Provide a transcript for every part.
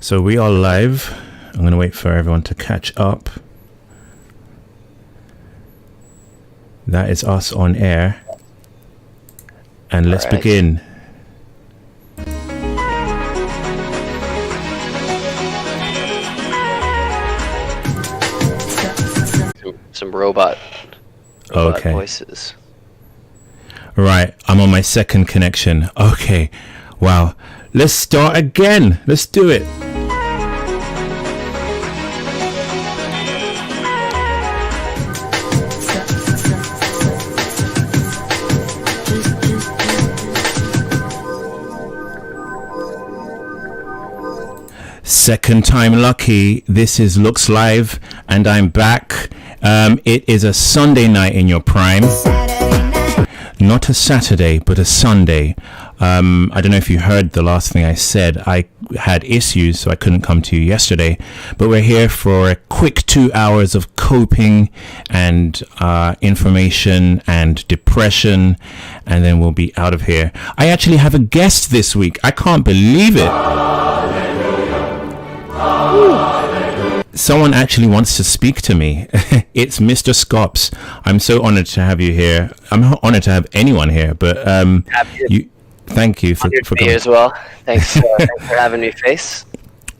So we are live. I'm going to wait for everyone to catch up. That is us on air. And let's begin. Some robot voices. Right, I'm on my second connection. Okay, wow. Let's start again. Let's do it. Second time lucky. This is Looks Live, and I'm back. It is a Sunday night in your prime. Not a Saturday, but a Sunday. I don't know if you heard the last thing I said. I had issues, so I couldn't come to you yesterday. But we're here for a quick 2 hours of coping and information and depression, and then we'll be out of here. I actually have a guest this week. I can't believe it. Someone actually wants to speak to me. It's Mr. Scops. I'm so honored to have you here. I'm honored to have anyone here, but thank you for me as well. Thanks for having me, Face.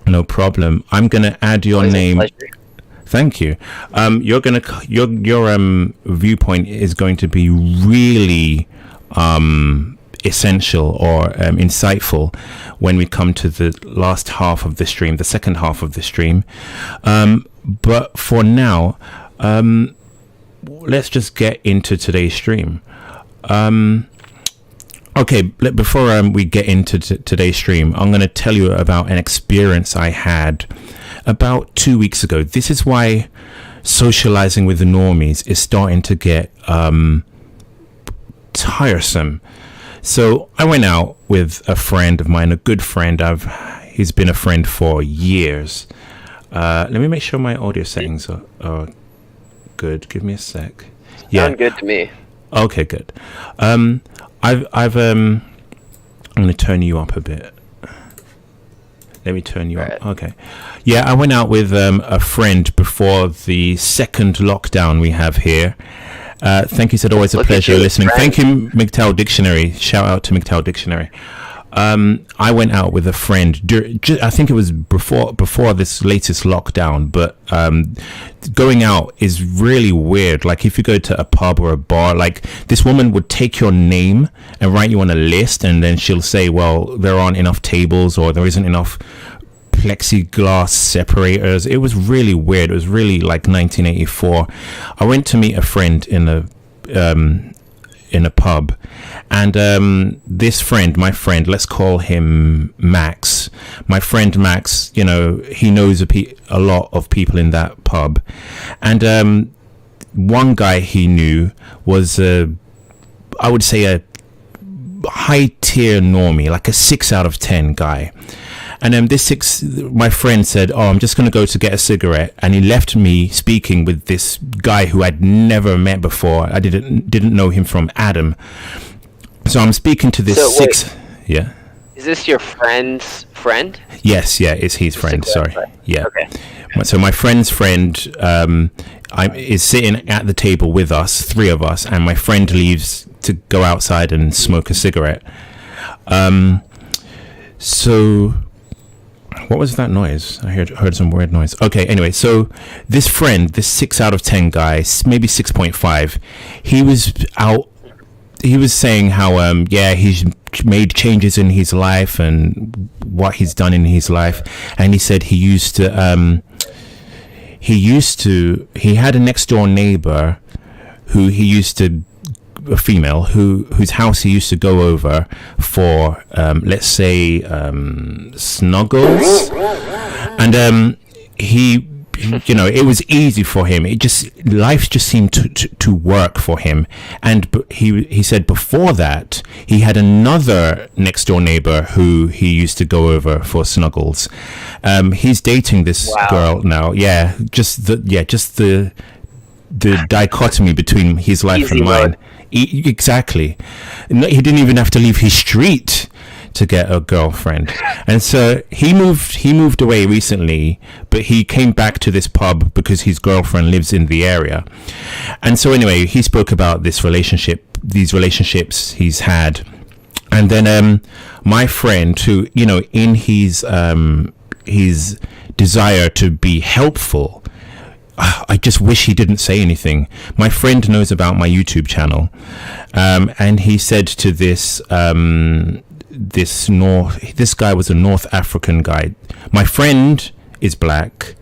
No problem. I'm gonna add your name. Thank you. Your viewpoint is going to be really essential or insightful when we come to the last half of the stream, the second half of the stream. But for now, let's just get into today's stream. Okay, before we get into today's stream, I'm going to tell you about an experience I had about 2 weeks ago. This is why socializing with the normies is starting to get tiresome. So I went out with a friend of mine, a good friend. He's been a friend for years. Let me make sure my audio settings are good. Give me a sec. Yeah, sound good to me. Okay, good. I'm going to turn you up a bit. Let me turn you up. Okay. Yeah, I went out with a friend before the second lockdown we have here. Thank you, said always a pleasure listening. Thank you, MGTOW Dictionary. Shout out to MGTOW Dictionary. I went out with a friend. I think it was before this latest lockdown, but going out is really weird. Like if you go to a pub or a bar, like this woman would take your name and write you on a list, and then she'll say, well, there aren't enough tables or there isn't enough plexiglass separators. It was really weird. It was really like 1984. I went to meet a friend in a pub, and this friend, my friend, let's call him Max. My friend Max, you know, he knows a lot of people in that pub, and one guy he knew was I would say a high tier normie, like a 6 out of 10 guy. And my friend said, I'm just going to go to get a cigarette. And he left me speaking with this guy who I'd never met before. I didn't know him from Adam. So I'm speaking to this Yeah. Is this your friend's friend? Yes, yeah, it's his friend. Sorry. Yeah. Okay. So my friend's friend is sitting at the table with us, three of us, and my friend leaves to go outside and smoke a cigarette. So... what was that noise? I heard some weird noise. Okay, anyway, so this friend, this 6 out of 10 guy, maybe 6.5, he was saying how he's made changes in his life and what he's done in his life, and he said he had a next door neighbor who a female whose house he used to go over for let's say snuggles, and he, you know, it was easy for him. Life just seemed to work for him. And he said before that he had another next door neighbor who he used to go over for snuggles. He's dating this girl now. Just the dichotomy between his life and mine. Exactly. He didn't even have to leave his street to get a girlfriend. And so he moved away recently, but he came back to this pub because his girlfriend lives in the area. And so anyway, he spoke about these relationships he's had. And then my friend, who, you know, in his desire to be helpful, I just wish he didn't say anything. My friend knows about my YouTube channel, and he said to this guy was a North African guy. My friend is black,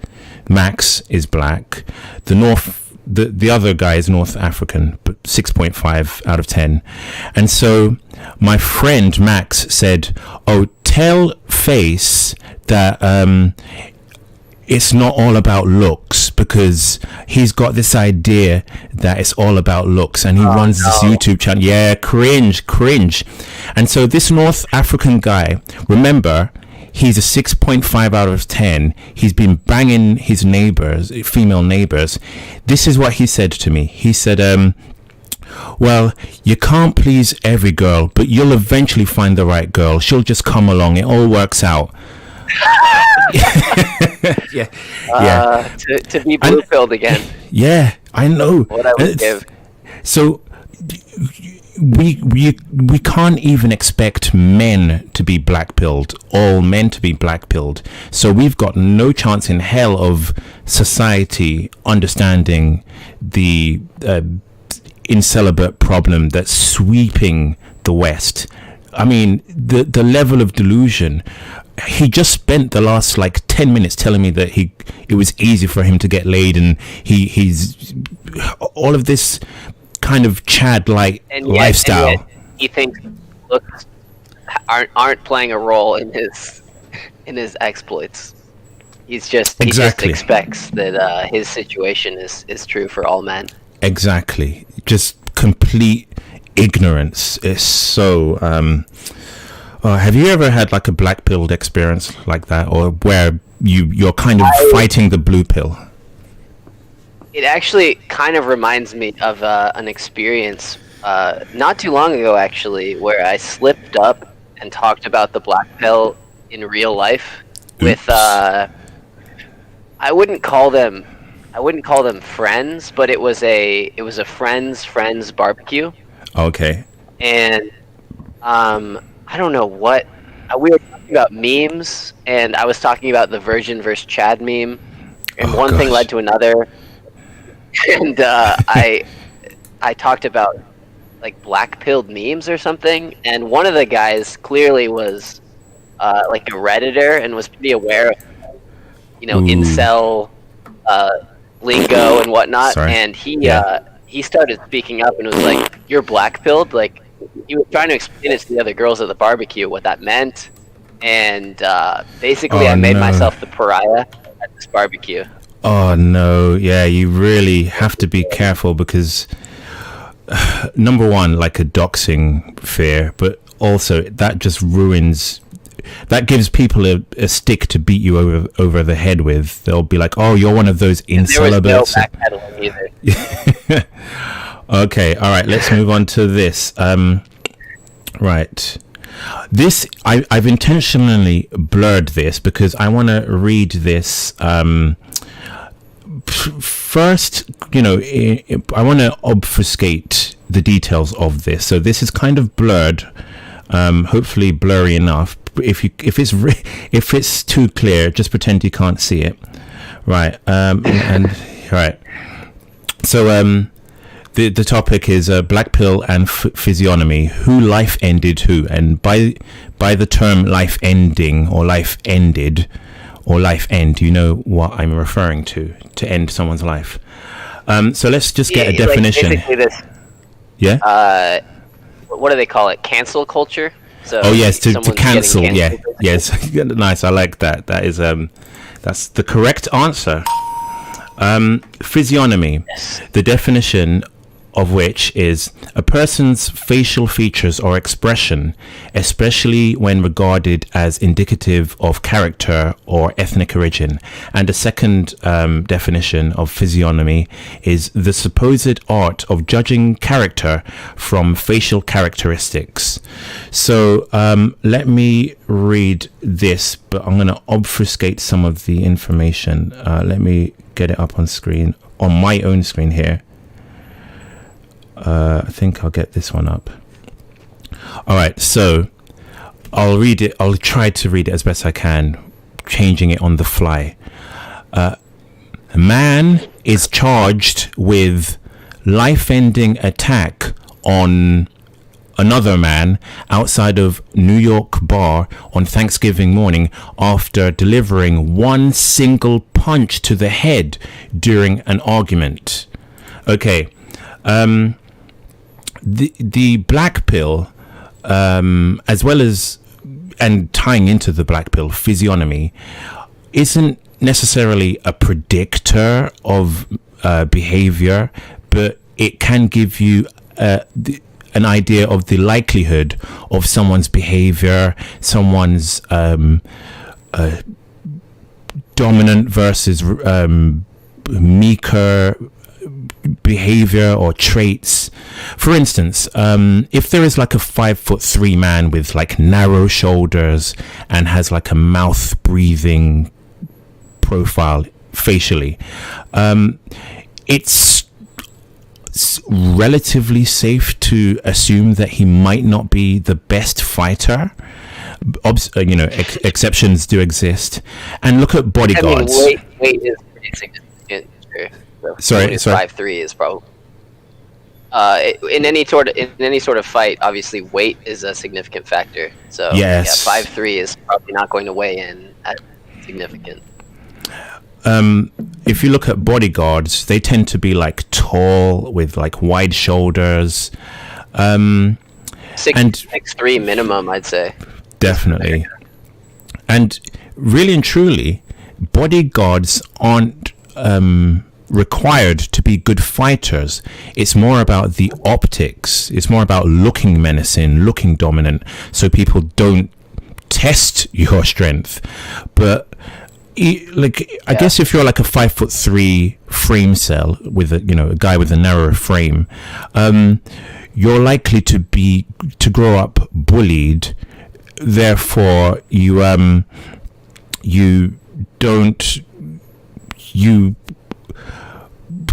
Max is black. The other guy is North African, but 6.5 out of 10. And so my friend Max said, "Oh, tell Face that it's not all about looks, because he's got this idea that it's all about looks, and he runs this YouTube channel." Yeah, cringe. And so this North African guy, remember, he's a 6.5 out of 10. He's been banging his neighbors, female neighbors. This is what he said to me. He said, "Well, you can't please every girl, but you'll eventually find the right girl. She'll just come along. It all works out." To be blue-pilled again. Yeah, I know. What I would give. So we can't even expect men to be black-pilled, all men to be black-pilled. So we've got no chance in hell of society understanding the incelibate problem that's sweeping the West. I mean, the level of delusion. He just spent the last 10 minutes telling me that it was easy for him to get laid, and he's all of this kind of Chad-like lifestyle. And yet he thinks looks aren't playing a role in his exploits. He just expects that his situation is true for all men. Exactly. Just complete ignorance. Is so have you ever had a black-pilled experience like that, or where you're kind of fighting the blue pill? It actually kind of reminds me of an experience not too long ago, actually, where I slipped up and talked about the black pill in real life with I wouldn't call them friends, but it was a friend's barbecue. Okay. And I don't know what we were talking about memes, and I was talking about the Virgin versus Chad meme, and one thing led to another, and I talked about black-pilled memes or something, and one of the guys clearly was a Redditor and was pretty aware of incel lingo and whatnot. Sorry. And he started speaking up and was like, "You're black-pilled?" He was trying to explain it to the other girls at the barbecue what that meant, and basically I made myself the pariah at this barbecue. Oh no, yeah, you really have to be careful, because number one, a doxing fear, but also that just gives people a stick to beat you over the head with. They'll be like, "Oh, you're one of those incelibates." There was no backpedaling either. Okay, all right, let's move on to this. Right. This, I've intentionally blurred this because I want to read this. First, I want to obfuscate the details of this. So this is kind of blurred, hopefully blurry enough. If it's too clear, just pretend you can't see it. Right. Right. So, the topic is black pill and physiognomy. Who life ended who? And by the term life ending or life ended or life end, you know what I'm referring to end someone's life. So let's just get a definition. Basically this. Yeah. What do they call it? Cancel culture. So yes, to cancel. Yeah. Yes. Nice. I like that. That is that's the correct answer. Physiognomy. Yes. The definition of which is a person's facial features or expression, especially when regarded as indicative of character or ethnic origin. And the second definition of physiognomy is the supposed art of judging character from facial characteristics. So let me read this, but I'm going to obfuscate some of the information. Let me get it up on screen, on my own screen here. I think I'll get this one up. All right, so I'll read it. I'll try to read it as best I can, changing it on the fly. A man is charged with life-ending attack on another man outside of New York bar on Thanksgiving morning after delivering one single punch to the head during an argument. Okay. The black pill, as well as, and tying into the black pill, physiognomy, isn't necessarily a predictor of behavior, but it can give you an idea of the likelihood of someone's behavior, someone's dominant versus meeker behavior or traits. For instance, if there is like a 5'3" man with like narrow shoulders and has like a mouth breathing profile facially, it's relatively safe to assume that he might not be the best fighter. Exceptions do exist. And look at bodyguards. I mean, weight is pretty significant. Sure. Sorry. 5'3" is probably in any sort of fight. Obviously, weight is a significant factor. So yes, 5'3" is probably not going to weigh in at significant. If you look at bodyguards, they tend to be like tall with like wide shoulders. 6'3" minimum, I'd say. Definitely. And really and truly, bodyguards aren't required to be good fighters. It's more about the optics. It's more about looking menacing, looking dominant, so people don't test your strength. But I guess if you're like a 5'3" frame cell with a guy with a narrower frame, you're likely to grow up bullied. Therefore, you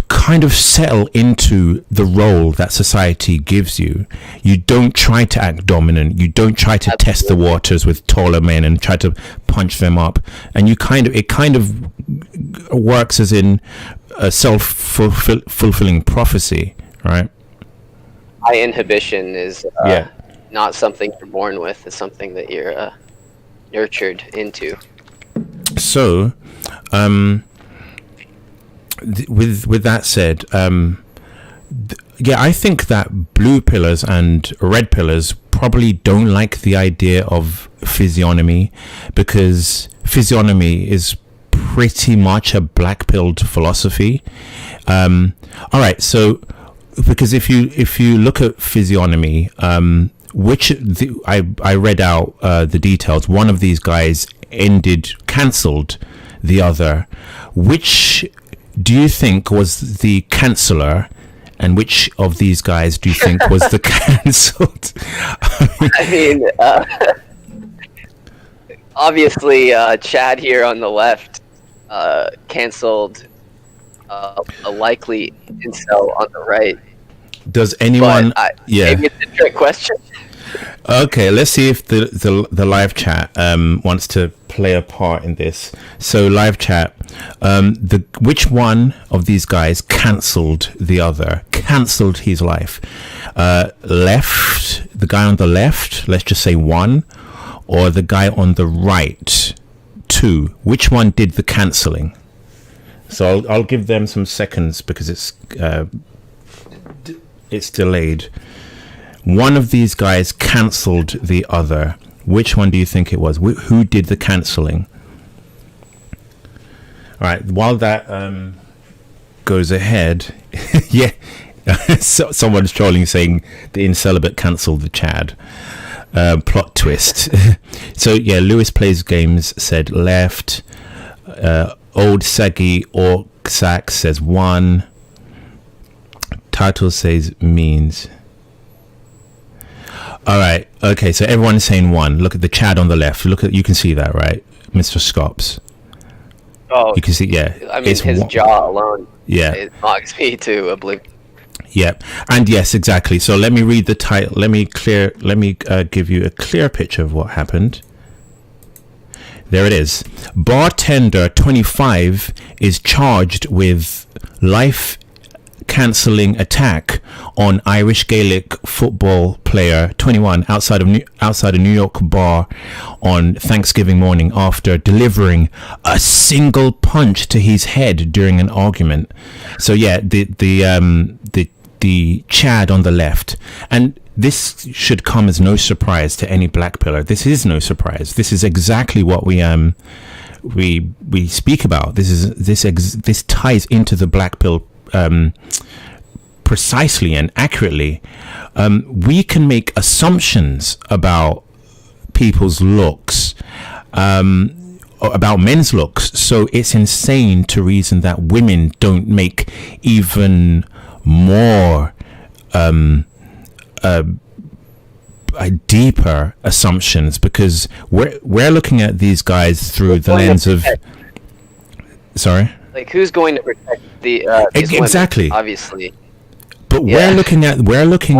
kind of settle into the role that society gives you. You don't try to act dominant. You don't try to test the waters with taller men and try to punch them up. And it kind of works as in a self-fulfilling prophecy, right? High inhibition is not something you're born with. It's something that you're nurtured into. So, with that said, I think that blue pillars and red pillars probably don't like the idea of physiognomy, because physiognomy is pretty much a black-pilled philosophy. All right, so because if you look at physiognomy, I read out the details. One of these guys cancelled the other. Which do you think was the canceller, and which of these guys do you think was the cancelled? Obviously, Chad here on the left cancelled a likely incel on the right. Does anyone? Maybe it's a trick question. Okay, let's see if the live chat wants to play a part in this. So live chat, which one of these guys cancelled the other? Cancelled his life? The guy on the left, let's just say 1, or the guy on the right, 2. Which one did the cancelling? So I'll give them some seconds because it's delayed. One of these guys cancelled the other. Which one do you think it was? Who did the cancelling? All right, while that goes ahead, So, someone's trolling saying the incelibate cancelled the Chad. Plot twist. So yeah, Lewis Plays Games said left. Old Saggy or Sax says 1. Title says means. All right. Okay. So everyone is saying 1. Look at the Chad on the left. You can see that, right, Mr. Scops? Oh, you can see. Yeah. I mean, his jaw alone. Yeah. It knocks me to oblivion. Yep. And yes, exactly. So let me read the title. Let me give you a clear picture of what happened. There it is. Bartender 25 is charged with life-cancelling attack on Irish Gaelic football player 21 outside a New York bar on Thanksgiving morning after delivering a single punch to his head during an argument. So yeah, the Chad on the left, and this should come as no surprise to any black pillar. This is no surprise. This is exactly what we speak about. This ties into the black pill precisely and accurately. We can make assumptions about people's looks, about men's looks. So it's insane to reason that women don't make even more deeper assumptions, because we're looking at these guys through the lens of. Sorry. Like, who's going to protect these exactly women, obviously? But we're looking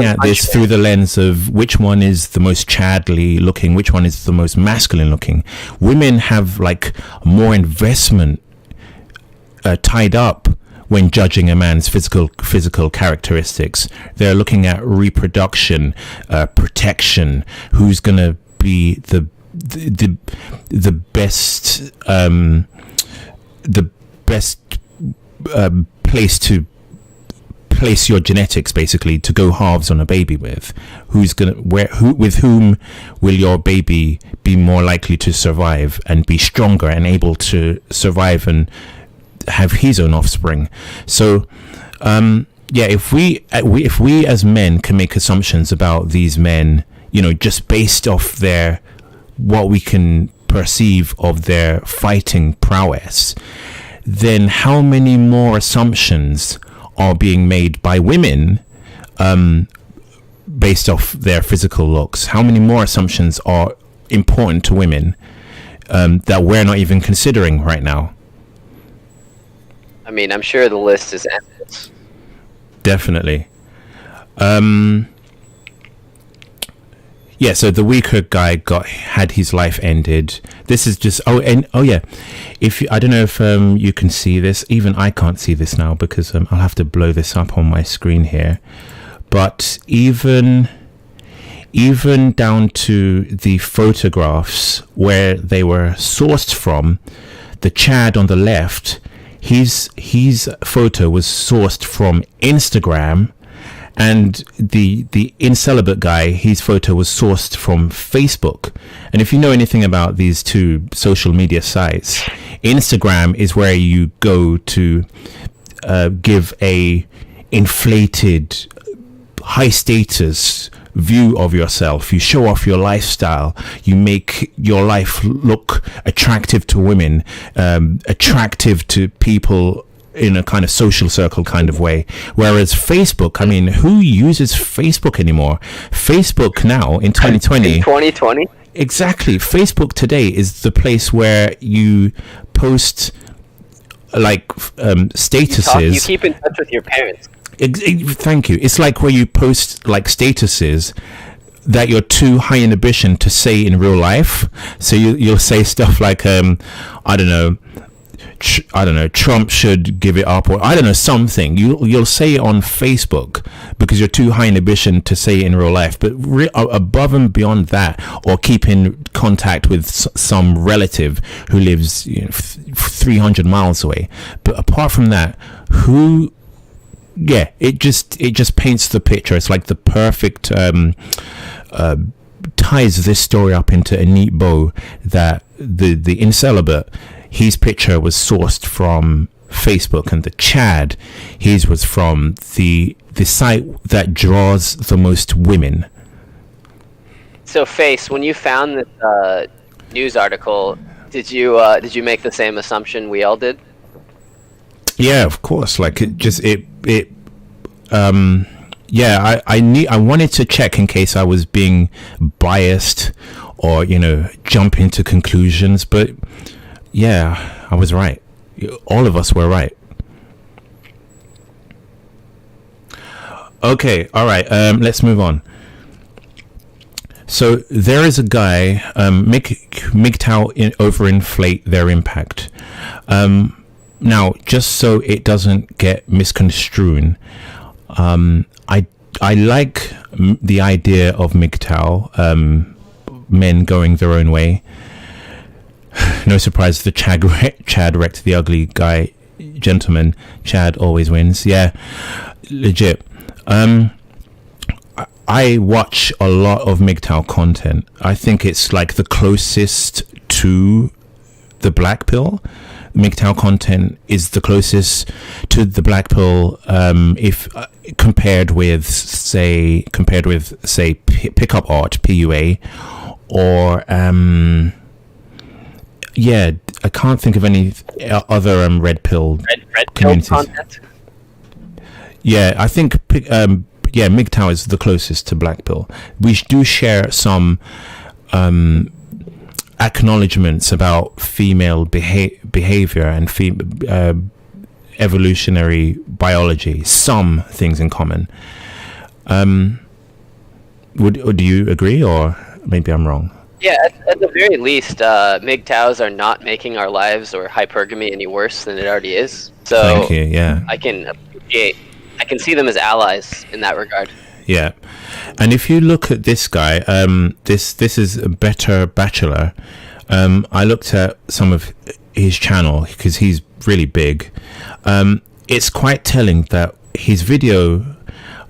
at this through the lens of which one is the most chadly looking, which one is the most masculine looking. Women have like more investment tied up when judging a man's physical characteristics. They're looking at reproduction, protection, who's going to be the best place to place your genetics, basically, to go halves on a baby with. With whom will your baby be more likely to survive and be stronger and able to survive and have his own offspring. So if we as men can make assumptions about these men, just based off what we can perceive of their fighting prowess, then how many more assumptions are being made by women based off their physical looks? How many more assumptions are important to women that we're not even considering right now? I mean, I'm sure the list is endless. Definitely. Yeah, so the weaker guy had his life ended. This is just I don't know if you can see this. Even I can't see this now because I'll have to blow this up on my screen here. But even down to the photographs where they were sourced from, the Chad on the left, his photo was sourced from Instagram, and the incelibate guy, his photo was sourced from Facebook. And if you know anything about these two social media sites, Instagram is where you go to give a inflated, high status view of yourself. You show off your lifestyle. You make your life look attractive to women, attractive to people in a kind of social circle kind of way. Whereas Facebook, I mean, who uses Facebook anymore? Facebook now in 2020. In 2020? Exactly. Facebook today is the place where you post like statuses. You keep in touch with your parents. Thank you. It's like where you post like statuses that you're too high in ambition to say in real life. So you'll say stuff like, I don't know, Trump should give it up, or I don't know, something. You'll say it on Facebook because you're too high in ambition to say it in real life. But above and beyond that, or keep in contact with some relative who lives 300 miles away. But apart from that, it just paints the picture. It's like the perfect ties this story up into a neat bow, that the incelibate, his picture was sourced from Facebook, and the Chad, his was from the site that draws the most women. So, Face, when you found this news article, did you make the same assumption we all did? Yeah, of course. Like I wanted to check in case I was being biased or, jump into conclusions, but yeah, I was right. All of us were right. Okay, all right, let's move on. So there is a guy, MGTOW overinflate their impact. Now, just so it doesn't get misconstrued, I like the idea of MGTOW, men going their own way. No surprise, the Chad wrecked the ugly guy gentleman. Chad always wins. Yeah, legit. I watch a lot of MGTOW content. I think it's like the closest to the black pill. MGTOW content is the closest to the black pill, if compared with say pickup art, PUA, or I can't think of any other red pill communities. Pill content. Yeah, I think MGTOW is the closest to black pill. We do share some acknowledgements about female behavior and evolutionary biology. Some things in common. Do you agree, or maybe I'm wrong? Yeah, at the very least, MGTOWs are not making our lives or hypergamy any worse than it already is. So thank you. Yeah, I can see them as allies in that regard. Yeah, and if you look at this guy, this is a Better Bachelor. I looked at some of his channel because he's really big. It's quite telling that his video,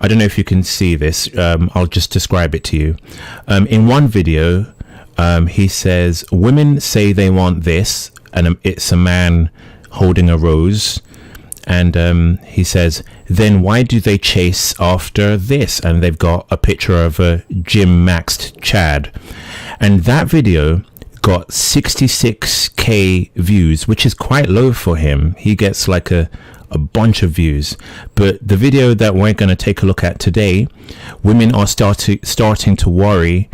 I don't know if you can see this, I'll just describe it to you. In one video, he says, women say they want this, and it's a man holding a rose. And he says, then why do they chase after this? And they've got a picture of a gym-maxed Chad. And that video got 66k views, which is quite low for him. He gets like a bunch of views. But the video that we're going to take a look at today, women are starting to worry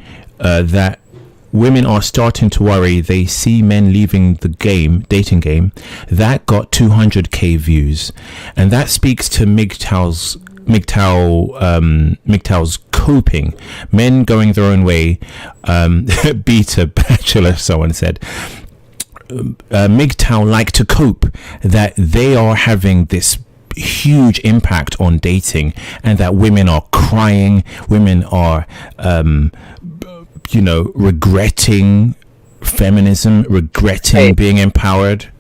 they see men leaving the dating game. That got 200k views, and that speaks to MGTOW's coping. Men going their own way. Beta Bachelor, someone said. MGTOW like to cope that they are having this huge impact on dating, and that women are crying, women are regretting feminism, regretting being empowered.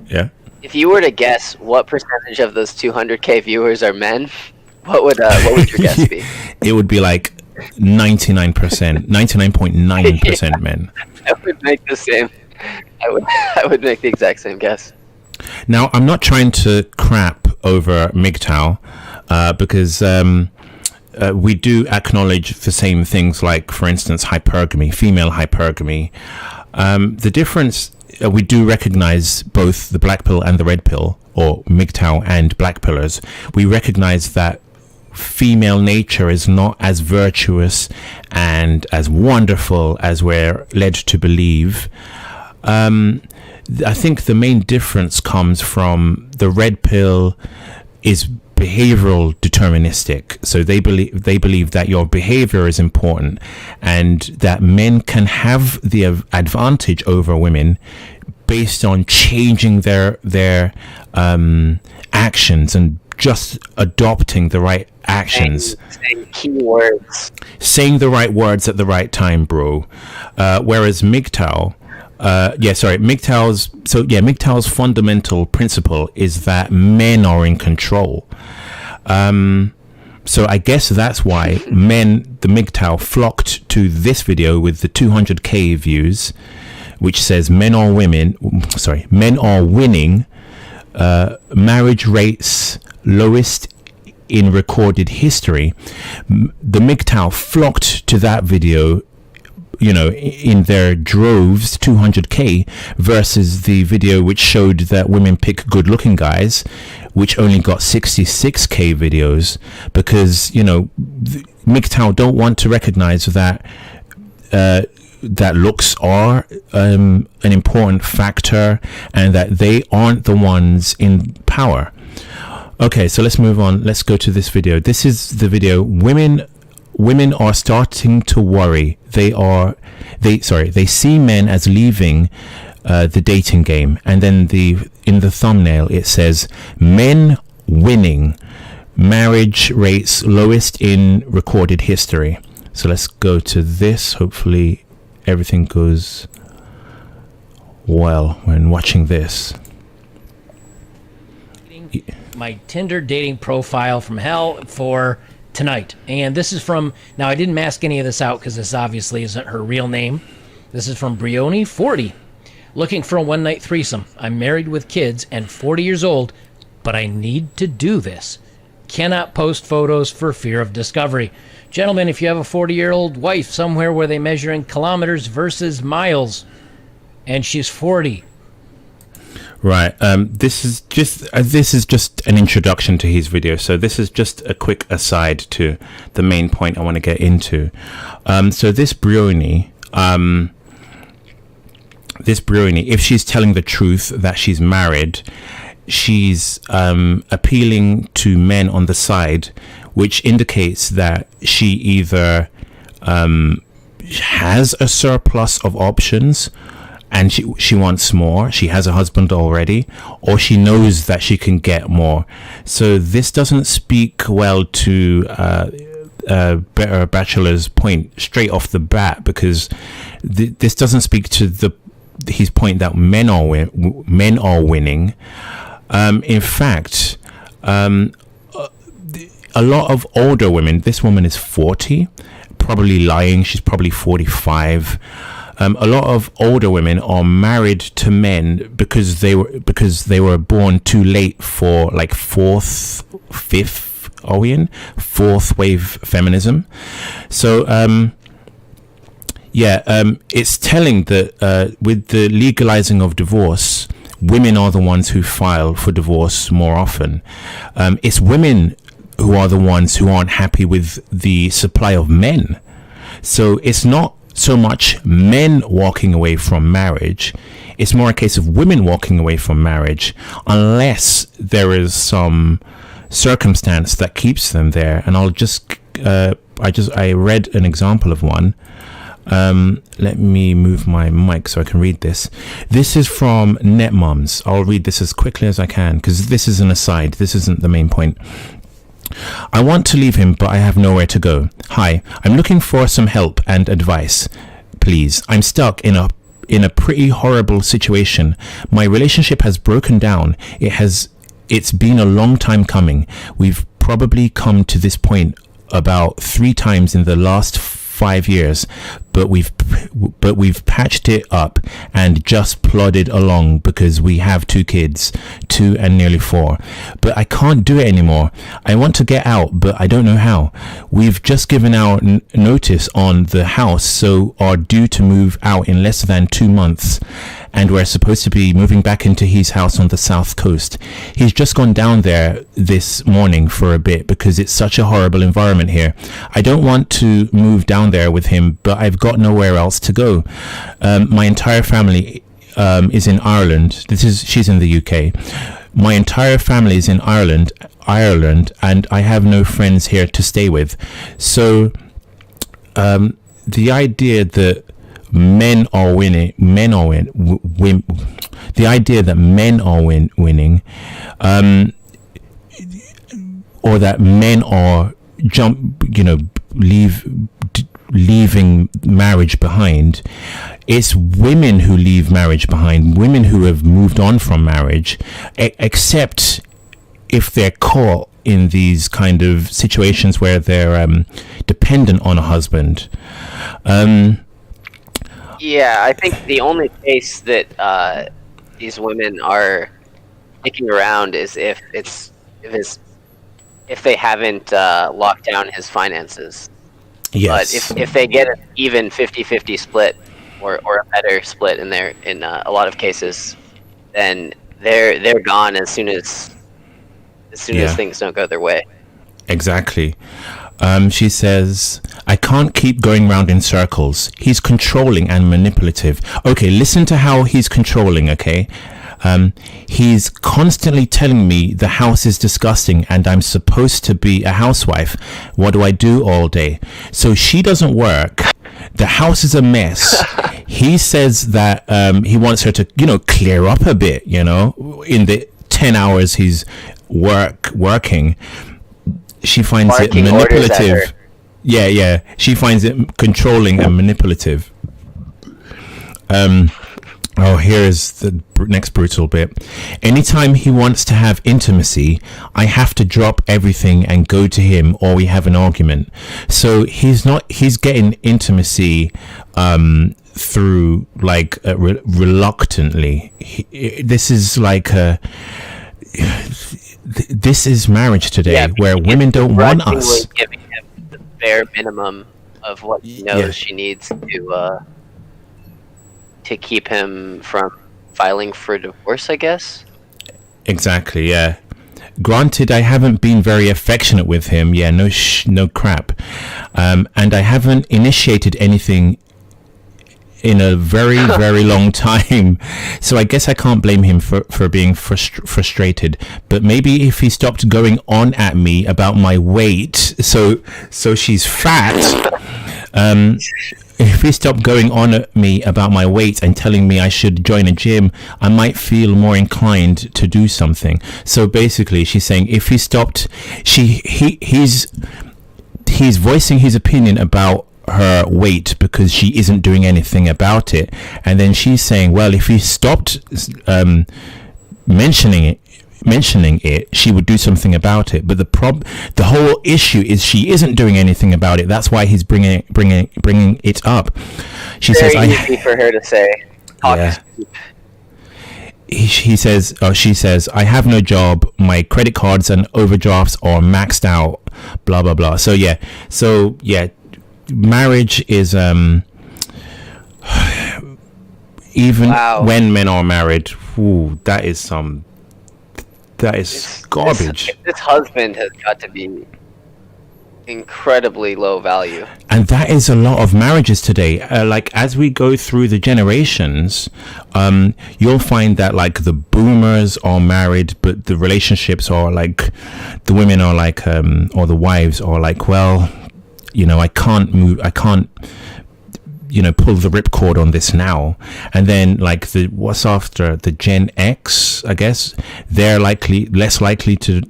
Yeah. If you were to guess what percentage of those 200k viewers are men, what would your guess be? It would be like 99.9% men. I would make the same. I would make the exact same guess. Now, I'm not trying to crap over MGTOW, because we do acknowledge the same things, like, for instance, hypergamy, female hypergamy. The difference, we do recognize both the black pill and the red pill, or MGTOW and black pillars. We recognize that female nature is not as virtuous and as wonderful as we're led to believe. I think the main difference comes from the red pill is behavioral deterministic. So they believe that your behavior is important, and that men can have the advantage over women based on changing their actions and just adopting the right actions, saying keywords, saying the right words at the right time, bro. Whereas MGTOW, MGTOW's fundamental principle is that men are in control. So I guess that's why the MGTOW flocked to this video with the 200k views, which says men are winning marriage rates lowest in recorded history. The MGTOW flocked to that video, in their droves, 200k, versus the video which showed that women pick good looking guys, which only got 66k videos, because MGTOW don't want to recognize that that looks are an important factor, and that they aren't the ones in power. Okay, so let's move on. Let's go to this video. This is the video. Women are starting to worry. They see men as leaving the dating game, and then in the thumbnail it says men winning, marriage rates lowest in recorded history. So let's go to this. Hopefully everything goes well when watching this. My Tinder dating profile from hell for tonight. And this is from, now I didn't mask any of this out because this obviously isn't her real name. This is from Brioni40. Looking for a one-night threesome. I'm married with kids and 40 years old, but I need to do this. Cannot post photos for fear of discovery. Gentlemen, if you have a 40-year-old wife somewhere where they measure in kilometers versus miles, and she's 40. Right. This is just an introduction to his video. So this is just a quick aside to the main point I want to get into. So this Brioni, if she's telling the truth that she's married, she's appealing to men on the side, which indicates that she either has a surplus of options and she wants more, she has a husband already, or she knows that she can get more. So this doesn't speak well to Better Bachelor's point straight off the bat, because this doesn't speak to his point that men are winning. In fact, a lot of older women, this woman is 40, probably lying, she's probably 45. A lot of older women are married to men because they were born too late for like fourth wave feminism. So it's telling that with the legalizing of divorce, women are the ones who file for divorce more often. It's women who are the ones who aren't happy with the supply of men. So it's not so much men walking away from marriage, it's more a case of women walking away from marriage, unless there is some circumstance that keeps them there. And I read an example of one. Let me move my mic so I can read this. This is from NetMums. I'll read this as quickly as I can because this is an aside. This isn't the main point. I want to leave him, but I have nowhere to go. Hi, I'm looking for some help and advice, please. I'm stuck in a pretty horrible situation. My relationship has broken down. It's been a long time coming. We've probably come to this point about 3 times in the last 5 years, but we've patched it up and just plodded along because we have 2 kids, 2 and nearly 4. But I can't do it anymore. I want to get out, but I don't know how. We've just given our notice on the house, so are due to move out in less than 2 months. And we're supposed to be moving back into his house on the south coast. He's just gone down there this morning for a bit because it's such a horrible environment here. I don't want to move down there with him, but I've got nowhere else to go. My entire family is in Ireland. She's in the UK. My entire family is in Ireland, and I have no friends here to stay with. So the idea that men are winning, the idea that men are winning, or that men are leaving marriage behind. It's women who leave marriage behind, women who have moved on from marriage, except if they're caught in these kind of situations where they're dependent on a husband. Yeah, I think the only case that these women are sticking around is if they haven't locked down his finances. Yes. But if they get an even 50-50 split or a better split in a lot of cases, then they're gone as soon as things don't go their way. Exactly. She says, I can't keep going round in circles. He's controlling and manipulative. Okay, listen to how he's controlling, okay? He's constantly telling me the house is disgusting and I'm supposed to be a housewife. What do I do all day? So she doesn't work. The house is a mess. He says that he wants her to, clear up a bit, in the 10 hours he's working. She finds it manipulative. Yeah. She finds it controlling and manipulative. Here is the next brutal bit. Anytime he wants to have intimacy, I have to drop everything and go to him, or we have an argument. So he's getting intimacy through reluctantly. This is this is marriage today, where women don't want us. Giving him the bare minimum of what he knows she needs to keep him from filing for divorce, I guess. Exactly, yeah. Granted, I haven't been very affectionate with him. Yeah, no crap. And I haven't initiated anything in a very, very long time. So I guess I can't blame him for being frustrated. But maybe if he stopped going on at me about my weight, so she's fat. If he stopped going on at me about my weight and telling me I should join a gym, I might feel more inclined to do something. So basically, she's saying if he stopped, he's voicing his opinion about her weight because she isn't doing anything about it, and then she's saying, well, if he stopped mentioning it, she would do something about it. But the whole issue is she isn't doing anything about it. That's why he's bringing it up. She says, easy for her to say. She says, I have no job. My credit cards and overdrafts are maxed out. Blah blah blah. So yeah. Marriage is even when men are married. That is garbage. This husband has got to be incredibly low value, and that is a lot of marriages today. As we go through the generations, you'll find that the boomers are married, but the relationships are the women are or the wives are I can't move. I can't, pull the ripcord on this now. And then what's after the Gen X, I guess, they're less likely to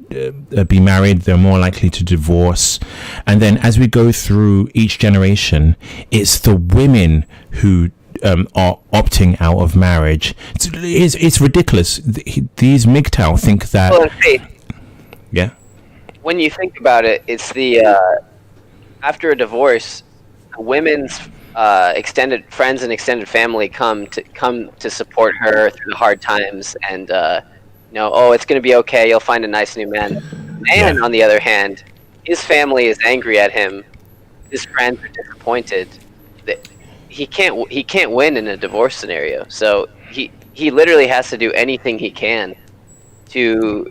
be married. They're more likely to divorce. And then as we go through each generation, it's the women who are opting out of marriage. It's ridiculous. These MGTOW think that. Well, yeah. When you think about it, it's the after a divorce, women's extended friends and extended family come to support her through the hard times, and it's going to be okay. You'll find a nice new man. Man, on the other hand, his family is angry at him. His friends are disappointed. He can't win in a divorce scenario. So he literally has to do anything he can to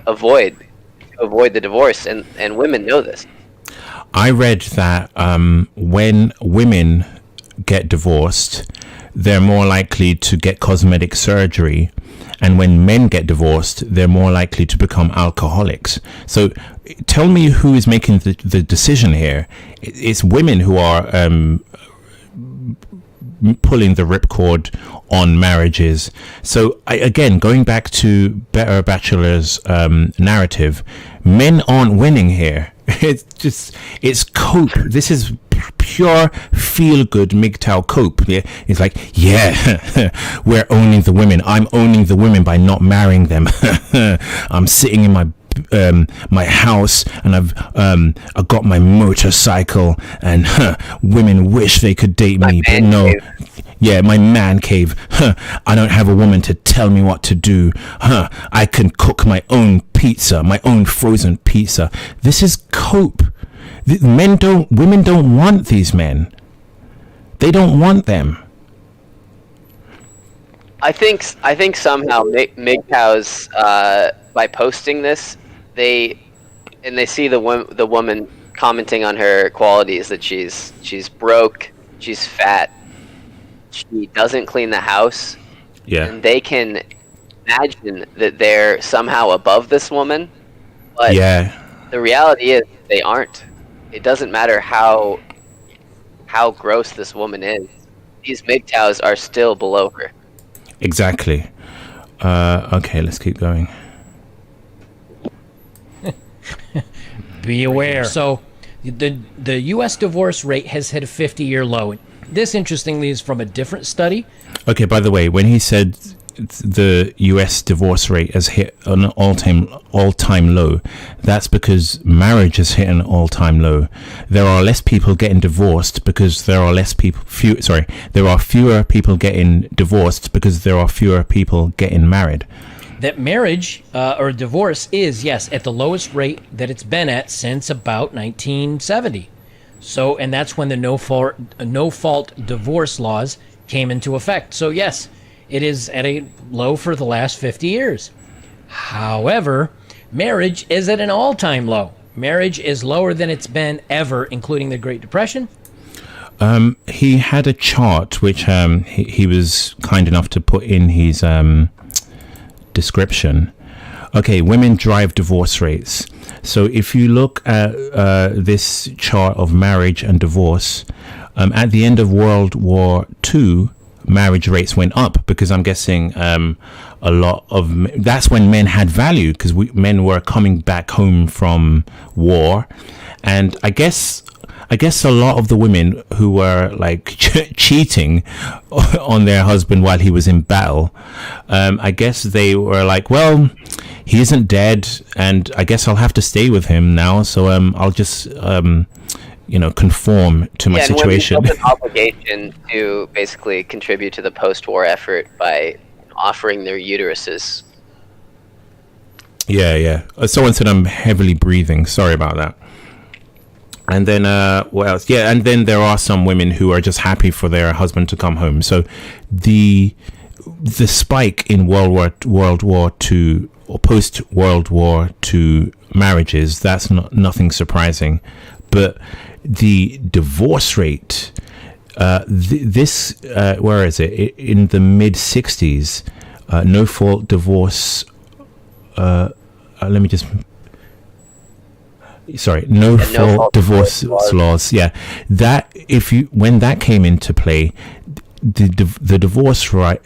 avoid the divorce, and women know this. I read that when women get divorced, they're more likely to get cosmetic surgery, and when men get divorced, they're more likely to become alcoholics. So tell me who is making the decision here. It's women who are pulling the ripcord on marriages. So again, going back to Better Bachelor's narrative, men aren't winning here. It's cope. This is pure feel-good MGTOW cope. Yeah, it's we're owning the women. I'm owning the women by not marrying them. I'm sitting in my house, and I've got my motorcycle, and women wish they could date me, but no. Yeah, my man cave. Huh, I don't have a woman to tell me what to do. Huh, I can cook my own pizza, my own frozen pizza. This is cope. Women don't want these men. They don't want them. I think somehow MGTOWs, by posting this, they see the woman commenting on her qualities, that she's broke, she's fat, she doesn't clean the house. Yeah. And they can imagine that they're somehow above this woman, but the reality is they aren't. It doesn't matter how gross this woman is. These MGTOWs are still below her. Exactly. Okay, let's keep going. Be aware. So, the U.S. divorce rate has hit a 50-year low. This, interestingly, is from a different study. Okay, by the way, when he said the U.S. divorce rate has hit an all-time low, that's because marriage has hit an all-time low. There are less people getting divorced because there are there are fewer people getting divorced because there are fewer people getting married. That marriage or divorce is, yes, at the lowest rate that it's been at since about 1970. So, and that's when the no-fault divorce laws came into effect. So, yes, it is at a low for the last 50 years. However, marriage is at an all-time low. Marriage is lower than it's been ever, including the Great Depression. He had a chart which he was kind enough to put in his description. Okay, women drive divorce rates. So if you look at this chart of marriage and divorce, at the end of World War II, marriage rates went up because I'm guessing a lot of that's when men had value, because men were coming back home from war, and I guess a lot of the women who were like cheating on their husband while he was in battle, I guess they were like, well, he isn't dead, and I guess I'll have to stay with him now, so I'll just conform to my situation. And women felt an obligation to basically contribute to the post-war effort by offering their uteruses. Yeah. Someone said I'm heavily breathing. Sorry about that. And then what else? Yeah, and then there are some women who are just happy for their husband to come home. So the spike in World War II or post World War II marriages, that's nothing surprising, but the divorce rate, where is it? In the mid 60s, no fault divorce. No fault divorce laws. Yeah, that when that came into play, the divorce rate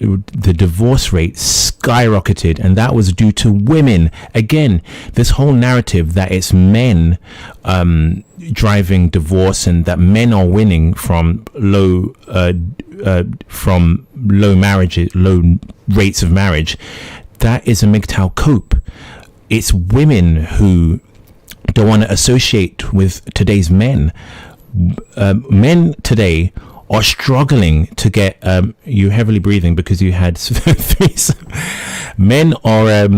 skyrocketed, and that was due to women. Again, this whole narrative that it's men driving divorce and that men are winning from low rates of marriage, that is a MGTOW cope. It's women who don't want to associate with today's men. Men today are struggling to get you heavily breathing because you had threesome. Men are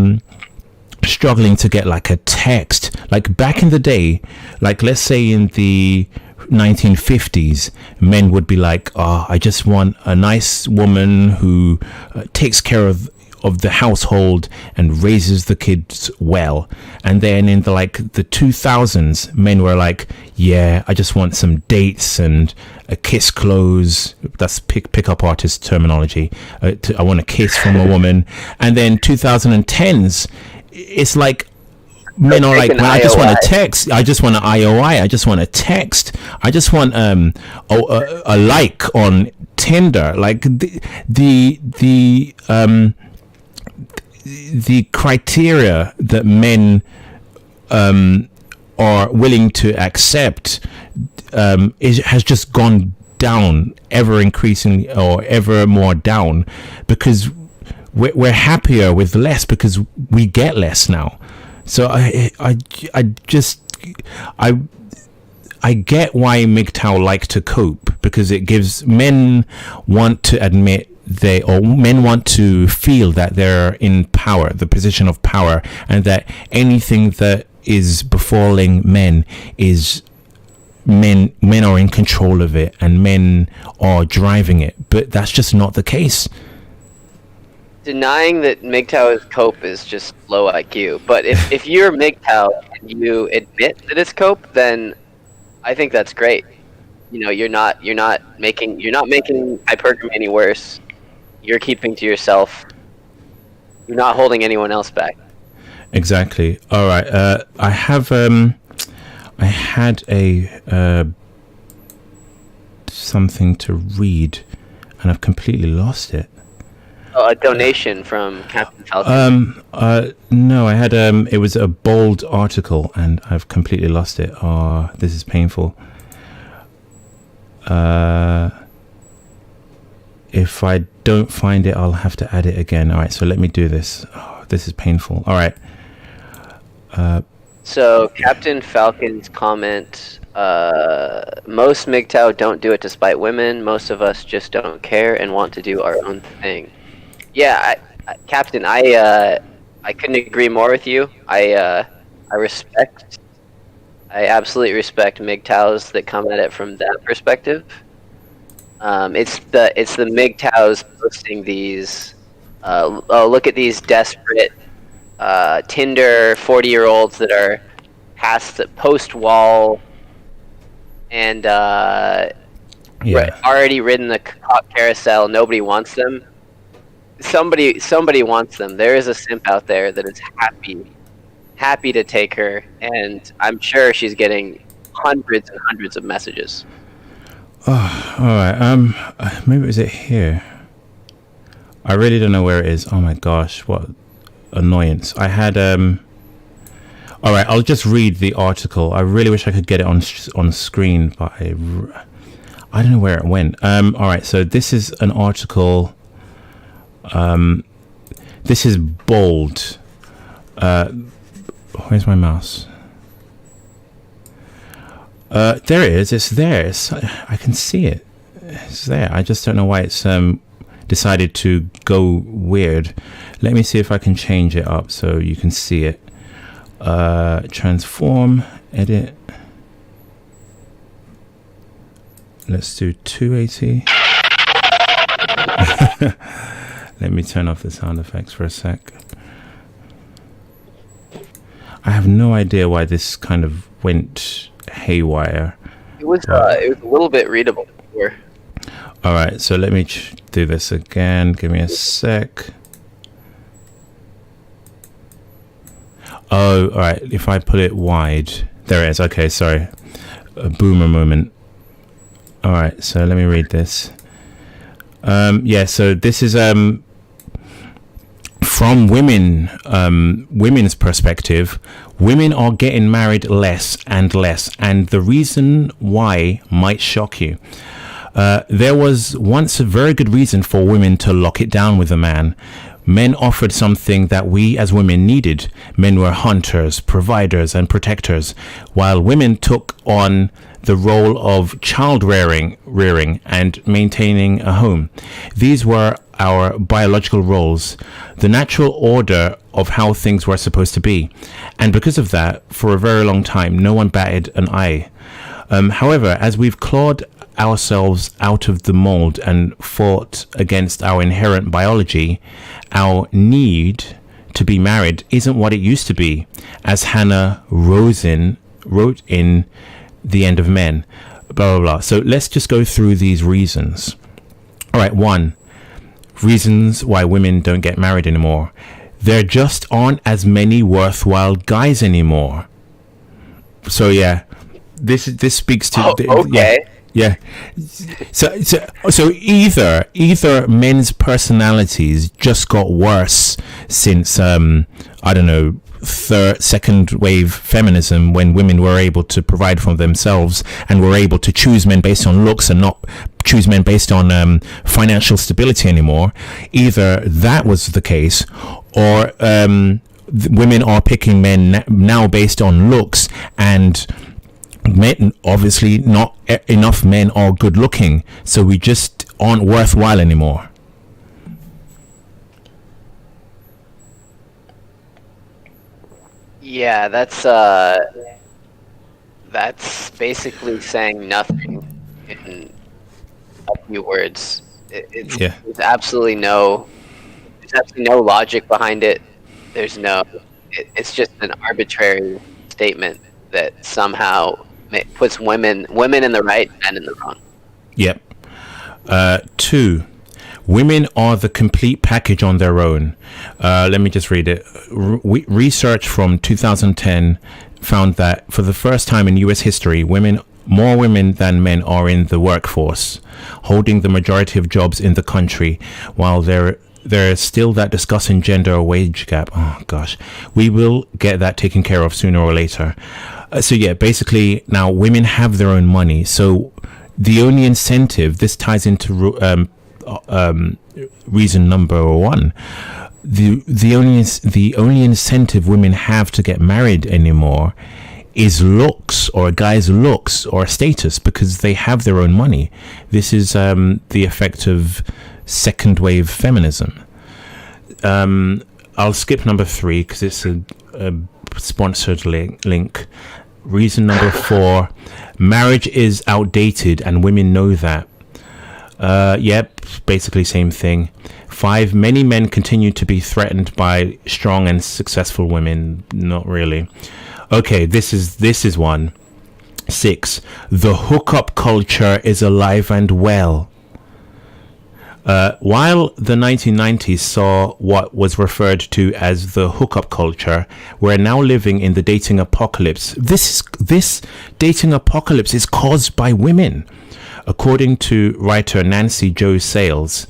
struggling to get like a text. Like back in the day, like let's say in the 1950s, men would be like, I just want a nice woman who takes care of the household and raises the kids well. And then in the 2000s, men were like, yeah, I just want some dates and a kiss close. That's pickup artist terminology. I want a kiss from a woman. And then 2010s, it's like men are like, well, I just want a text. I just want an IOI. I just want a text. I just want a like on Tinder. Like the criteria that men are willing to accept has just gone down, ever increasingly or ever more down, because we're happier with less because we get less now. So I I get why MGTOW like to cope, because it gives men want to admit men want to feel that they're in power, the position of power, and that anything that is befalling men is men are in control of it and men are driving it. But that's just not the case. Denying that MGTOW is cope is just low IQ. But if you're MGTOW and you admit that it's cope, then I think that's great. You're not making hypergamy any worse. You're keeping to yourself. You're not holding anyone else back. Exactly. All right. I had a something to read, and I've completely lost it. Oh, a donation from Captain Falcon. No, I had it was a bold article, and I've completely lost it. Oh, this is painful. If I don't find it, I'll have to add it again. All right, so let me do this. Oh, this is painful. All right. So Captain Falcon's comment, most MGTOW don't do it to spite women. Most of us just don't care and want to do our own thing. Yeah, Captain, I couldn't agree more with you. I absolutely respect MGTOWs that come at it from that perspective. It's the MGTOWs posting these. Look at these desperate Tinder 40-year-olds that are past the post-wall and already ridden the carousel. Nobody wants them. Somebody wants them. There is a simp out there that is happy to take her, and I'm sure she's getting hundreds and hundreds of messages. Oh, all right. Maybe is it here? I really don't know where it is. Oh my gosh, what annoyance! I had All right, I'll just read the article. I really wish I could get it on screen, but I don't know where it went. All right, so this is an article. This is bold. Where's my mouse? There it is. It's there. I can see it. It's there. I just don't know why it's decided to go weird. Let me see if I can change it up so you can see it. Transform, edit. Let's do 280. Let me turn off the sound effects for a sec. I have no idea why this kind of went haywire. It was a little bit readable before. All right, so let me do this again. Give me a sec. Oh, all right. If I put it wide, there it is. Okay, sorry. A boomer moment. All right, so let me read this. Yeah, so this is from women's perspective. Women are getting married less and less, and the reason why might shock you. There was once a very good reason for women to lock it down with a man. Men offered something that we as women needed. Men were hunters, providers, and protectors, while women took on the role of child rearing and maintaining a home. These were our biological roles, the natural order of how things were supposed to be. And because of that, for a very long time, no one batted an eye. However, as we've clawed ourselves out of the mold and fought against our inherent biology, our need to be married isn't what it used to be, as Hannah Rosen wrote in The End of Men, blah, blah, blah. So let's just go through these reasons. All right, 1, reasons why women don't get married anymore. There just aren't as many worthwhile guys anymore. So yeah, this speaks to okay. Yeah. So either men's personalities just got worse since I don't know, second wave feminism, when women were able to provide for themselves and were able to choose men based on looks and not choose men based on financial stability anymore. Either that was the case, or women are picking men now based on looks and Men, obviously, not enough men are good looking, so we just aren't worthwhile anymore. Yeah, that's basically saying nothing in a few words. Yeah. There's absolutely no logic behind it. There's no. It's just an arbitrary statement that somehow puts women in the right, men in the wrong. Yep. 2. Women are the complete package on their own. Let me just read it. Research from 2010 found that for the first time in U.S. history, more women than men are in the workforce, holding the majority of jobs in the country, while there's still that discussing gender wage gap. Oh gosh, we will get that taken care of sooner or later. So yeah, basically now women have their own money. So the only incentive, this ties into reason number 1. The only incentive women have to get married anymore is looks, or a guy's looks, or status, because they have their own money. This is the effect of second wave feminism. I'll skip number 3 because it's a sponsored link. Reason number 4: marriage is outdated and women know that. Yep, basically same thing. 5: many men continue to be threatened by strong and successful women. Not really. Okay, this is one. 6: the hookup culture is alive and well. While the 1990s saw what was referred to as the hookup culture, we're now living in the dating apocalypse. This dating apocalypse is caused by women. According to writer Nancy Jo Sales,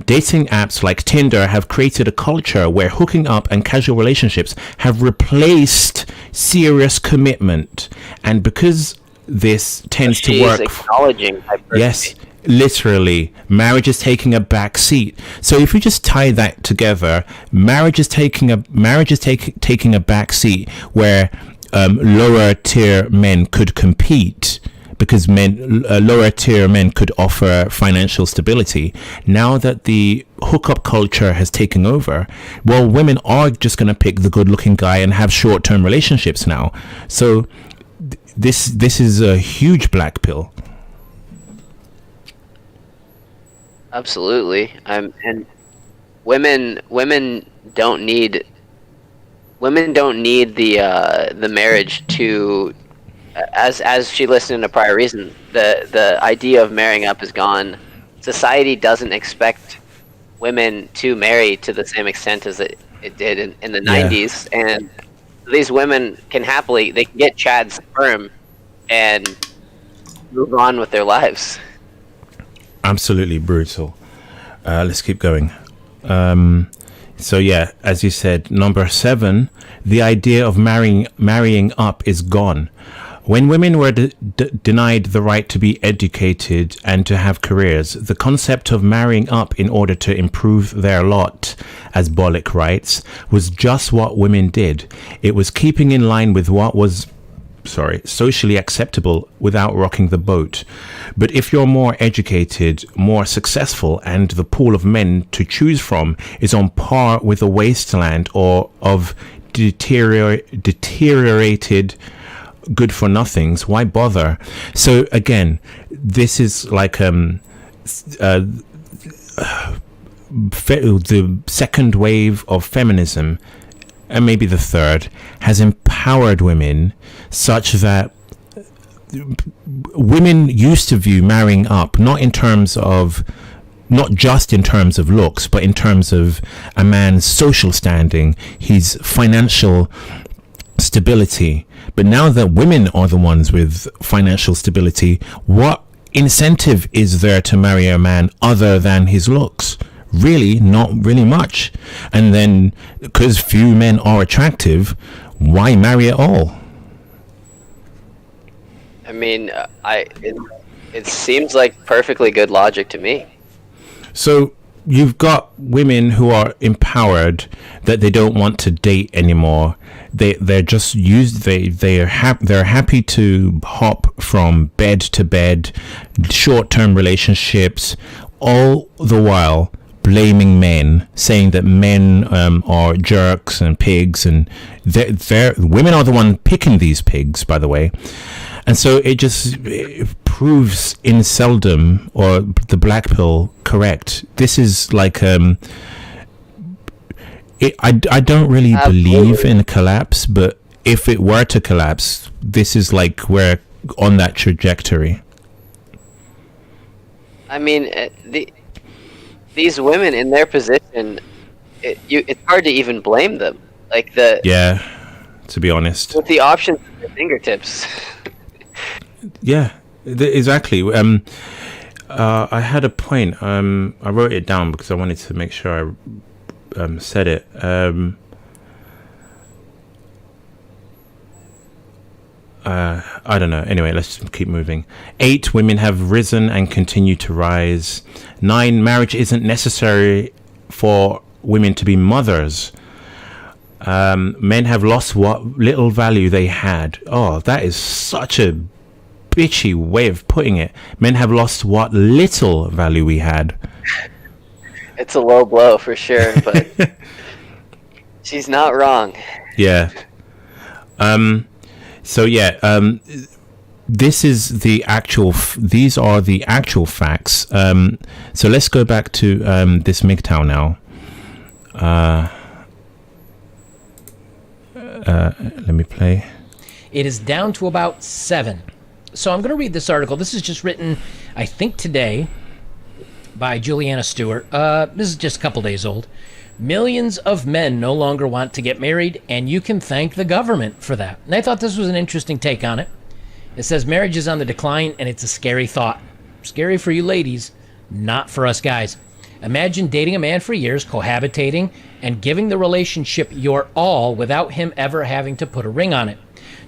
dating apps like Tinder have created a culture where hooking up and casual relationships have replaced serious commitment. And because this tends to work... acknowledging diversity. Yes, literally, marriage is taking a back seat. So if you just tie that together, marriage is taking a back seat where lower tier men could compete, because lower tier men could offer financial stability. Now that the hookup culture has taken over, well, women are just going to pick the good looking guy and have short term relationships now. So this is a huge black pill. Absolutely. And women don't need the marriage to, as she listed in a prior reason, the idea of marrying up is gone. Society doesn't expect women to marry to the same extent as it did in the 90s, and these women can get Chad's sperm and move on with their lives. Absolutely brutal. Let's keep going. So yeah, as you said, number 7, the idea of marrying up is gone. When women were denied the right to be educated and to have careers, the concept of marrying up in order to improve their lot, as Bollock writes, was just what women did. It was keeping in line with what was socially acceptable without rocking the boat. But if you're more educated, more successful, and the pool of men to choose from is on par with a wasteland or of deteriorated good for nothings, why bother? So again, this is like the second wave of feminism, and maybe the third, has empowered women such that women used to view marrying up not just in terms of looks, but in terms of a man's social standing, his financial stability. But now that women are the ones with financial stability, what incentive is there to marry a man other than his looks? Really, not really much. And then, because few men are attractive, why marry at all? I mean, it seems like perfectly good logic to me. So you've got women who are empowered that they don't want to date anymore. They're just used. They're happy to hop from bed to bed, short-term relationships, all the while blaming men, saying that men are jerks and pigs, and women are the one picking these pigs, by the way. And so it proves in seldom, or the black pill, correct. This is like I don't really believe in a collapse, but if it were to collapse, this is like we're on that trajectory. I mean, these women in their position, it's hard to even blame them. Like to be honest, with the options at their fingertips. Yeah, exactly. I had a point. I wrote it down because I wanted to make sure I said it. I don't know. Anyway, let's keep moving. 8, women have risen and continue to rise. 9, marriage isn't necessary for women to be mothers. Men have lost what little value they had. Oh, that is such a bitchy way of putting it. Men have lost what little value we had. It's a low blow for sure, but she's not wrong. Yeah. So yeah, this is the actual. These are the actual facts. So let's go back to this MGTOW now. Let me play. It is down to about 7. So I'm going to read this article. This is just written, I think, today by Juliana Stewart. This is just a couple days old. Millions of men no longer want to get married, and you can thank the government for that. And I thought this was an interesting take on it. It says marriage is on the decline, and it's a scary thought. Scary for you ladies, not for us guys. Imagine dating a man for years, cohabitating, and giving the relationship your all without him ever having to put a ring on it.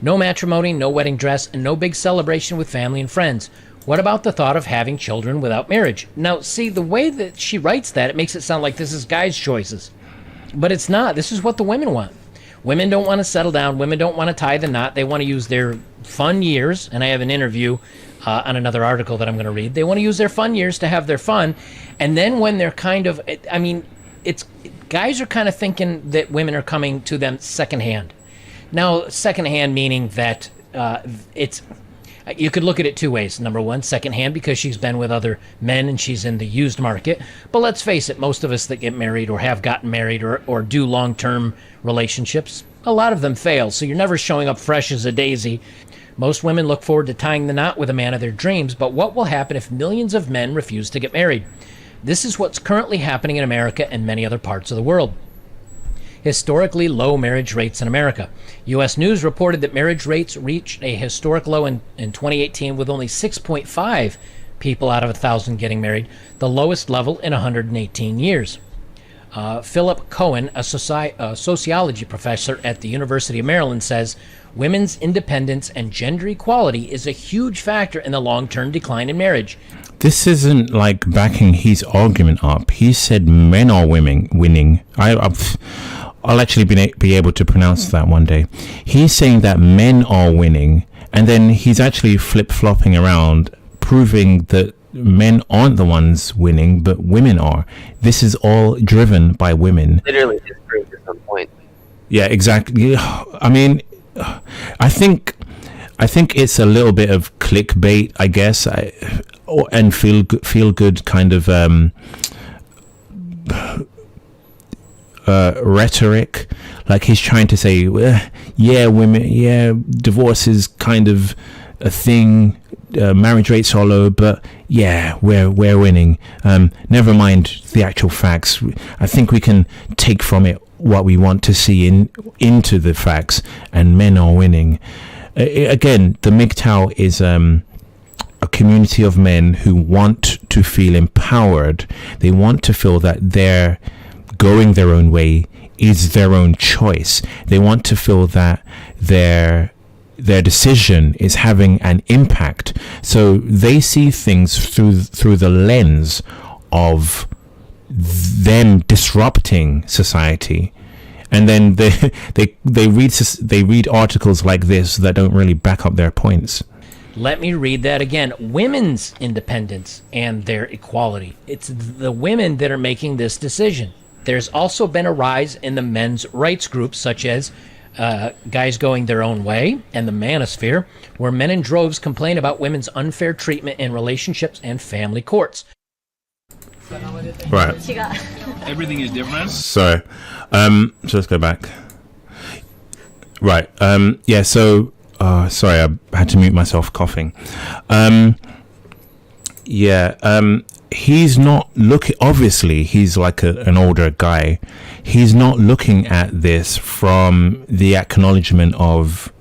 No matrimony, no wedding dress, and no big celebration with family and friends. What about the thought of having children without marriage? Now, see, the way that she writes that, it makes it sound like this is guys' choices. But it's not. This is what the women want. Women don't want to settle down. Women don't want to tie the knot. They want to use their fun years, and I have an interview on another article that I'm going to read. They want to use their fun years to have their fun, and then when they're kind of, I mean, guys are kind of thinking that women are coming to them secondhand. Now, secondhand meaning that you could look at it two ways. Number one, secondhand because she's been with other men and she's in the used market. But let's face it, most of us that get married or have gotten married or do long-term relationships, a lot of them fail. So you're never showing up fresh as a daisy. Most women look forward to tying the knot with a man of their dreams. But what will happen if millions of men refuse to get married? This is what's currently happening in America and many other parts of the world. Historically low marriage rates in America. U.S. News reported that marriage rates reached a historic low in 2018 with only 6.5 people out of 1,000 getting married, the lowest level in 118 years. Philip Cohen, a sociology professor at the University of Maryland, says women's independence and gender equality is a huge factor in the long-term decline in marriage. This isn't like backing his argument up. He said men are winning. I'll actually be able to pronounce that one day. He's saying that men are winning, and then he's actually flip-flopping around, proving that men aren't the ones winning, but women are. This is all driven by women. Literally disproved at some point. Yeah, exactly. I mean, I think it's a little bit of clickbait, I guess, and feel good kind of rhetoric. Like he's trying to say, yeah, women, yeah, divorce is kind of a thing. Marriage rates are low, but yeah, we're winning. Never mind the actual facts. I think we can take from it what we want to see into the facts, and men are winning. Again, the MGTOW is a community of men who want to feel empowered. They want to feel that they're going their own way is their own choice. They want to feel that their decision is having an impact. So they see things through the lens of them disrupting society, and then they read articles like this that don't really back up their points. Let me read that again. Women's independence and their equality. It's the women that are making this decision. There's also been a rise in the men's rights groups, such as Guys Going Their Own Way and the Manosphere, where men in droves complain about women's unfair treatment in relationships and family courts. Right. Everything is different. So let's go back. Right. Yeah. So. Sorry, I had to mute myself coughing. He's not looking, obviously he's like an older guy. He's not looking at this from the acknowledgement of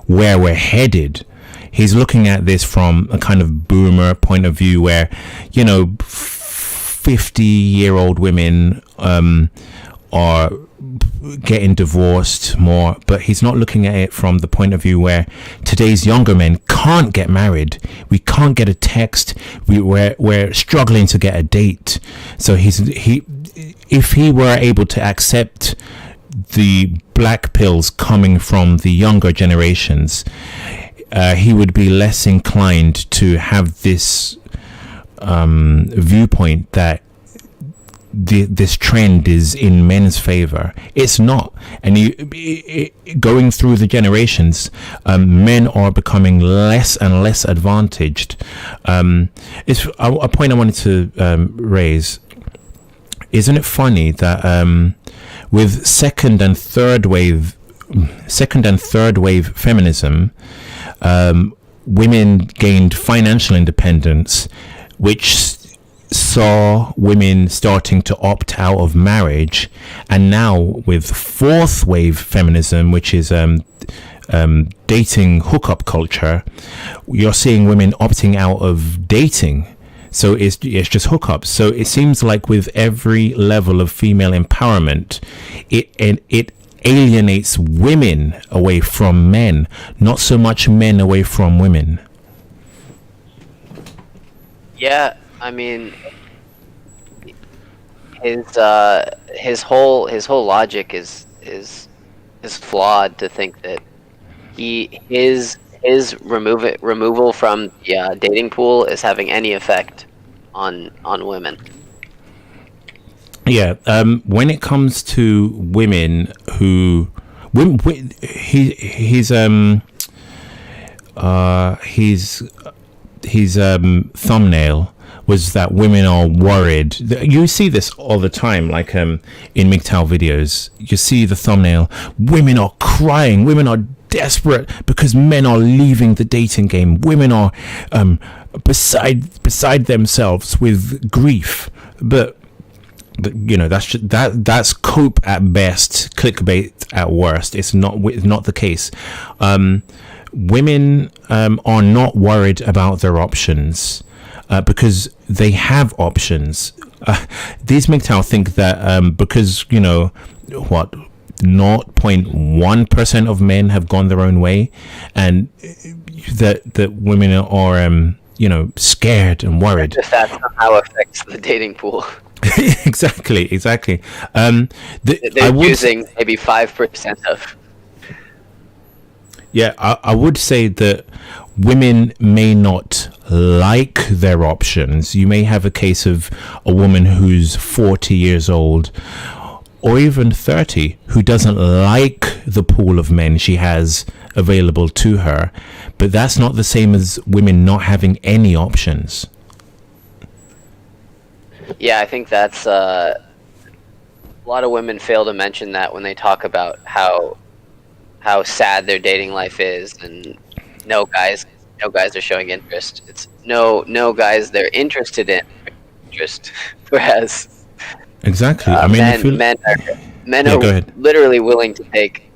where we're headed. He's looking at this from a kind of boomer point of view where, 50-year-old women are getting divorced more, but he's not looking at it from the point of view where today's younger men can't get married. We can't get a text. We're struggling to get a date. So if he were able to accept the black pills coming from the younger generations, he would be less inclined to have this viewpoint that this trend is in men's favor. It's not. And going through the generations, men are becoming less and less advantaged. It's a point I wanted to raise. Isn't it funny that with second and third wave feminism, women gained financial independence, which saw women starting to opt out of marriage, and now with fourth wave feminism, which is dating hookup culture, you're seeing women opting out of dating. So it's just hookups. So it seems like with every level of female empowerment, it alienates women away from men, not so much men away from women. Yeah, I mean, his whole logic is flawed to think that his removal from the dating pool is having any effect on women. Yeah, when it comes to women who his thumbnail was that women are worried. You see this all the time, like in MGTOW videos. You see the thumbnail. Women are crying. Women are desperate because men are leaving the dating game. Women are beside themselves with grief. But that's cope at best, clickbait at worst. It's not the case. Women are not worried about their options. Because they have options. These MGTOW think that because 0.1% of men have gone their own way, and that women are scared and worried. If that somehow affects the dating pool. Exactly. They're using maybe 5% of. Yeah, I would say that women may not like their options. You may have a case of a woman who's 40 years old or even 30 who doesn't like the pool of men she has available to her, but that's not the same as women not having any options. Yeah, I think that's a lot of women fail to mention that when they talk about how sad their dating life is, and no guys are showing interest. It's no guys they're interested in interest. Whereas exactly, I mean, men are literally willing to take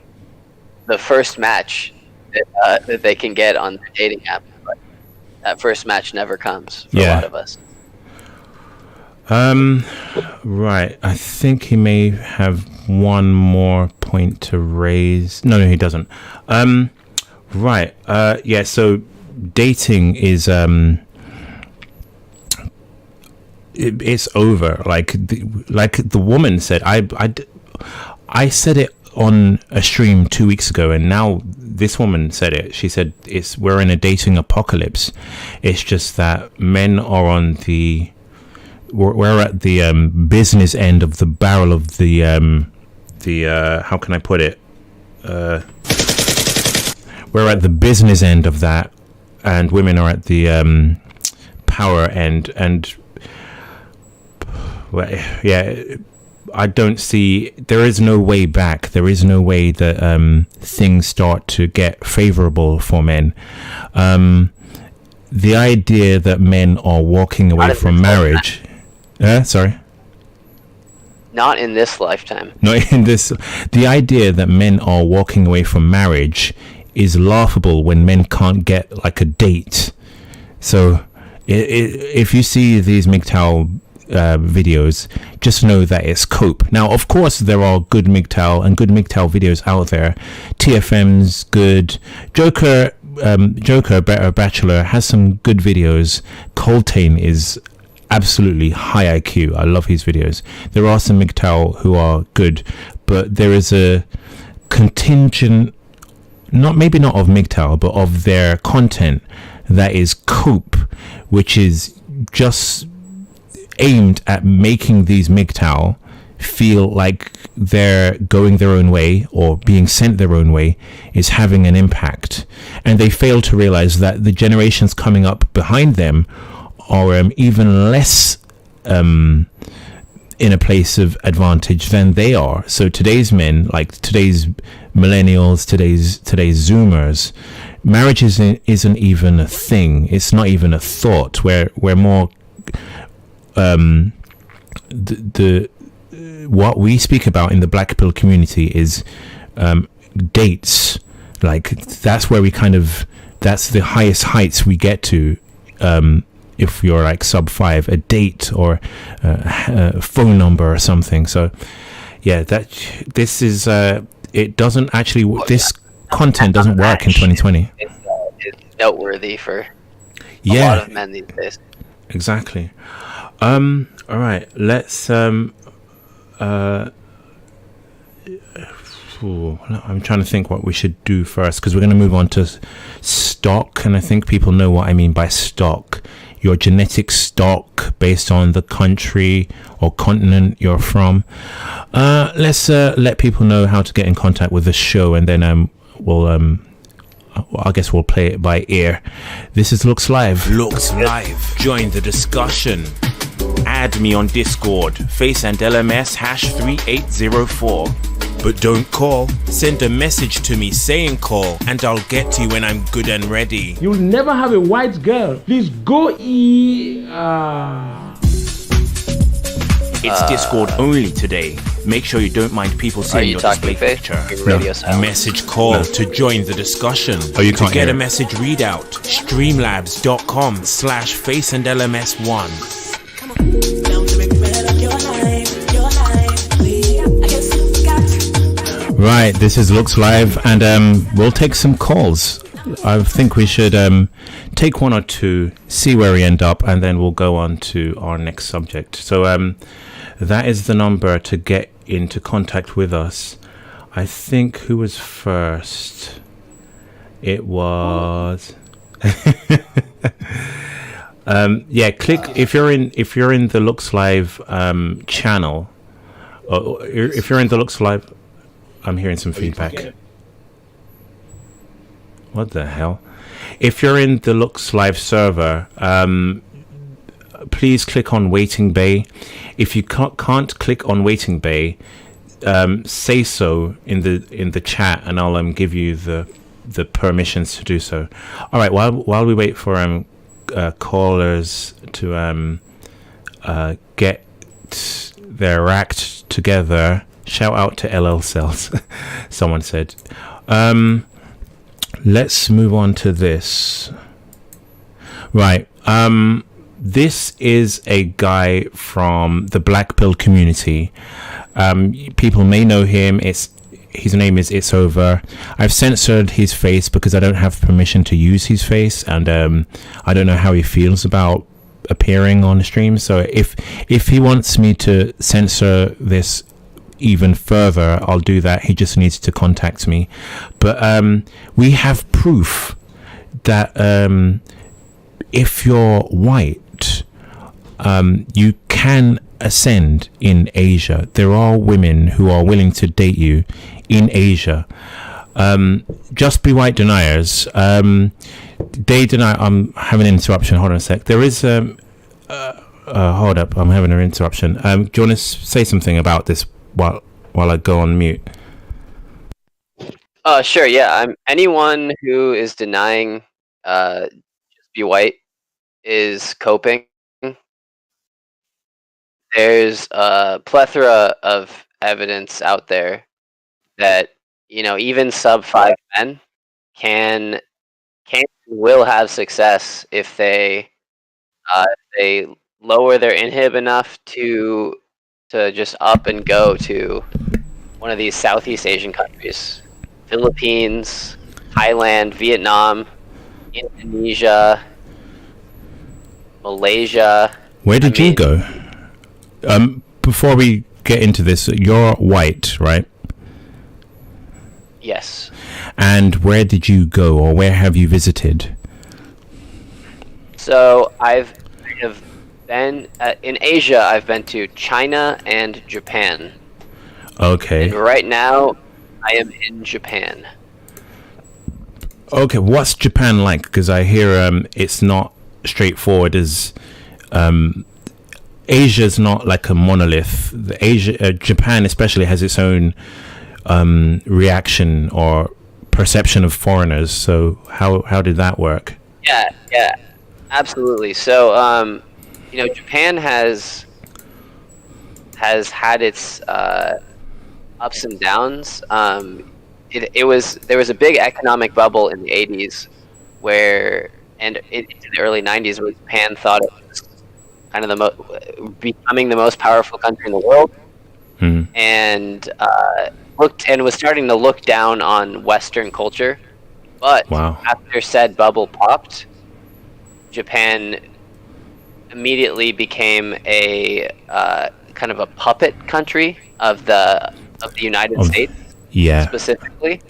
the first match that they can get on the dating app, but that first match never comes for a lot of us. Right. I think he may have one more point to raise. No, he doesn't. Right. Yeah. So dating is it's over. Like the woman said, I said it on a stream 2 weeks ago, and now this woman said it. She said we're in a dating apocalypse. It's just that men are on the we're at the business end of the barrel of the how can I put it? We're at the business end of that, and women are at the power end. And well, yeah, I don't see. There is no way back. There is no way that things start to get favorable for men. The idea that men are walking away from marriage. Sorry. Not in this lifetime. Not in this. The idea that men are walking away from marriage is laughable when men can't get like a date. So if you see these MGTOW videos, just know that it's cope. Now, of course, there are good MGTOW and good MGTOW videos out there. TFM's good. Joker, Better Bachelor has some good videos. Coltane is absolutely high IQ. I love his videos. There are some MGTOW who are good, but there is a contingent, maybe not of MGTOW, but of their content that is cope, which is just aimed at making these MGTOW feel like they're going their own way or being sent their own way is having an impact. And they fail to realize that the generations coming up behind them are even less in a place of advantage than they are. So today's men, like today's millennials, today's Zoomers, marriage isn't even a thing. It's not even a thought. We're more what we speak about in the black pill community is dates. Like that's where that's the highest heights we get to. If you're like sub 5, a date or a phone number or something. So yeah, this is it doesn't actually, this content doesn't work in 2020. It's noteworthy for a yeah, lot of men these days. Exactly. All right, let's I'm trying to think what we should do first, because we're going to move on to stock, and I think people know what I mean by stock. Your genetic stock based on the country or continent you're from. Let's let people know how to get in contact with the show, and then I guess we'll play it by ear. This is Looks Live. Looks Live. Join the discussion. Add me on Discord, FACEandLMS #3804. But don't call. Send a message to me saying call, and I'll get to you when I'm good and ready. You'll never have a white girl. Please go It's Discord only today. Make sure you don't mind people seeing your display picture. Message call to join the discussion. You to get a message readout, streamlabs.com/FACEandLMS1. Right, this is Looks Live, and we'll take some calls. I think we should take one or two, see where we end up, and then we'll go on to our next subject. So that is the number to get into contact with us. I think who was first? It was yeah, click if you're in the Looks Live channel, or if you're in the Looks Live. I'm hearing some feedback. What the hell? If you're in the Looks Live server, please click on Waiting Bay. If you can't click on Waiting Bay, say so in the chat, and I'll give you the permissions to do so. All right. While we wait for callers to get their act together. Shout out to LL Cells, someone said. Let's move on to this. Right. This is a guy from the Black Pill community. People may know him. His name is It's Over. I've censored his face because I don't have permission to use his face, and I don't know how he feels about appearing on the stream. So if he wants me to censor this even further, I'll do that. He just needs to contact me. But we have proof that if you're white, you can ascend in Asia. There are women who are willing to date you in Asia. Just be white deniers. They deny. I'm having an interruption. Hold on a sec. There is hold up. I'm having an interruption. Do you want to say something about this while I go on mute? Sure. Yeah. Anyone who is denying just be white is coping. There's a plethora of evidence out there that even sub 5 men can will have success if they lower their inhib enough to just up and go to one of these Southeast Asian countries: Philippines, Thailand, Vietnam, Indonesia, Malaysia. Where did you go? Before we get into this, you're white, right? Yes. And where did you go, or where have you visited? So I have been in Asia. I've been to China and Japan. Okay. And right now, I am in Japan. Okay, what's Japan like? Because I hear it's not straightforward as Asia's not like a monolith. Japan especially has its own reaction or perception of foreigners. So how did that work? Yeah, absolutely. So Japan has had its ups and downs. There was a big economic bubble in the 80s in the early 90s where Japan thought it was kind of becoming the most powerful country in the world, and was starting to look down on Western culture. But after said bubble popped, Japan immediately became a kind of a puppet country of the United States, specifically.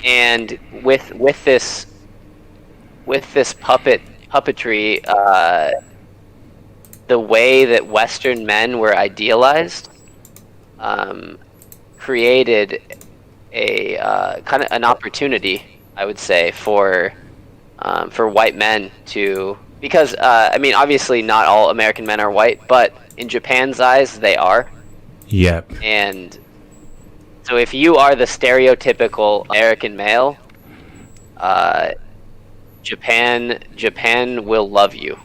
And with this puppetry, the way that Western men were idealized created a kind of an opportunity, I would say, for white men to, because obviously not all American men are white, but in Japan's eyes they are. Yep. And so if you are the stereotypical American male, Japan will love you.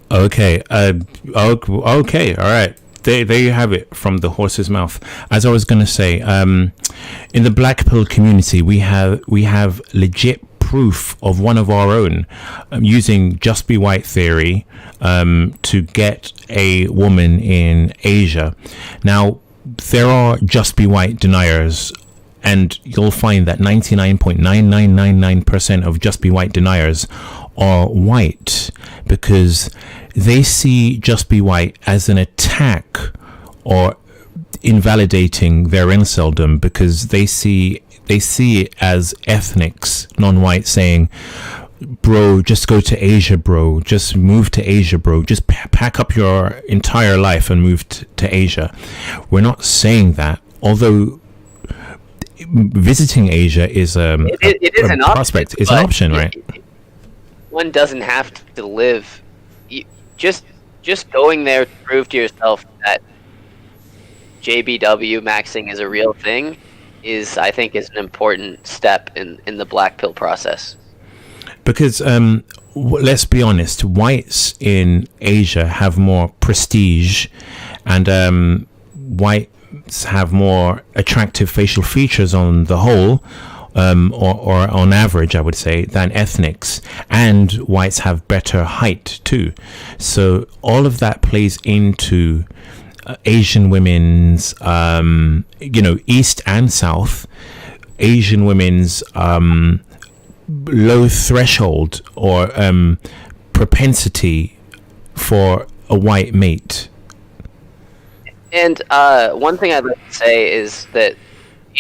Okay. Okay. All right. There you have it from the horse's mouth. As I was going to say, in the Black Pill community, we have legit proof of one of our own using just be white theory to get a woman in Asia. Now, there are just be white deniers, and you'll find that 99.9999% of just be white deniers are white because they see just be white as an attack or invalidating their inceldom, because they see it as ethnics, non-white, saying, bro, just go to Asia, bro, just move to Asia, bro, just pack up your entire life and move to Asia. We're not saying that, although visiting Asia is it is an prospect. It's an option, right? One doesn't have to live. Just going there to prove to yourself that JBW maxing is a real thing I think is an important step in the black pill process. Because let's be honest, whites in Asia have more prestige, and whites have more attractive facial features on the whole, or on average, I would say, than ethnics, and whites have better height too. So all of that plays into Asian women's, East and South, Asian women's low threshold or propensity for a white mate. And one thing I'd like to say is that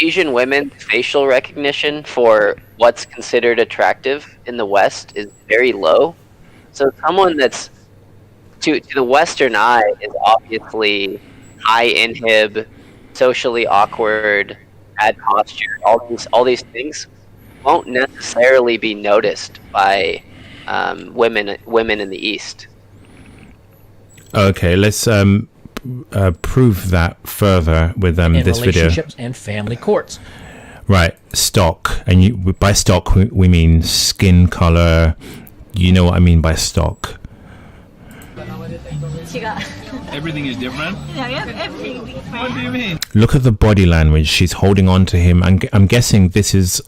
Asian women's facial recognition for what's considered attractive in the West is very low. So someone that's to the Western eye is obviously high inhib, socially awkward, bad posture. All these things won't necessarily be noticed by women in the East. Okay, let's prove that further with in this video. relationships and family courts. Right, stock, and by stock we mean skin color. You know what I mean by stock. Everything is different. Everything different. What do you mean? Look at the body language. She's holding on to him. I'm guessing this is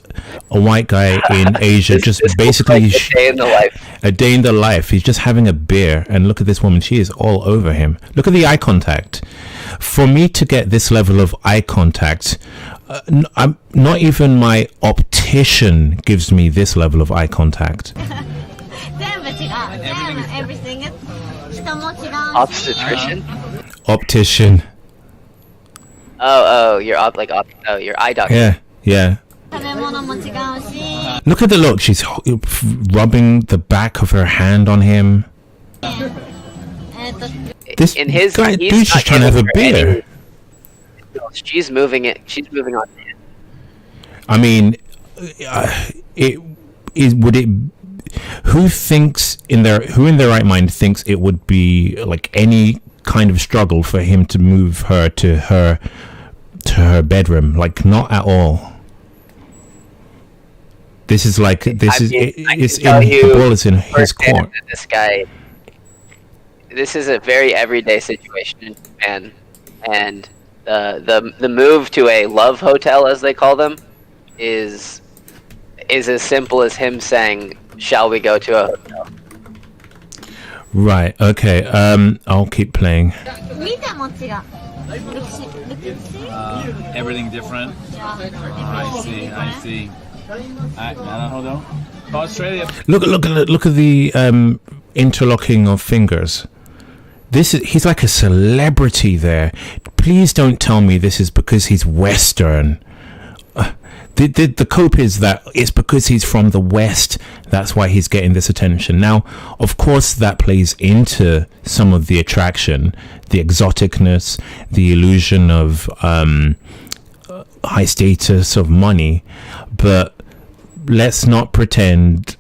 a white guy in Asia, just This basically looks like a day in the life. a day in the life. He's just having a beer, and look at this woman. She is all over him. Look at the eye contact. For me to get this level of eye contact, I'm not even my optician gives me this level of eye contact. Everything is Obstetrician? Optician. Your eye doctor. Yeah. Look at the look. She's rubbing the back of her hand on him. This In his guy, he's dude's not just trying to have a giving her beer. She's moving it. She's moving on. I mean, who in their right mind thinks it would be like any kind of struggle for him to move her to her bedroom? Like, not at all. This is like the ball is in his court. This guy. This is a very everyday situation in Japan, and the move to a love hotel, as they call them, is as simple as him saying, "Shall we go to a hotel?" Right. Okay. I'll keep playing. Everything different. I see. Hold on. Australia. Look at the interlocking of fingers. He's like a celebrity there. Please don't tell me this is because he's Western. The cope is that it's because he's from the West. That's why he's getting this attention. Now, of course, that plays into some of the attraction, the exoticness, the illusion of high status, of money. But let's not pretend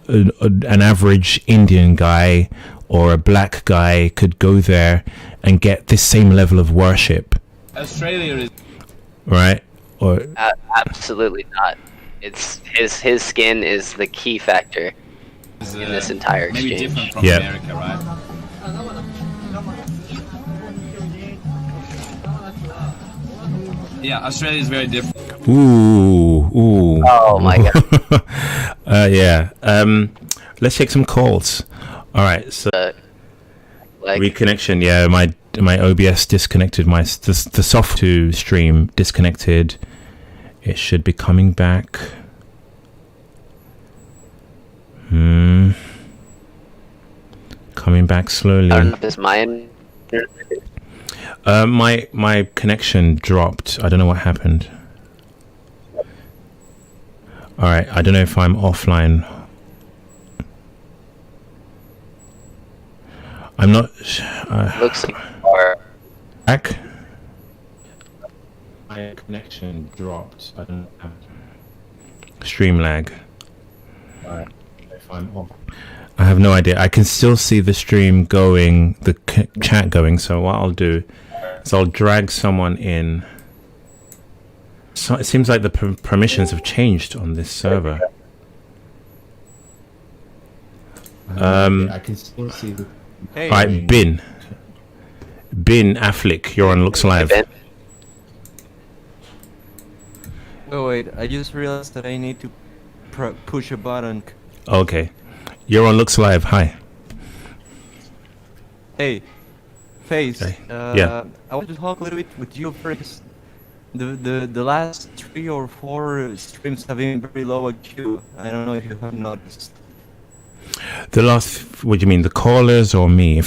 an average Indian guy or a black guy could go there and get this same level of worship. Australia is right, or absolutely not. It's his skin is the key factor in this entire exchange. maybe different from America, right? Yeah, Australia is very different. Ooh. Oh my god. Yeah. Let's take some calls. All right. So reconnection. Yeah, my OBS disconnected. The soft to stream disconnected. It should be coming back. Coming back slowly. I don't know if it's mine. My connection dropped. I don't know what happened. All right. I don't know if I'm offline. I'm not. Looks like you are. Back. My connection dropped. I don't know. Stream lag. All right. If I'm off. I have no idea. I can still see the stream going, the chat going. So what I'll do is I'll drag someone in. So it seems like the permissions have changed on this server. I can still see the. All right, Bin Affleck, you're on Looks Live. Oh wait, I just realized that I need to push a button. Okay, you're on Looks Live. Hi. Hey, Face. Okay. Yeah. I want to talk a little bit with you first. The last 3 or 4 streams have been very low IQ. I don't know if you have noticed. The last, what do you mean, the callers or me?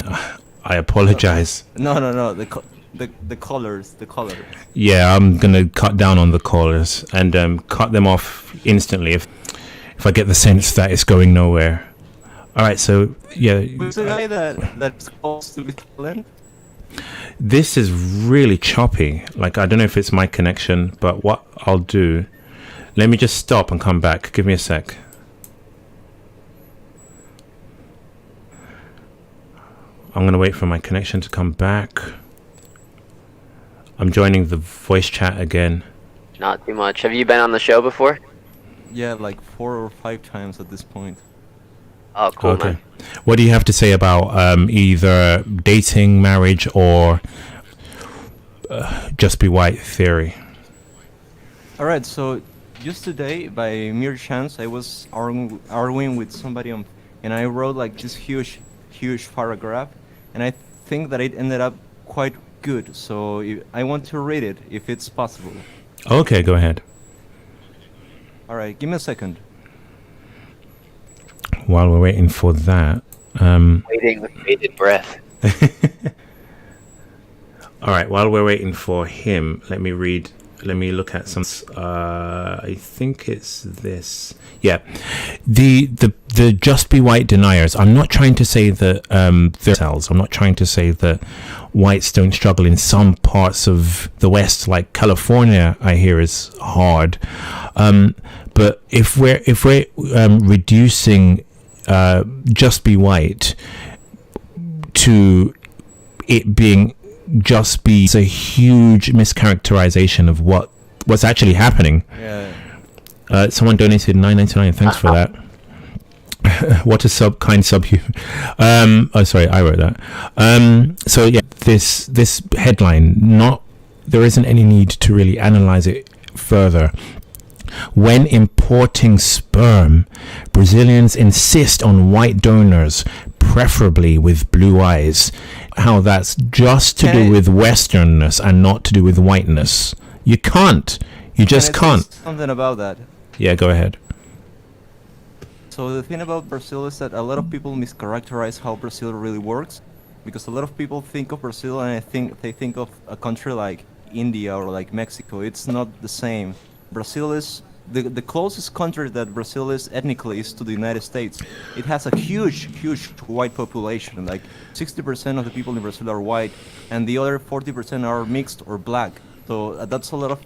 I apologize. No. The colors. Yeah, I'm gonna cut down on the callers and cut them off instantly if I get the sense that it's going nowhere. All right, so yeah. Who's the guy that's supposed to be talent? This is really choppy. Like, I don't know if it's my connection, but what I'll do, let me just stop and come back. Give me a sec. I'm going to wait for my connection to come back. I'm joining the voice chat again. Not too much. Have you been on the show before? Yeah, like 4 or 5 times at this point. Oh, cool, man. What do you have to say about either dating, marriage, or just be white theory? Alright, so just today, by mere chance, I was arguing with somebody and I wrote like this huge paragraph, and I think that it ended up quite good, so I want to read it, if it's possible. Okay, go ahead. Alright, give me a second. While we're waiting for that, Waiting with bated breath. all right, while we're waiting for him, let me look at some. I think it's this. Yeah, the just be white deniers. I'm not trying to say that they're cells. I'm not trying to say that whites don't struggle in some parts of the West, like California. I hear is hard, but if we're reducing just be white to it being just be, it's a huge mischaracterization of what's actually happening. Yeah. Someone donated $9.99. Thanks for that. What a kind subhuman. Oh, sorry, I wrote that. So yeah, this headline, there isn't any need to really analyze it further. When importing sperm, Brazilians insist on white donors, preferably with blue eyes. How that's just to do with westernness and not to do with whiteness. You can't. You just can't. Something about that. Yeah, go ahead. So the thing about Brazil is that a lot of people mischaracterize how Brazil really works, because a lot of people think of Brazil and they think of a country like India or like Mexico. It's not the same. Brazil is the closest country that Brazil is ethnically is to the United States. It has a huge white population. Like 60% of the people in Brazil are white, and the other 40% are mixed or black. So that's a lot of.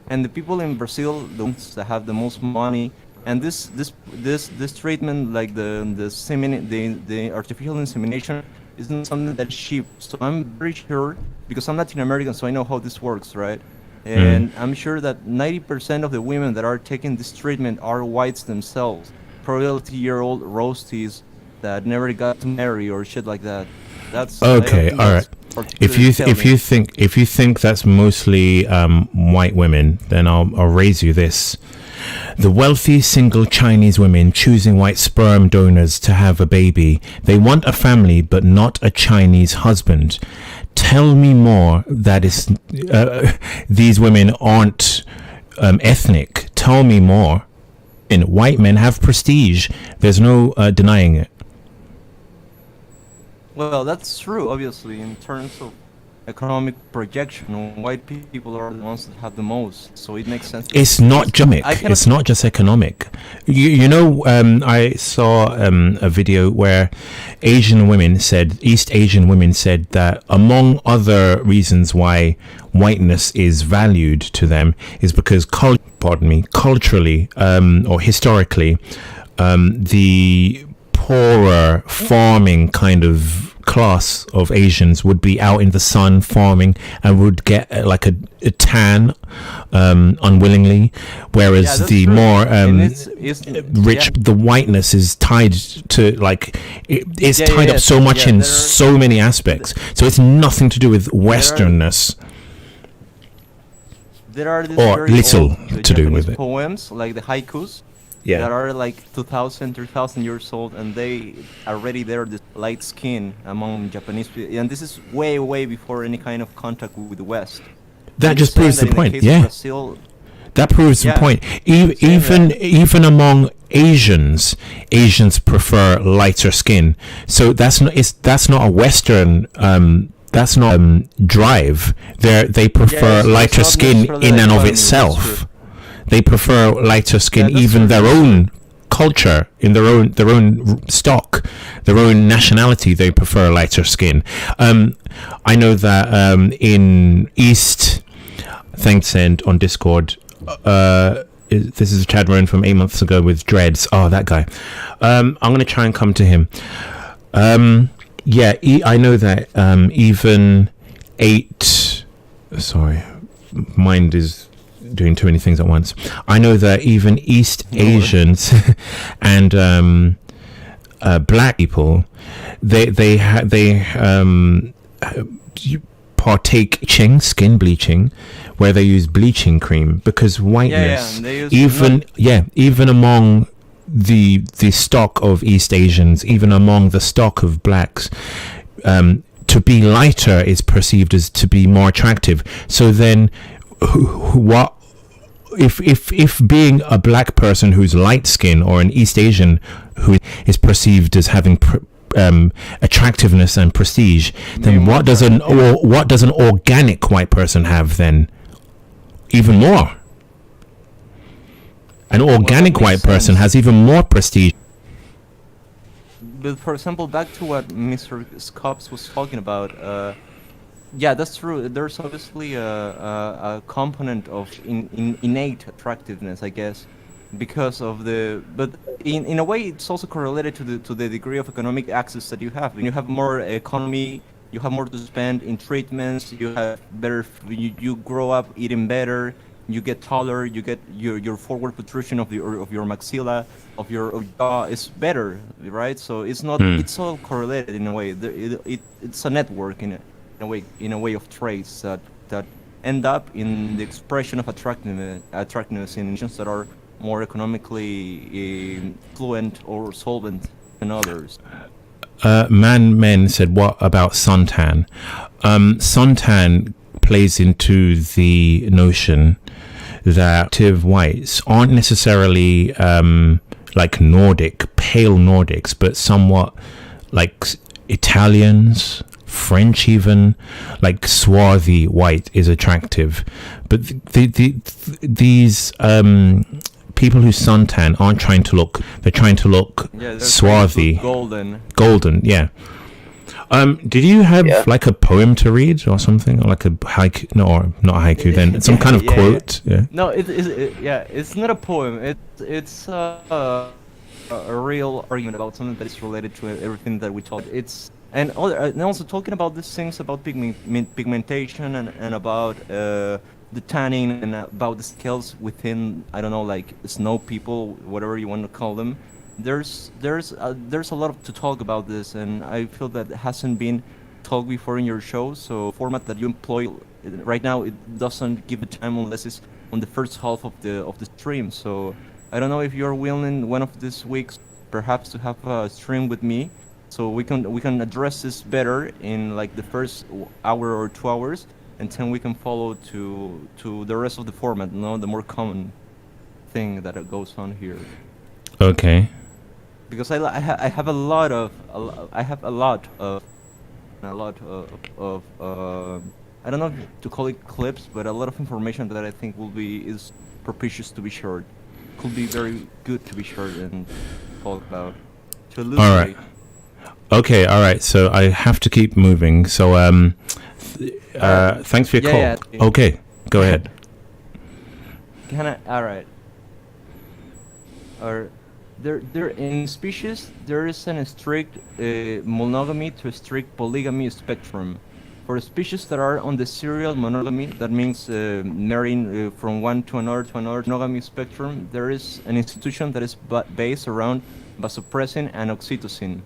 And the people in Brazil, the ones that have the most money, and this treatment, like the artificial insemination, isn't something that's cheap. So I'm very sure, because I'm Latin American, so I know how this works, right? And I'm sure that 90% of the women that are taking this treatment are whites themselves, probably 30-year-old roasties that never got to marry or shit like that. That's okay. All right. If you think that's mostly white women, then I'll raise you this. The wealthy single Chinese women choosing white sperm donors to have a baby. They want a family, but not a Chinese husband. Tell me more that these women aren't ethnic. Tell me more. And white men have prestige. There's no denying it. Well, that's true, obviously, in terms of economic projection. White people are the ones that have the most, so it makes sense. It's not economic. It's not just economic. You know, I saw a video where East Asian women said that among other reasons why whiteness is valued to them is because culturally or historically, the poorer farming kind of class of Asians would be out in the sun farming and would get like a tan unwillingly, whereas the true. more rich, yeah. the whiteness is tied to it's tied up so much in so many aspects, so it's nothing to do with westernness or little to do with it. Poems like the haikus that are like 2,000, 3,000 years old, and they already there this light skin among Japanese people, and this is way before any kind of contact with the West. that just proves the point. Yeah. Brazil, that proves the point. Even among Asians prefer lighter skin. So that's not a Western. That's not drive. They prefer lighter skin in and of itself. They prefer lighter skin, even their own culture, in their own stock, their own nationality. They prefer lighter skin. I know that in East, thanks and on Discord. This is Chad Rowan from 8 months ago with dreads. Oh, that guy. I'm gonna try and come to him. Yeah, I know that even 8. Sorry, mind is doing too many things at once. I know that even East Asians and black people, they partake skin bleaching, where they use bleaching cream, because whiteness, even among the stock of East Asians, even among the stock of blacks, to be lighter is perceived as to be more attractive. So then, what if being a black person who's light skin, or an East Asian who is perceived as having attractiveness and prestige, then what does an organic white person have then? Even more. An organic white person has even more prestige. But for example, back to what Mr. Scops was talking about, yeah, that's true. There's obviously a component of innate attractiveness, I guess, because of but in a way it's also correlated to the degree of economic access that you have. When you have more economy, you have more to spend in treatments, you have better, you grow up eating better, you get taller, you get your forward protrusion of your maxilla, of your jaw is better, right? So it's not it's all correlated in a way. It's a network in a way of traits that end up in the expression of attractiveness in nations that are more economically fluent or solvent than others. Men said, what about suntan? Suntan plays into the notion that active whites aren't necessarily like Nordic, pale Nordics, but somewhat like Italians, French even, like swarthy white is attractive. But these people who suntan aren't trying to look, they're trying to look swarthy. Golden, yeah. Did you have like a poem to read or something, or like a haiku? No, or not a haiku. Then some kind of quote. Yeah. No, it's not a poem. It's a real argument about something that is related to everything that we talked. And also talking about these things about pigmentation and about the tanning and about the scales within, I don't know, like snow people, whatever you want to call them. There's a lot to talk about this, and I feel that it hasn't been talked before in your show. So format that you employ right now, it doesn't give the time unless it's on the first half of the stream. So I don't know if you're willing one of these weeks perhaps to have a stream with me, so we can address this better in like the first hour or 2 hours, and then we can follow to the rest of the format, the more common thing that goes on here. Okay. Because I have a lot of I don't know to call it clips, but a lot of information that I think is propitious to be shared. Could be very good to be shared and talk about. To elucidate. All right. Okay. All right. So I have to keep moving. So thanks for your call. Yeah. Okay. Go ahead. All right. There in species there is a strict monogamy to a strict polygamy spectrum. For species that are on the serial monogamy, that means marrying from one to another monogamy spectrum, there is an institution that is based around vasopressin and oxytocin.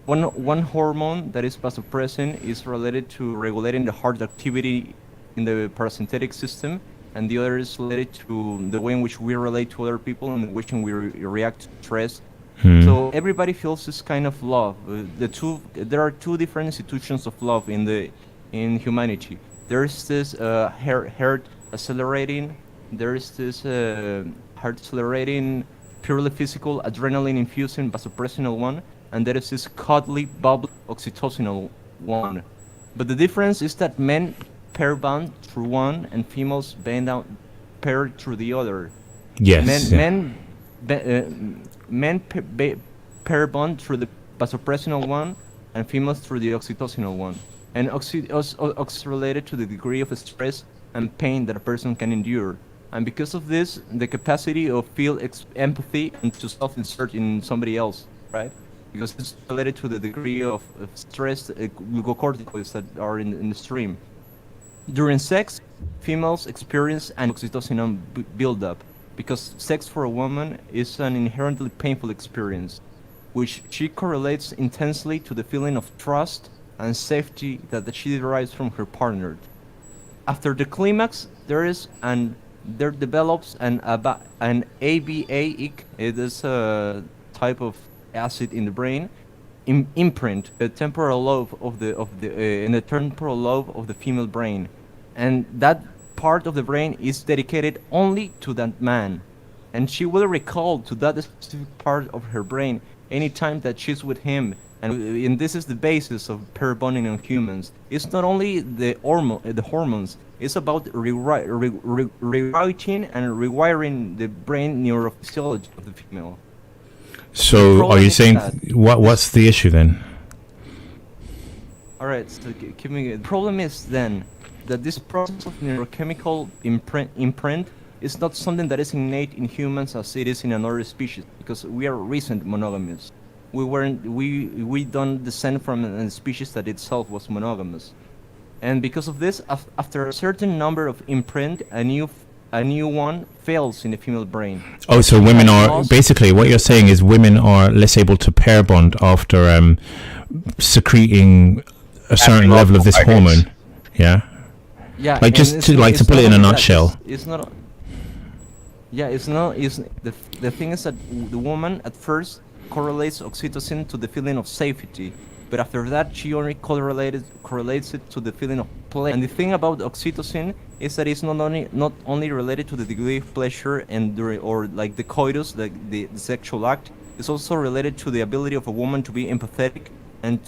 One hormone that is vasopressin is related to regulating the heart activity in the parasympathetic system, and the other is related to the way in which we relate to other people and the way in which we react to stress. So everybody feels this kind of love. There are two different institutions of love in humanity. There's this heart accelerating. There's this heart accelerating, purely physical, adrenaline infusing vasopressinal one, and there is this cuddly, bubbly, oxytocinal one. But the difference is that men pair bond through one, and females band out pair through the other. Yes. Men pair bond through the vasopressinal one, and females through the oxytocinal one. And oxy is related to the degree of stress and pain that a person can endure. And because of this, the capacity of feel empathy and to self-insert in somebody else, right? Because it's related to the degree of stress, glucocorticoids that are in the stream. During sex, females experience an oxytocin buildup, because sex for a woman is an inherently painful experience, which she correlates intensely to the feeling of trust and safety that she derives from her partner. After the climax, there develops an ABAic, it is a type of acid in the brain, imprint, a temporal lobe in the temporal lobe of the female brain, and that part of the brain is dedicated only to that man, and she will recall to that specific part of her brain anytime that she's with him. And this is the basis of pair bonding in humans. It's not only the hormones. It's about rewriting and rewiring the brain neurophysiology of the female. So, are you saying what's the issue then? All right. So, the problem is then that this process of neurochemical imprint is not something that is innate in humans as it is in another species, because we are recent monogamous. We don't descend from a species that itself was monogamous, and because of this, after a certain number of imprint, a new one fails in the female brain. Oh, so women are basically, what you're saying is women are less able to pair bond after secreting a certain level of this hormone. Yeah. Yeah. Like just to put it in a nutshell. It's not. Yeah, it's not. The thing is that the woman at first correlates oxytocin to the feeling of safety, but after that she only correlates it to the feeling of pleasure. And the thing about oxytocin is that it's not only related to the degree of pleasure or like the coitus, the sexual act. It's also related to the ability of a woman to be empathetic and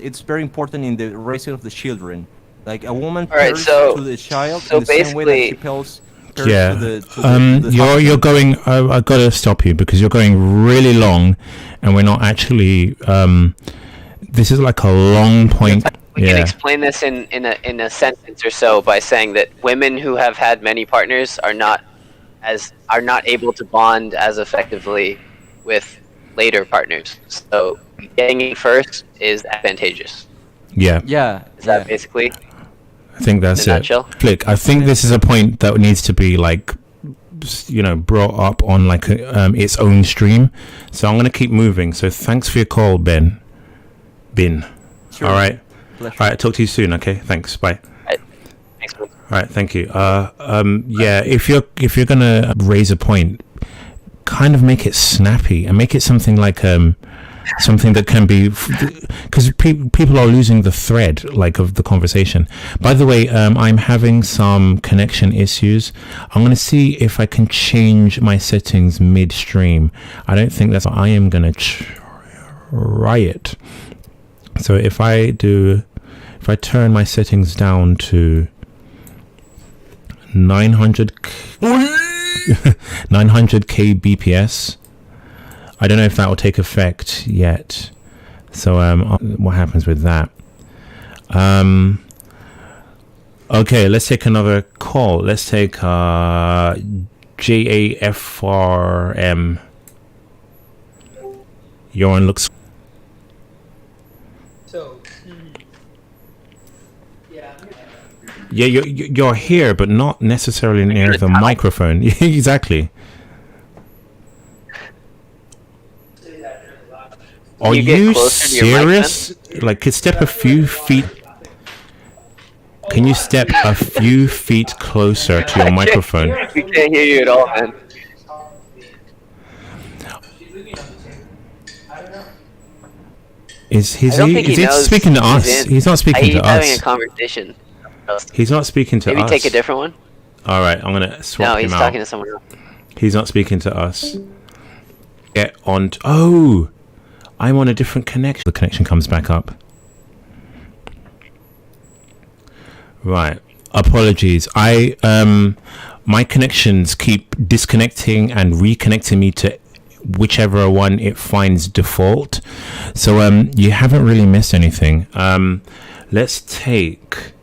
it's very important in the raising of the children. Like a woman pairs to the child in the same way that she pairs. Yeah, you're going. I gotta stop you because you're going really long, and we're not actually. This is like a long point. We can explain this in a sentence or so by saying that women who have had many partners are not able to bond as effectively with later partners. So getting it first is advantageous. Yeah. Yeah. Is that basically? I think that's it. Flick, I think this is a point that needs to be like, brought up on like its own stream. So I'm going to keep moving. So thanks for your call, Ben. Sure. All right. Pleasure. All right. Talk to you soon. Okay. Thanks. Bye. Thanks. All right. Thank you. Yeah. If you're going to raise a point, kind of make it snappy and make it something like something that can be, because people are losing the thread of the conversation. By the way, I'm having some connection issues. I'm going to see if I can change my settings midstream. I don't think that's. I am going to try it. So if I turn my settings down to 900 kbps. I don't know if that will take effect yet. So what happens with that? Okay, let's take another call. Let's take JAFRM. Joran looks. So. Yeah, you're here, but not necessarily near the microphone. Exactly. Are you serious? Like, step a few feet. Can you step a few feet closer to your microphone? We can't hear you at all, man. Is he speaking to us? He's not speaking to us. He's having a conversation. He's not speaking to Maybe us. take a different one. All right, I'm gonna swap him out. No, he's talking to someone else. He's not speaking to us. Get on. Oh, I'm on a different connection. The connection comes back up. Right. Apologies. My connections keep disconnecting and reconnecting me to whichever one it finds default. So you haven't really missed anything. Let's take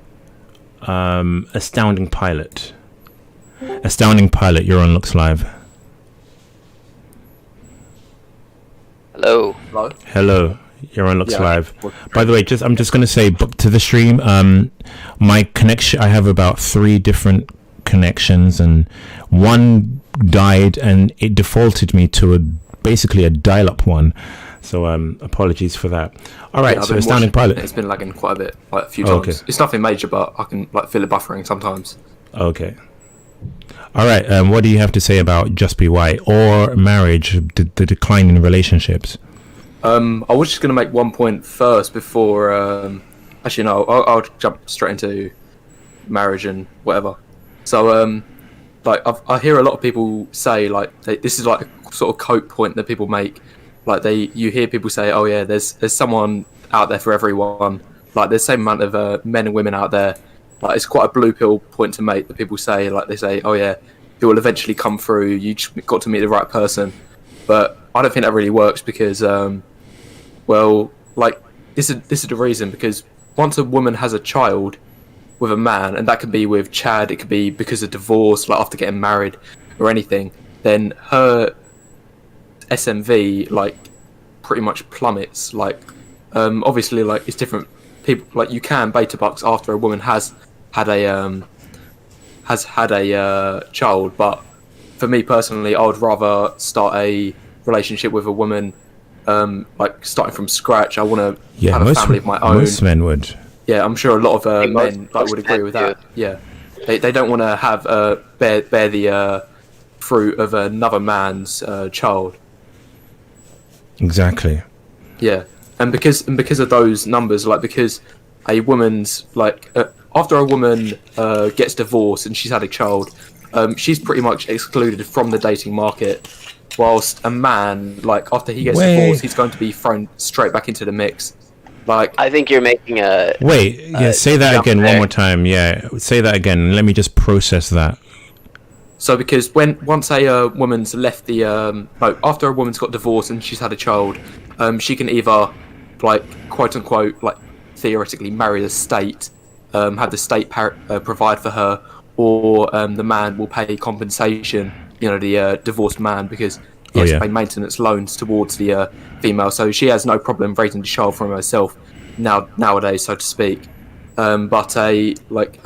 Astounding Pilot. Astounding Pilot, you're on Looks Live. Hello. Hello. You're on Looks Live. By the way, I'm just going to say to the stream, my connection, I have about 3 different connections, and one died and it defaulted me to basically a dial-up one. So apologies for that. All right, so Astounding Pilot. It's been lagging quite a bit, like a few times. Okay. It's nothing major, but I can feel it buffering sometimes. Okay. All right. What do you have to say about Just Be White or marriage, the decline in relationships? I was just going to make one point first before. Actually, no. I'll jump straight into marriage and whatever. So, I hear a lot of people say this is like a sort of cope point that people make. You hear people say, "Oh yeah, there's someone out there for everyone." Like there's the same amount of men and women out there. Like it's quite a blue pill point to make that people say. Like they say, "Oh yeah, it will eventually come through. You just got to meet the right person." But I don't think that really works because, this is the reason. Because once a woman has a child with a man, and that could be with Chad, it could be because of divorce, like after getting married or anything, then her SMV pretty much plummets. Obviously, it's different. People you can beta bucks after a woman has had a child, but for me personally, I would rather start a relationship with a woman, starting from scratch. I want to have a family of my own. Most men would. Yeah, I'm sure a lot of men would agree with that. Yeah, they don't want to have bear the fruit of another man's child. Exactly. Yeah, and because of those numbers, because a woman's after a woman gets divorced and she's had a child, she's pretty much excluded from the dating market. Whilst a man, after he gets divorced, he's going to be thrown straight back into the mix. I think you're making a say that again one more time. Yeah, say that again. Let me just process that. So because once a woman's left after a woman's got divorced and she's had a child, she can either quote unquote theoretically marry the state, have the state provide for her, or the man will pay compensation. The divorced man, because he has to pay maintenance loans towards the female, so she has no problem raising the child from herself nowadays, so to speak. But a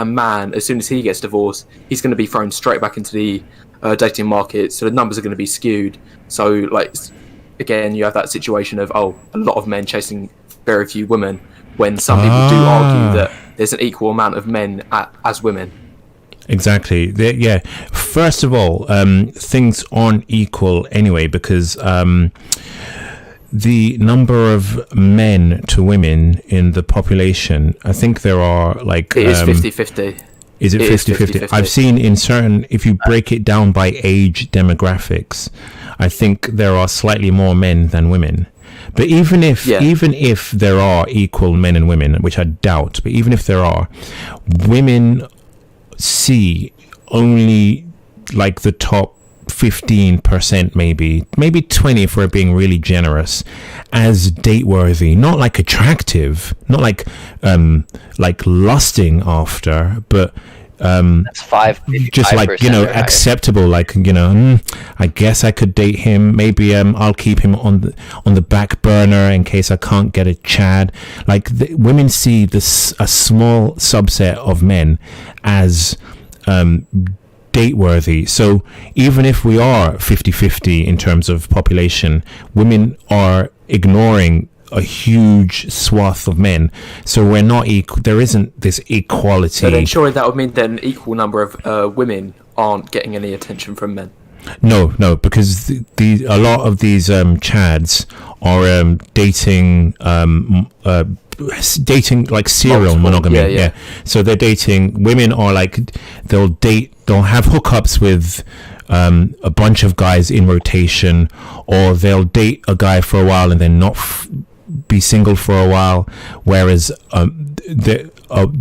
man, as soon as he gets divorced, he's going to be thrown straight back into the dating market, so the numbers are going to be skewed. So again, you have that situation of a lot of men chasing very few women, when some people do argue that there's an equal amount of men as women. Exactly. Yeah. First of all, things aren't equal anyway, because the number of men to women in the population, I think there are it is 50-50. Is it 50-50? I've seen in certain, if you break it down by age demographics, I think there are slightly more men than women. But even if there are equal men and women, which I doubt, but even if there are, women see only the top 15%, maybe 20 if we're being really generous, as date worthy, not attractive, not lusting after, but that's 5, just acceptable. I guess I could date him. Maybe I'll keep him on the back burner in case I can't get a Chad. Women see this a small subset of men as date worthy. So even if we are 50-50 in terms of population, women are ignoring a huge swath of men, so we're not equal. There isn't this equality. So then surely that would mean that an equal number of women aren't getting any attention from men. No, because a lot of these chads are dating dating like serial Multiple, monogamy. yeah. So they're dating women, or like they'll have hookups with a bunch of guys in rotation, or they'll date a guy for a while and then not be single for a while. Whereas the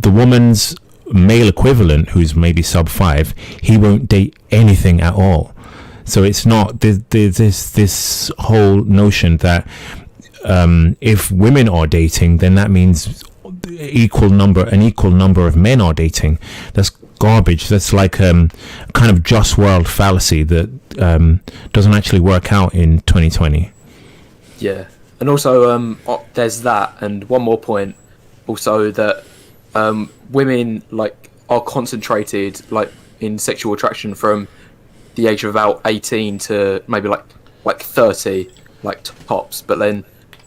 woman's male equivalent, who's maybe sub 5, he won't date anything at all. So it's not this whole notion that if women are dating, then that means an equal number of men are dating. That's garbage. That's like kind of just world fallacy that doesn't actually work out in 2020. Yeah, and also there's that, and one more point, also that women like are concentrated like in sexual attraction from the age of about 18 to maybe like 30, like tops, but then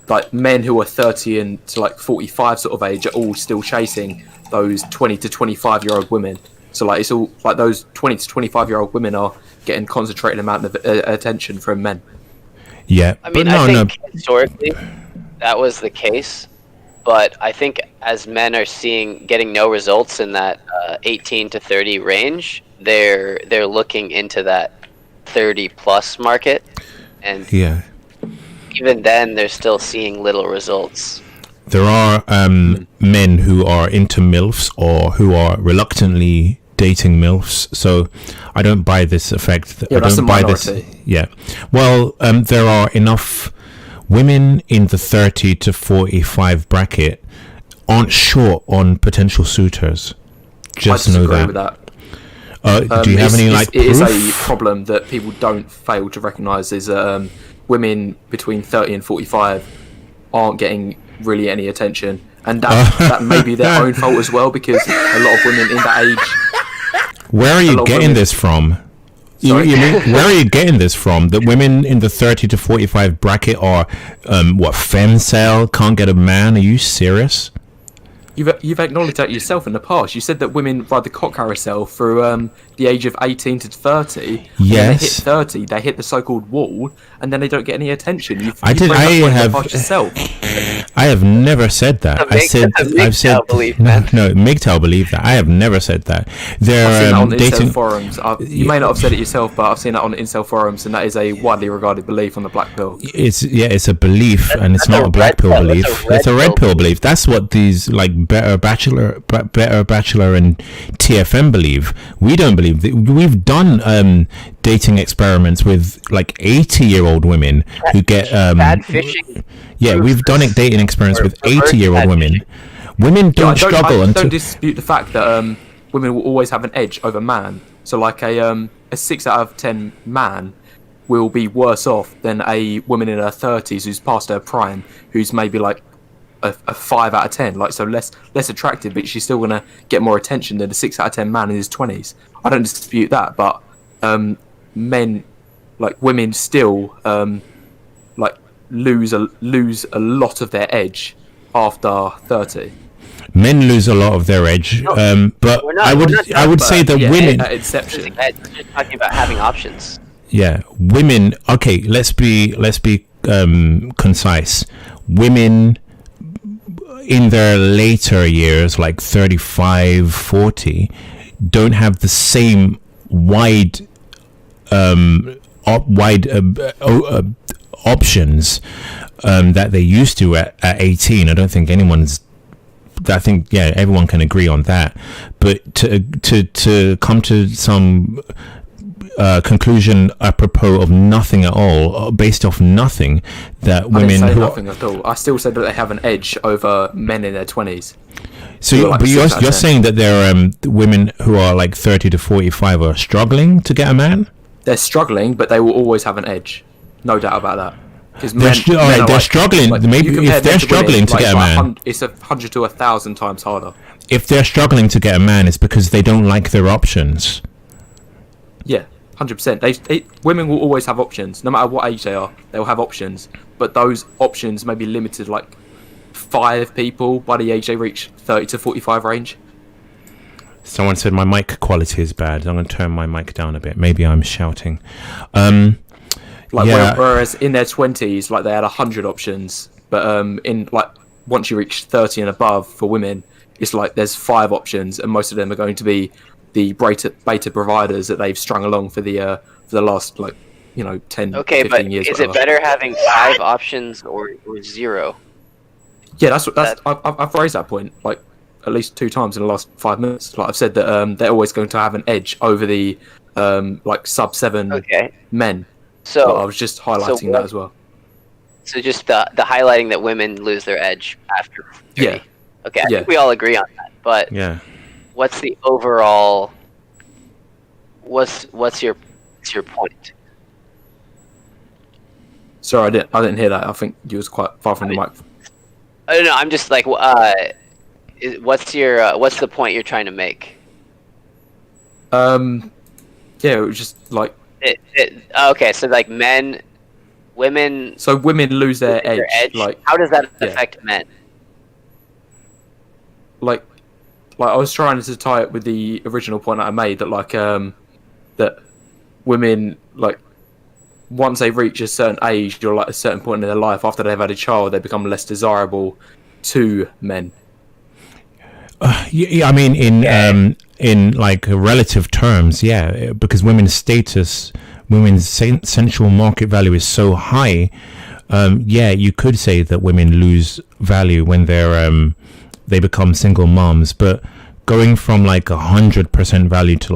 like men who are 30 and to like 45 sort of age are all still chasing those 20 to 25-year-old women. So like it's all like those 20 to 25-year-old women are getting concentrated amount of attention from men. Yeah, I mean, I think historically that was the case, but I think as men are getting no results in that 18 to 30 range, they're looking into that 30 plus market, and even then they're still seeing little results. There are men who are into MILFs or who are reluctantly dating MILFs. So I don't buy this effect. Yeah, that's a minority. Yeah. Well, there are enough women in the 30 to 45 bracket aren't short on potential suitors. Just know that. With that. Do you have any like proof? It is a problem that people don't fail to recognise is women between 30 and 45 aren't getting really any attention, and that may be their own fault as well, because a lot of women in that age. Where are you getting this from? Where are you getting this from? That women in the 30 to 45 bracket are femcel, can't get a man? Are you serious? You've acknowledged that yourself in the past. You said that women ride the cock carousel through the age of 18 to 30. Yes. When they hit 30, they hit the so-called wall, and then they don't get any attention. I have never said that. I've said MGTOW believe that. I have never said that. They're I've seen that on dating incel forums. You may not have said it yourself, but I've seen that on incel forums, and that is a widely regarded belief on the black pill. It's a belief, and it's not a black pill belief. It's a red pill belief. That's what these like Better Bachelor and TFM believe. We don't believe that. We've done dating experiments with like 80-year-old women who get bad fishing. Yeah, we've done dating experiments with 80-year-old women. Women don't struggle. I don't dispute the fact that women will always have an edge over man. So like a 6 out of 10 man will be worse off than a woman in her 30s who's past her prime, who's maybe like a 5 out of 10, like so less attractive, but she's still gonna get more attention than a 6 out of 10 man in his 20s. I don't dispute that, but men, like women, still like lose a lot of their edge after 30. Men lose a lot of their edge, but I would say that women. At inception, just talking about having options. Yeah, women. Okay, let's be concise. Women in their later years, like 35, 40, don't have the same wide options that they used to at 18. I don't think everyone can agree on that. But to come to some conclusion apropos of nothing at all, based off nothing, that women I didn't say nothing at all. I still said that they have an edge over men in their 20s. So, but you're saying that there are women who are like 30 to 45 are struggling to get a man? They're struggling, but they will always have an edge. No doubt about that. Because they're struggling. Maybe if they're struggling to get a man, it's 100 to 1,000 times harder. If they're struggling to get a man, it's because they don't like their options. Yeah, 100%. Women will always have options, no matter what age they are. They'll have options, but those options may be limited, like 5 people by the age they reach 30 to 45 range. Someone said my mic quality is bad. I'm going to turn my mic down a bit. Maybe I'm shouting. Whereas in their 20s, like they had 100 options, but in like once you reach 30 and above for women, it's like there's 5 options, and most of them are going to be the beta providers that they've strung along for the last 10, Okay, 15 but years. is it better having 5 options or 0? Yeah, I've raised that point like at least 2 times in the last 5 minutes. Like I've said that they're always going to have an edge over the like sub 7 men. So but I was just highlighting that as well. So just the highlighting that women lose their edge after 30. Yeah. Okay, I think we all agree on that. But what's the overall? What's your point? Sorry, I didn't hear that. I think you was quite far from the mic. I don't know. I'm just like, what's the point you're trying to make? Yeah, it was just like okay, so like women. So women lose their edge. Like, how does that affect men? Like I was trying to tie it with the original point that I made that that women once they reach a certain age or a certain point in their life after they've had a child, they become less desirable to men. I mean, in like relative terms, because women's sensual market value is so high. You could say that women lose value when they become single moms, but going from 100% value to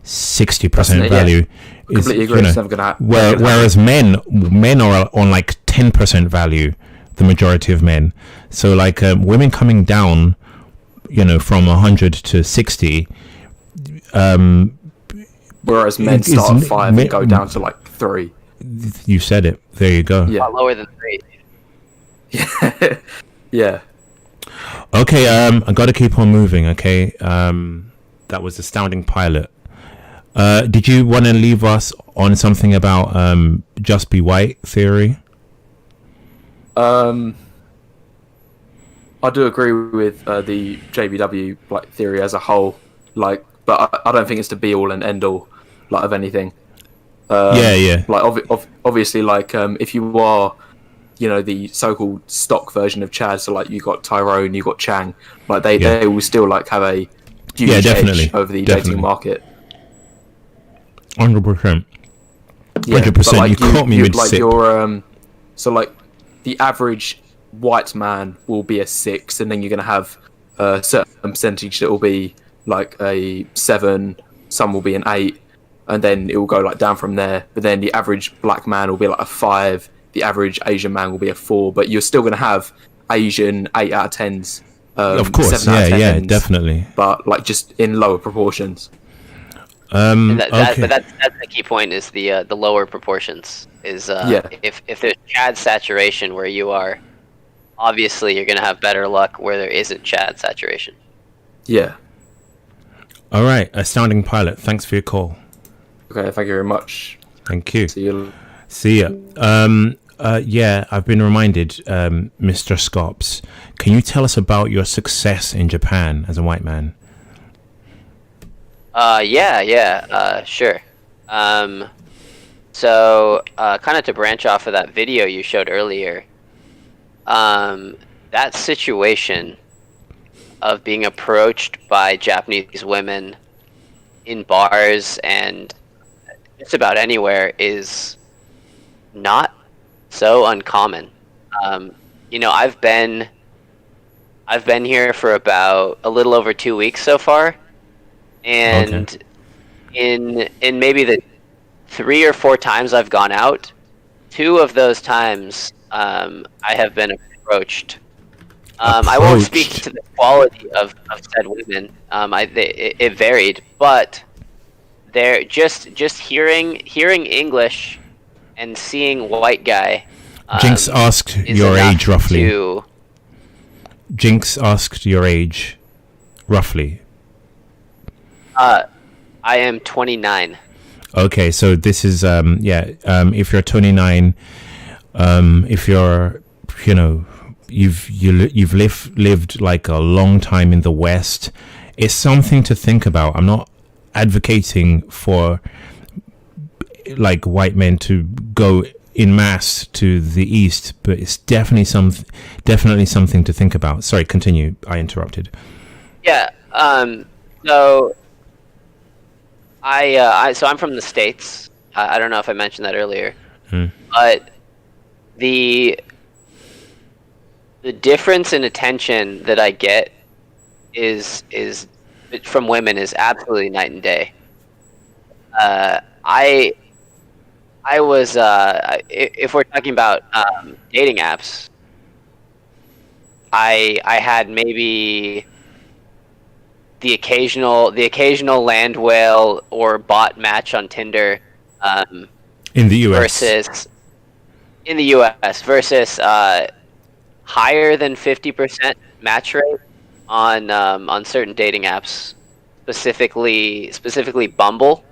60% value is never gonna happen. Whereas men are on 10% value, the majority of men. So women coming down, from 100 to 60. Whereas men start at 5 and go down to 3. You said it. There you go. Yeah. Lower than 3. Yeah. Okay, I got to keep on moving, okay? That was Astounding Pilot. Did you want to leave us on something about just be white theory? I do agree with the JBW theory as a whole, but I don't think it's the be all and end all of anything. Obviously, if you are, the so-called stock version of Chad, so you got Tyrone, you got Chang, they will still have a huge edge over the dating market. 100%. 100%. You caught me with sip. The average white man will be a 6, and then you're going to have a certain percentage that will be a 7, some will be an 8, and then it will go down from there. But then the average black man will be a 5, the average Asian man will be a 4, but you're still going to have Asian 8 out of 10s. Of course, 7 out of 10 yeah, men's, definitely. But just in lower proportions. But that's the key point is the lower proportions is if there's Chad saturation where you are, obviously you're gonna have better luck where there isn't Chad saturation. Yeah. All right, Astounding Pilot. Thanks for your call. Okay, thank you very much. Thank you. See ya. I've been reminded, Mr. Scops. Can you tell us about your success in Japan as a white man? Sure. So kind of to branch off of that video you showed earlier, that situation of being approached by Japanese women in bars and just about anywhere is not so uncommon. I've been here for about a little over 2 weeks so far. And in maybe the 3 or 4 times I've gone out, 2 of those times I have been approached. I won't speak to the quality of said women. It varied, but they're just hearing English and seeing white guy. Jinx asked your age roughly. Jinx asked your age roughly. I am 29. Okay, so this is if you're 29, if you're you've lived a long time in the West, it's something to think about. I'm not advocating for white men to go in mass to the east, but it's definitely something to think about. Sorry, continue. I interrupted. Yeah. So I'm from the States. I don't know if I mentioned that earlier, but the difference in attention that I get is from women is absolutely night and day. I was if we're talking about dating apps, I had maybe the occasional land whale or bot match on Tinder In the US. versus higher than 50% match rate on certain dating apps, specifically Bumble.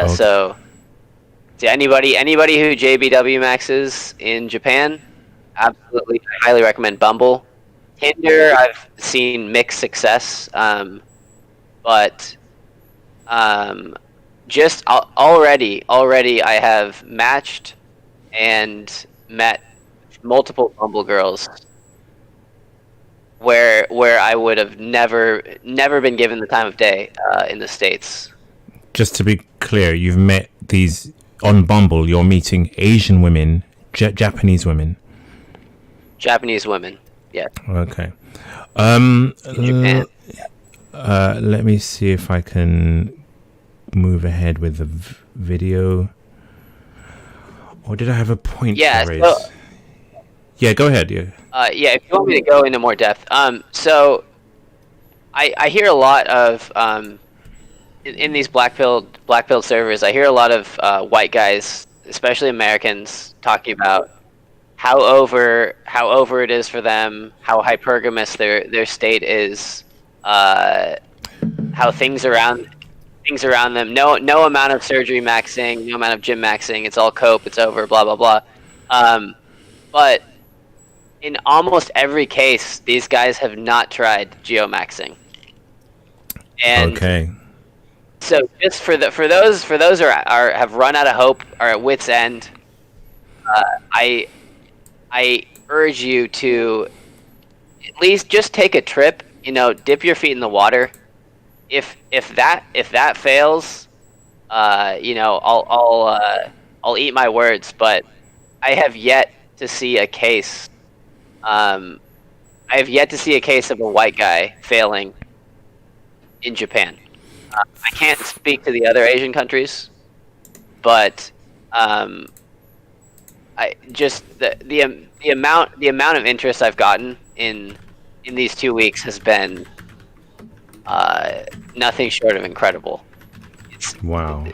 So to anybody who JBW maxes in Japan, absolutely, I highly recommend Bumble. Tinder, I've seen mixed success, but just already I have matched and met multiple Bumble girls where I would have never been given the time of day in the States. Just to be clear, you've met these on Bumble. You're meeting Asian women, Japanese women. Japanese women, yeah. Okay. Japan. Let me see if I can move ahead with the video. Or did I have a point to raise? Yeah, go ahead. Yeah. If you want me to go into more depth, so I hear a lot of in these black pilled servers. I hear a lot of white guys, especially Americans, talking about how over it is for them, how hypergamous their state is, how things around them. No amount of surgery maxing, no amount of gym maxing. It's all cope. It's over. Blah blah blah. But in almost every case, these guys have not tried geomaxing. And okay. So just for those who have run out of hope, are at wit's end, I urge you to at least just take a trip. Dip your feet in the water. If that fails, I'll eat my words. But I have yet to see a case. I have yet to see a case of a white guy failing in Japan. I can't speak to the other Asian countries, but I just the amount of interest I've gotten in these 2 weeks has been nothing short of incredible. It's wow.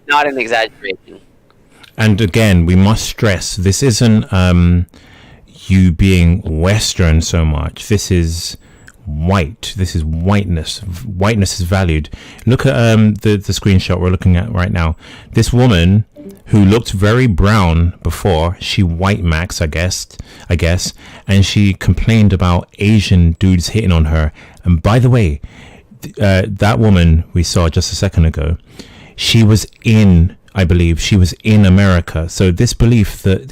Not an exaggeration. And again, we must stress this isn't you being Western so much. This is white. This is whiteness. Whiteness is valued. Look at the screenshot we're looking at right now. This woman who looked very brown before, she white max, I guess, and she complained about Asian dudes hitting on her. And by the way, that woman we saw just a second ago, she was in, I believe, she was in America. So this belief that,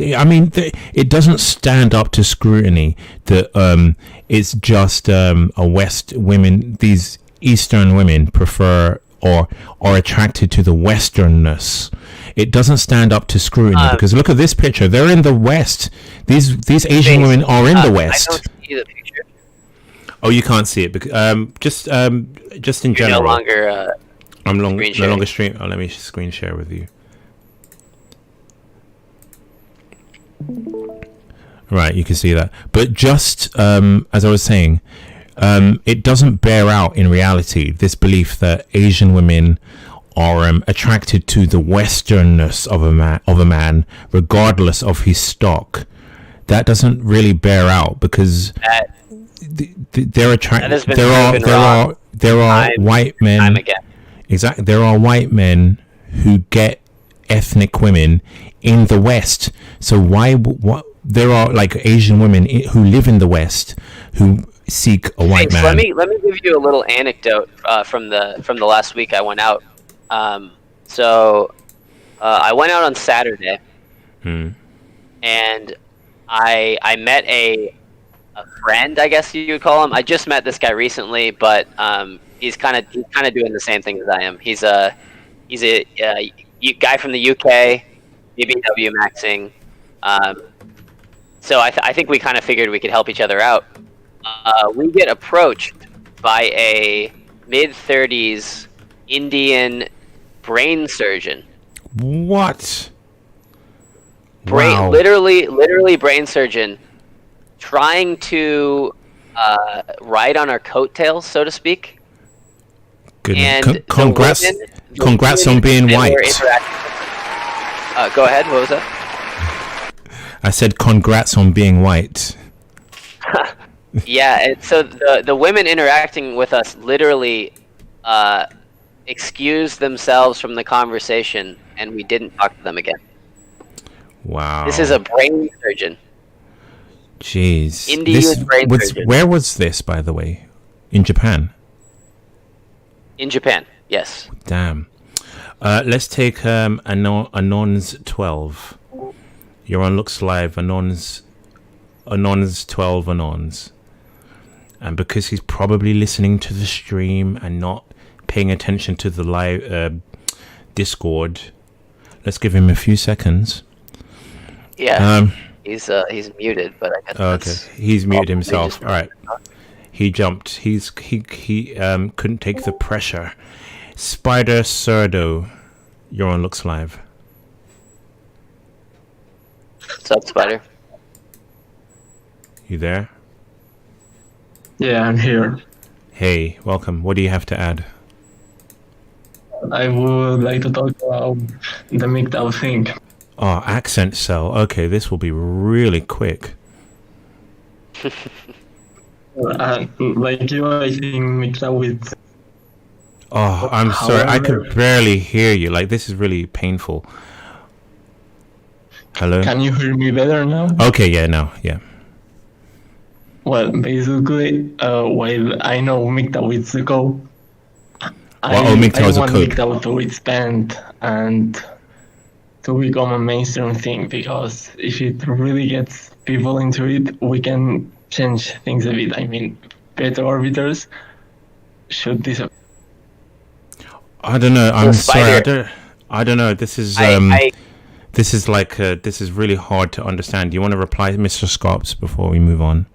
it doesn't stand up to scrutiny that it's just these Eastern women prefer or are attracted to the Westernness. It doesn't stand up to scrutiny because look at this picture. They're in the West. These Asian women are in the West. I don't see the picture. Oh, you can't see it because just in general. No longer. I'm no longer stream. Oh, let me screen share with you. Right, you can see that. But just as I was saying, it doesn't bear out in reality this belief that Asian women are attracted to the Westernness of a man, regardless of his stock. That doesn't really bear out because they're attracted. There are white men. Time again. Exactly. There are white men who get ethnic women in the West. So what there are like Asian women who live in the West who seek a white man. Let me give you a little anecdote from the last week I went out. I went out on Saturday, and I met a friend, I guess you would call him. I just met this guy recently, but he's kind of doing the same thing as I am. He's a guy from the UK, BBW maxing. So I think we kind of figured we could help each other out. We get approached by a mid-30s Indian brain surgeon. What? Wow. Literally brain surgeon, trying to ride on our coattails, so to speak. Goodness. And Congrats on being white. Go ahead. What was that? I said congrats on being white. Yeah, and so the women interacting with us literally excused themselves from the conversation, and we didn't talk to them again. Wow. This is a brain surgeon. Jeez. India's brain surgeon. Where was this, by the way? In Japan? In Japan, yes. Damn. Let's take Anons 12. You're on Looks Live. Anons 12 Anons. And because he's probably listening to the stream and not paying attention to the live Discord, let's give him a few seconds. Yeah. He's muted, but I guess. Okay, he's muted himself. All right. He jumped. He couldn't take the pressure. Spider Surdo, you're on Looks Live. What's up, Spider? You there? Yeah, I'm here. Hey, welcome. What do you have to add? I would like to talk about the MGTOW thing. Oh, accent cell. Okay, this will be really quick. Like you, I think MGTOW with... Oh, I'm sorry. I could barely hear you. Like, this is really painful. Hello? Can you hear me better now? Okay, yeah, now, yeah. Well, basically, while I know MGTOW is the goal, I is a want code. MGTOW to expand and to become a mainstream thing, because if it really gets people into it, we can change things a bit. I mean, beta orbiters should disappear. I don't know. I'm sorry. I don't know. This is this is like this is really hard to understand. Do you want to reply to Mr. Scops before we move on?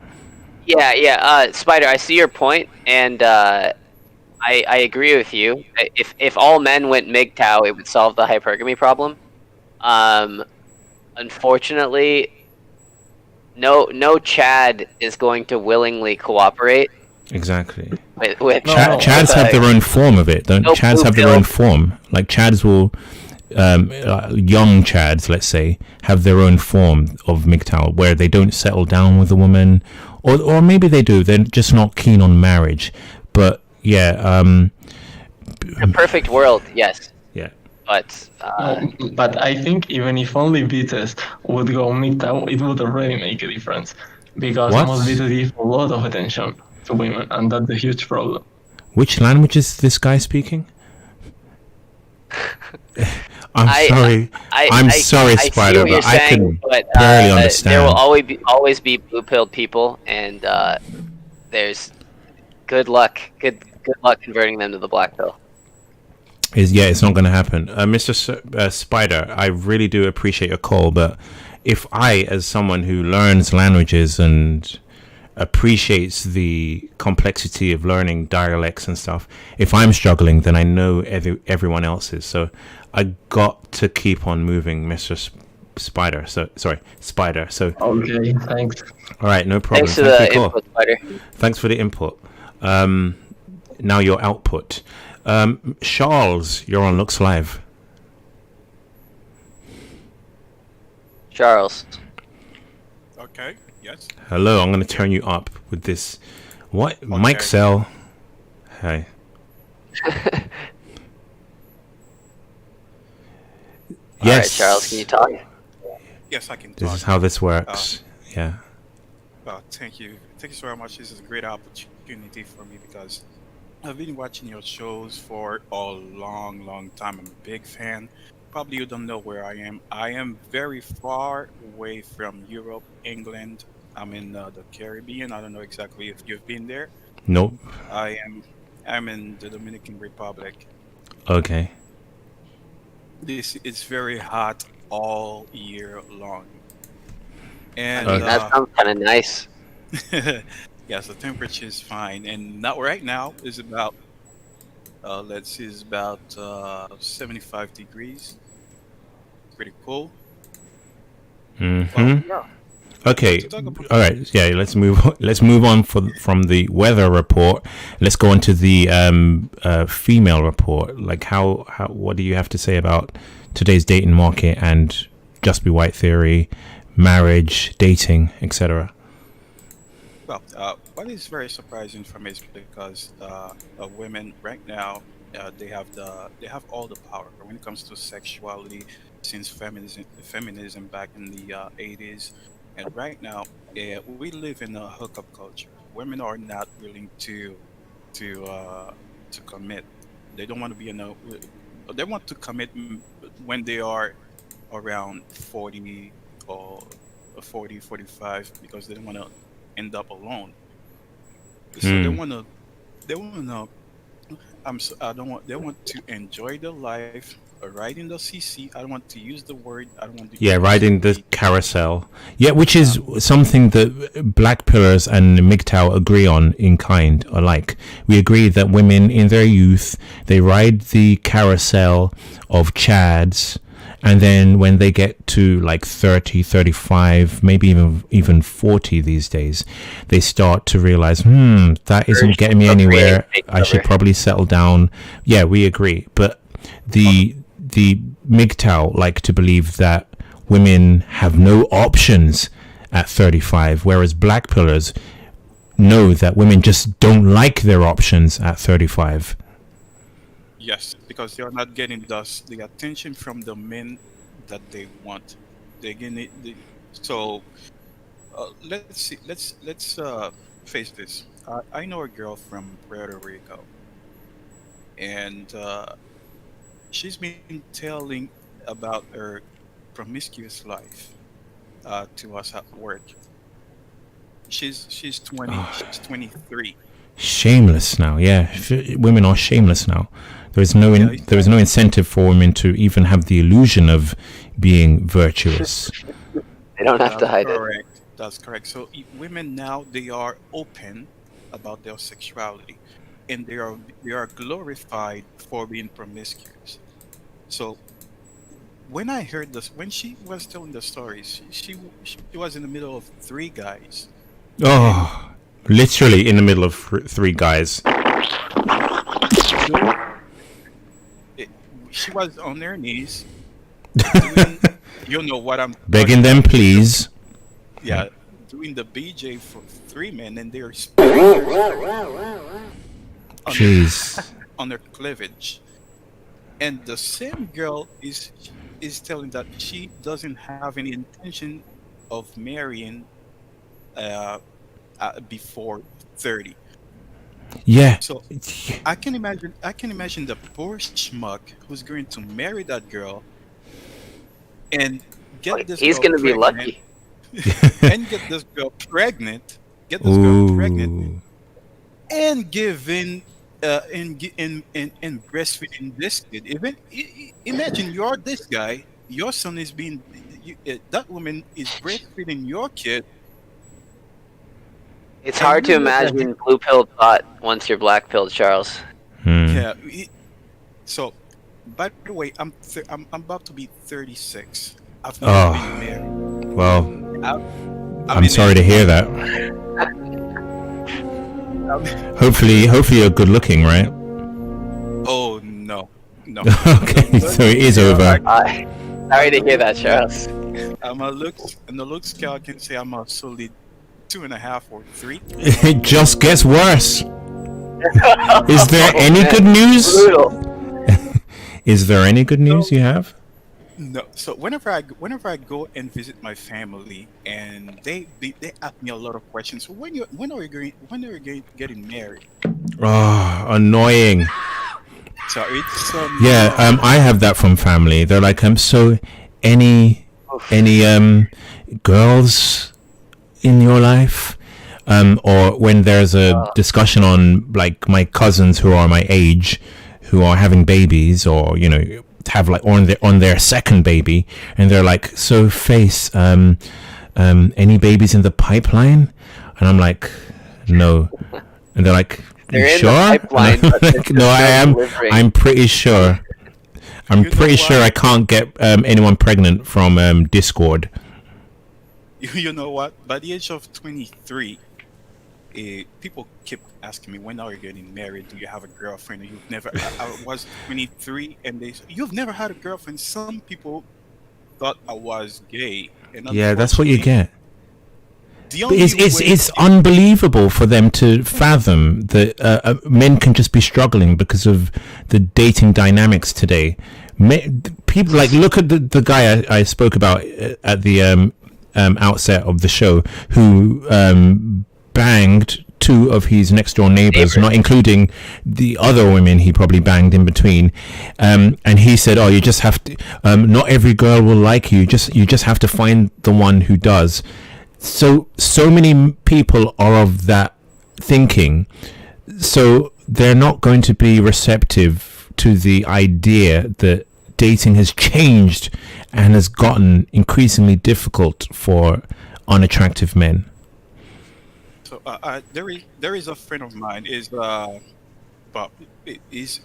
Yeah. Spider, I see your point, and I agree with you. If all men went MGTOW, it would solve the hypergamy problem. Unfortunately, no Chad is going to willingly cooperate. Exactly. With Chads have their own form of it, don't Chads have their own form? Like Chads will, young Chads, let's say, have their own form of MGTOW where they don't settle down with a woman, or maybe they do. They're just not keen on marriage. But yeah, a perfect world, yes. Yeah. But I think even if only betas would go MGTOW, it would already make a difference, because most betas give a lot of attention to women, and that's a huge problem. Which language is this guy speaking? I'm sorry, Spider, but I can barely understand. There will always be blue-pilled people, and there's good luck converting them to the black pill. It's not going to happen. Mr. Spider, I really do appreciate your call, but if I, as someone who learns languages and appreciates the complexity of learning dialects and stuff, if I'm struggling, then I know everyone else is. So I got to keep on moving, Mr. Spider. Spider. So okay, thanks. All right, no problem. Thanks for the input, Spider. Thanks for the input. Now your output. Charles, you're on Looks Live. Charles. Okay. Yes. Hello, I'm going to turn you up with this. What? Okay. Mike Cell. Hey. Yes. All right, Charles, can you talk? Yes, I can talk. This is how this works. Yeah. Well, thank you. Thank you so much. This is a great opportunity for me because I've been watching your shows for a long time. I'm a big fan. probably you don't know where I am. I am very far away from Europe, England. I'm in the Caribbean. I don't know exactly if you've been there. Nope. I am. I'm in the Dominican Republic. Okay. This is very hot all year long, and That sounds kind of nice. yes, the temperature is fine. And now, right now, is about let's see, is about 75 degrees. Pretty cool. Mm-hmm. Yeah. Okay. To talk about- All right. Yeah. Let's move. Let's move on from the weather report. Let's go on to the female report. Like how what do you have to say about today's dating market and just be white theory, marriage, dating, etc. Well, what is very surprising for me is because women right now they have all the power when it comes to sexuality since feminism back in the 80s, and right now we live in a hookup culture. Women are not willing to commit. They don't want to be in a. They want to commit when they are around 40 or 40, 45 because they don't want to end up alone. So they want to. I don't want. They want to enjoy their life, riding the CC. I don't want to use the word. I don't want to. Yeah, riding the carousel. Yeah, which is something that Black Pillars and MGTOW agree on in kind alike. We agree that women in their youth, they ride the carousel of chads, and then when they get to like 30, 35, maybe even 40 these days, they start to realize, that isn't getting me anywhere. I should probably settle down. Yeah, we agree. But the MGTOW like to believe that women have no options at 35, whereas Black Pillars know that women just don't like their options at 35. Yes, because they are not getting the attention from the men that they want. They're getting it. So let's see. Let's face this. I know a girl from Puerto Rico, and she's been telling about her promiscuous life to us at work. She's 20. She's 23. Shameless now, yeah. Women are shameless now. There is no incentive for women to even have the illusion of being virtuous. They don't have to hide it. That's correct. So women now, they are open about their sexuality, and they are glorified for being promiscuous. So when I heard this, when she was telling the stories, she was in the middle of 3 guys. Oh, literally in the middle of 3 guys. She was on their knees, doing, you know what I'm begging them, please. Yeah, doing the BJ for 3 men, and they're jeez on their cleavage, and the same girl is telling that she doesn't have any intention of marrying before 30. Yeah. So I can imagine the poor schmuck who's going to marry that girl and get this. He's going to be lucky. And get this girl pregnant. And give in breastfeeding this kid. Even imagine you're this guy. Your son is being. That woman is breastfeeding your kid. It's hard to imagine blue pill thought once you're black pilled, Charles. Yeah. So, by the way, I'm about to be 36. I've never been married. Well, I'm sorry to hear that. Hopefully you're good looking, right? Oh no. Okay, so it is over. Sorry to hear that, Charles. On the looks scale, I can say I'm a solid 2.5 or 3. It just gets worse. Is there any good news? Is there any good news you have? No. So whenever I go and visit my family, and they ask me a lot of questions. So when are you getting married? Oh, annoying. So it's I have that from family. They're like, so any girls in your life, or when there's a discussion on like my cousins who are my age, who are having babies, or have like on their second baby, and they're like, so Face, any babies in the pipeline? And I'm like, no. And they're like, They're you in sure? the pipeline, but Like, no, I am. I'm pretty sure. I'm pretty sure I can't get anyone pregnant from Discord. You know what? By the age of 23, people keep asking me, when are you getting married? Do you have a girlfriend? You've never. I was 23, and they said, you've never had a girlfriend. Some people thought I was gay. And Yeah, that's what you get. The But only it's unbelievable for them to fathom that men can just be struggling because of the dating dynamics today. People like, look at the guy I spoke about at the outset of the show, who banged two of his next door neighbors, not including the other women he probably banged in between, and he said, oh, you just have to, not every girl will like you, you just have to find the one who does. So many people are of that thinking, so they're not going to be receptive to the idea that dating has changed and has gotten increasingly difficult for unattractive men. So there is a friend of mine but he's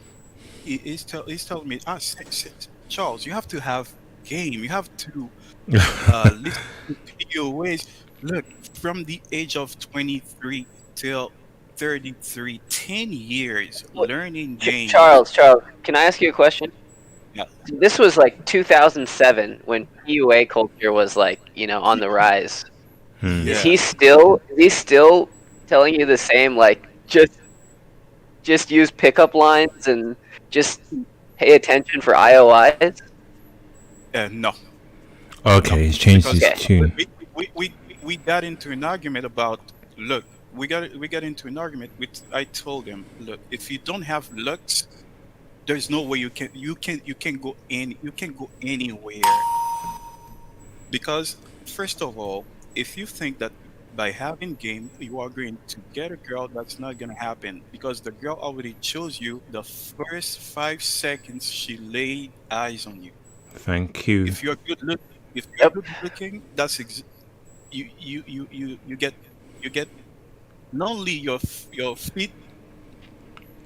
telling me, Charles, you have to have game. You have to listen to your ways. Look, from the age of 23 till 33, 10 years learning game. Charles, can I ask you a question? Yeah. This was like 2007 when PUA culture was like, on the rise. Is he still telling you the same, like, just use pickup lines and just pay attention for IOIs? No. Okay, he's changed his tune. We got into an argument about, look, we got into an argument with, I told him, look, if you don't have looks, there's no way you can go anywhere. Because first of all, if you think that by having game you are going to get a girl, that's not gonna happen, because the girl already chose you the first 5 seconds she laid eyes on you. Thank you. If you're good looking, that's you get not only your feet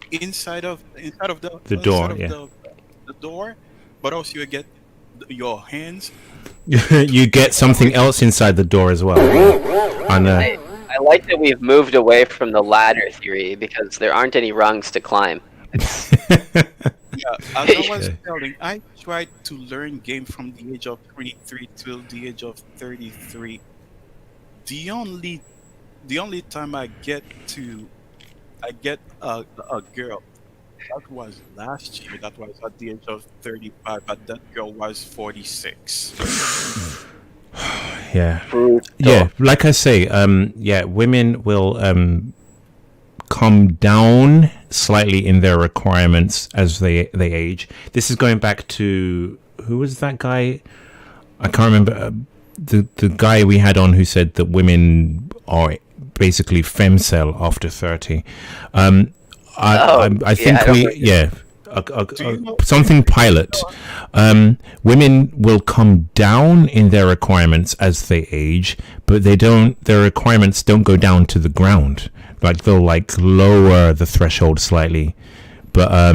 inside of the door, the door, but also you get your hands. You get something else inside the door as well. I like that we've moved away from the ladder theory, because there aren't any rungs to climb. Yeah, as I was telling, I tried to learn game from the age of 23 till the age of 33. The only time I get a girl, that was last year. That was at the age of 35, but that girl was 46. Yeah. Yeah, like I say, women will come down slightly in their requirements as they age. This is going back to, who was that guy? I can't remember. The guy we had on who said that women are basically femcel after 30. I think something pilot. Women will come down in their requirements as they age, but their requirements don't go down to the ground. Like, they'll like lower the threshold slightly, but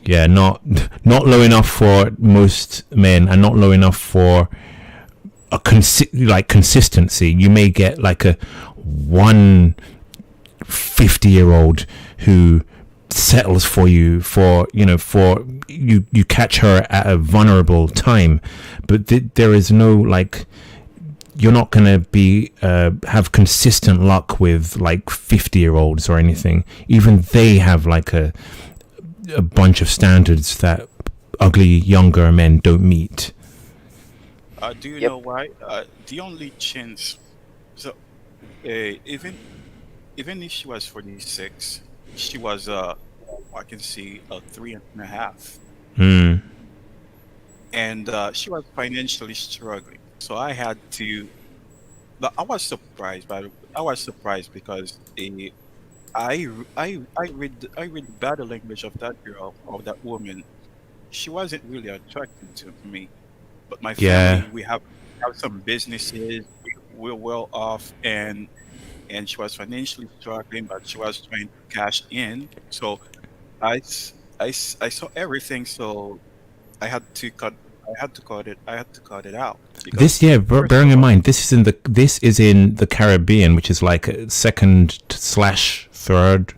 not low enough for most men, and not low enough for a consistency. You may get like a 50-year-old who settles for you you catch her at a vulnerable time, but there is no, like, you're not gonna be have consistent luck with like 50-year-olds or anything. Even they have like a bunch of standards that ugly younger men don't meet. Do you know why? The only chance, so even if she was 46, she was I can see a 3.5. Hmm. And she was financially struggling. So I had to. But I was surprised. I was surprised because I read the body language of that girl or that woman. She wasn't really attracted to me. But my Yeah. family, we have some businesses. We're well off, and she was financially struggling, but she was trying to cash in. So I saw everything. So I had to cut. I had to cut it. I had to cut it out This, because yeah, first bearing of in all, mind, this is in the Caribbean, which is like a second slash third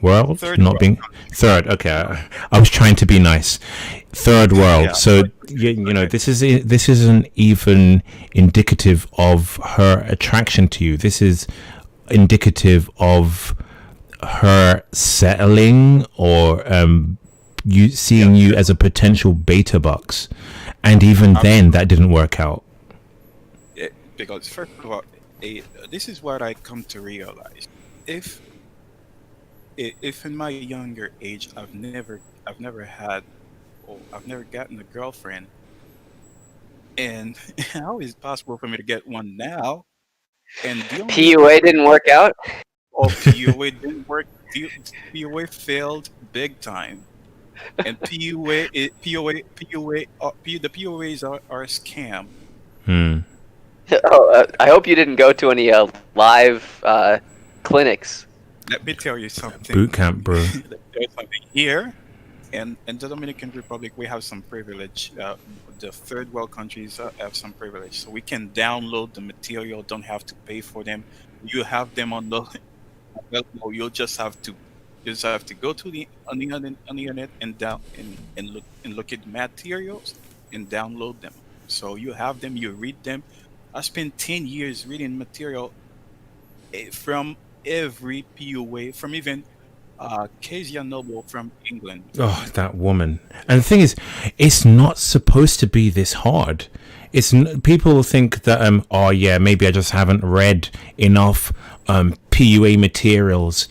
world, third not world being country. third. Okay, I was trying to be nice. Third world. Yeah, So third country. you know, Okay. this isn't even indicative of her attraction to you. This is indicative of her settling or you seeing you as a potential beta bucks, and even then that didn't work out. Because first of all, this is what I come to realize. If if in my younger age I've never had or I've never gotten a girlfriend, and how is it possible for me to get one now? And the only PUA reason didn't work out. or PUA didn't work, PUA failed big time. And the PUAs are a scam. Hmm. Oh, I hope you didn't go to any live clinics. Let me tell you something. Boot camp, bro. Let me tell you something here. And in the Dominican Republic, we have some privilege. The third world countries have some privilege, so we can download the material. Don't have to pay for them. You have them on the. Well, you just have to go to the on the internet and down and look at materials and download them. So you have them. You read them. I spent 10 years reading material from every POA, from even Kezia Noble from England. Oh, that woman. And the thing is, it's not supposed to be this hard. People think that oh yeah, maybe I just haven't read enough PUA materials.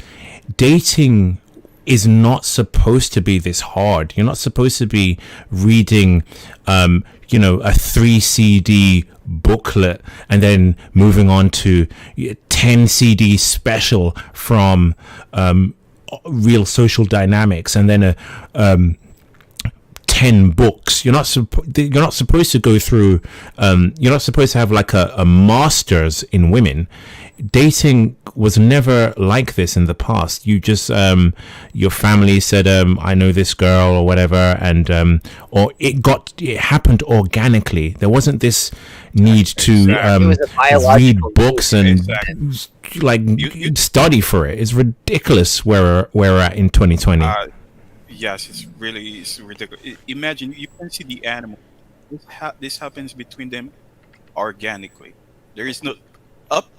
Dating is not supposed to be this hard. You're not supposed to be reading a 3 CD booklet and then moving on to 10 CD special from Real Social Dynamics and then a 10 books. You're not supposed to go through you're not supposed to have like a master's in women. Dating was never like this in the past. You just your family said I know this girl or whatever, and or it happened organically. There wasn't this need to It was a read biological books and like study for it. It's ridiculous where we're at in 2020. Yes, it's ridiculous. Imagine you can see the animal. This happens between them organically. There is no up.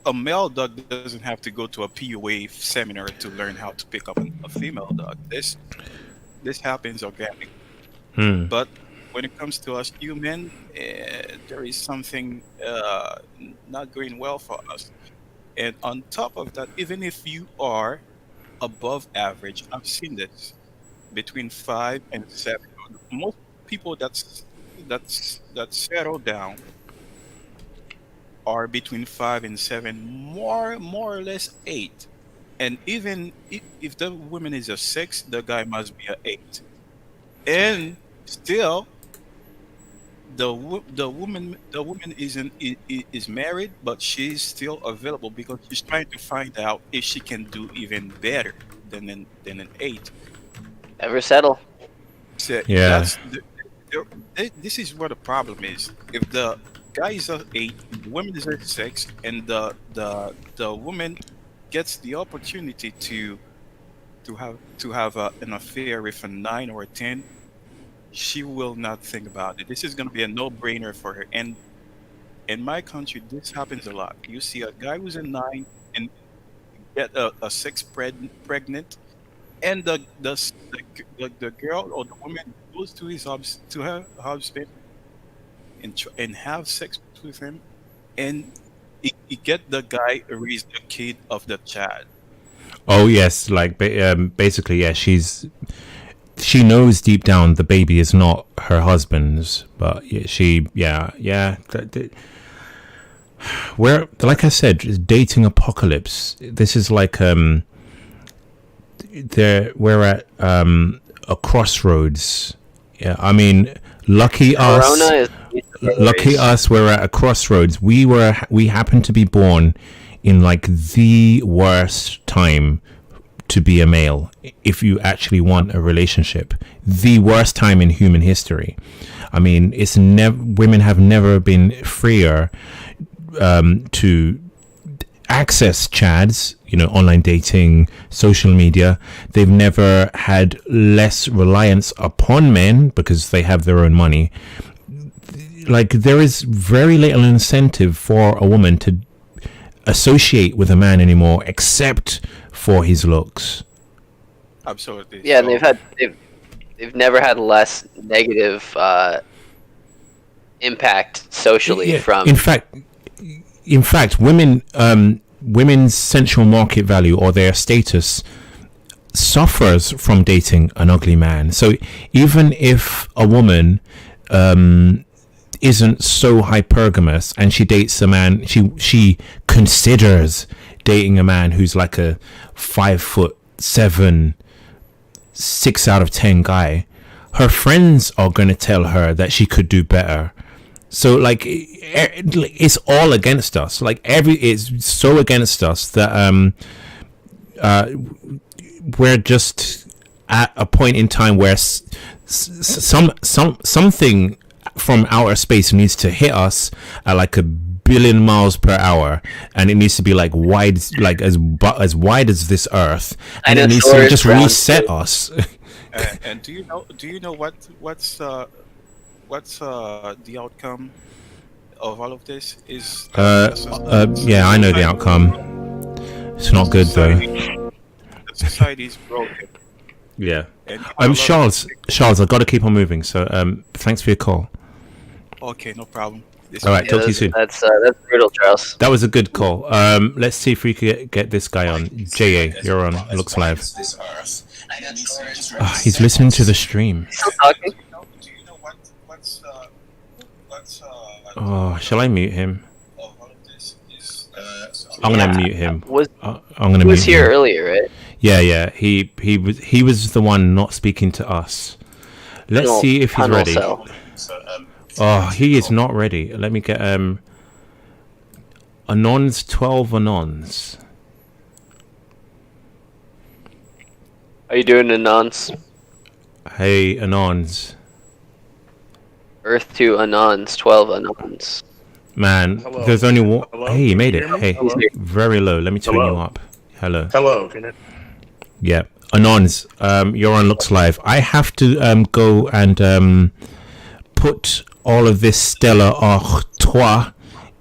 A male dog doesn't have to go to a PUA seminar to learn how to pick up a female dog. This happens organically. But when it comes to us human, there is something not going well for us. And on top of that, even if you are above average, I've seen this between 5 and 7. Most people that settle down are between 5 and 7, more or less 8. And even if the woman is a 6, the guy must be a 8. And still, the woman is married, but she's still available because she's trying to find out if she can do even better than an 8. Never settle. So Yeah. this is where the problem is. If the guy is a 8, the woman is a 6, and the woman gets the opportunity to have an affair with a 9 or a 10, she will not think about it. This is going to be a no-brainer for her. And in my country, this happens a lot. You see a guy who's a 9 and get a 6 pregnant, and the girl or the woman goes to her husband and have sex with him, and he get the guy erase the kid of the child. Oh yes, like basically, yeah. She knows deep down the baby is not her husband's, but we're, like I said, it's dating apocalypse. This is like we're at a crossroads. Yeah, I mean, lucky us. Lucky us, we're at a crossroads. We happened to be born in like the worst time to be a male, if you actually want a relationship. The worst time in human history. I mean, women have never been freer to access chads, online dating, social media. They've never had less reliance upon men because they have their own money. Like, there is very little incentive for a woman to associate with a man anymore, except for his looks. Absolutely. Yeah, and they've never had less negative impact socially from. In fact, women's sensual market value, or their status, suffers from dating an ugly man. So even if a woman isn't so hypergamous and she dates a man, she considers dating a man who's like a 5'7", 6 out of 10 guy, her friends are going to tell her that she could do better. So like it's all against us. Like it's so against us that we're just at a point in time where something from outer space needs to hit us at like 1 billion miles per hour, and it needs to be like wide, like as wide as this earth, and it needs to just reset us. And do you know what's the outcome of all of this is? Yeah, I know the outcome. It's not good though. The society is broken. Yeah. Charles, I've got to keep on moving. So, thanks for your call. Okay, no problem. All right, talk to you soon. That's brutal, Charles. That was a good call. Let's see if we can get this guy on. JA, you're on. Looks live. He's listening to the stream. Still talking? Oh, shall I mute him? I'm gonna mute him. I'm gonna. He was here earlier, right? Yeah. He was the one not speaking to us. Let's see if he's ready. Oh, he is not ready. Let me get Anons 12 Anons. How you doing, Anons? Hey, Anons. Earth to Anons, 12 Anons. Man, hello. There's only one. Hey, you made it. Hey, hello. Very low. Let me turn you up. Hello. Hello. Can it? Yeah. Anons, you're on Looks Live. I have to go and put all of this Stella Artois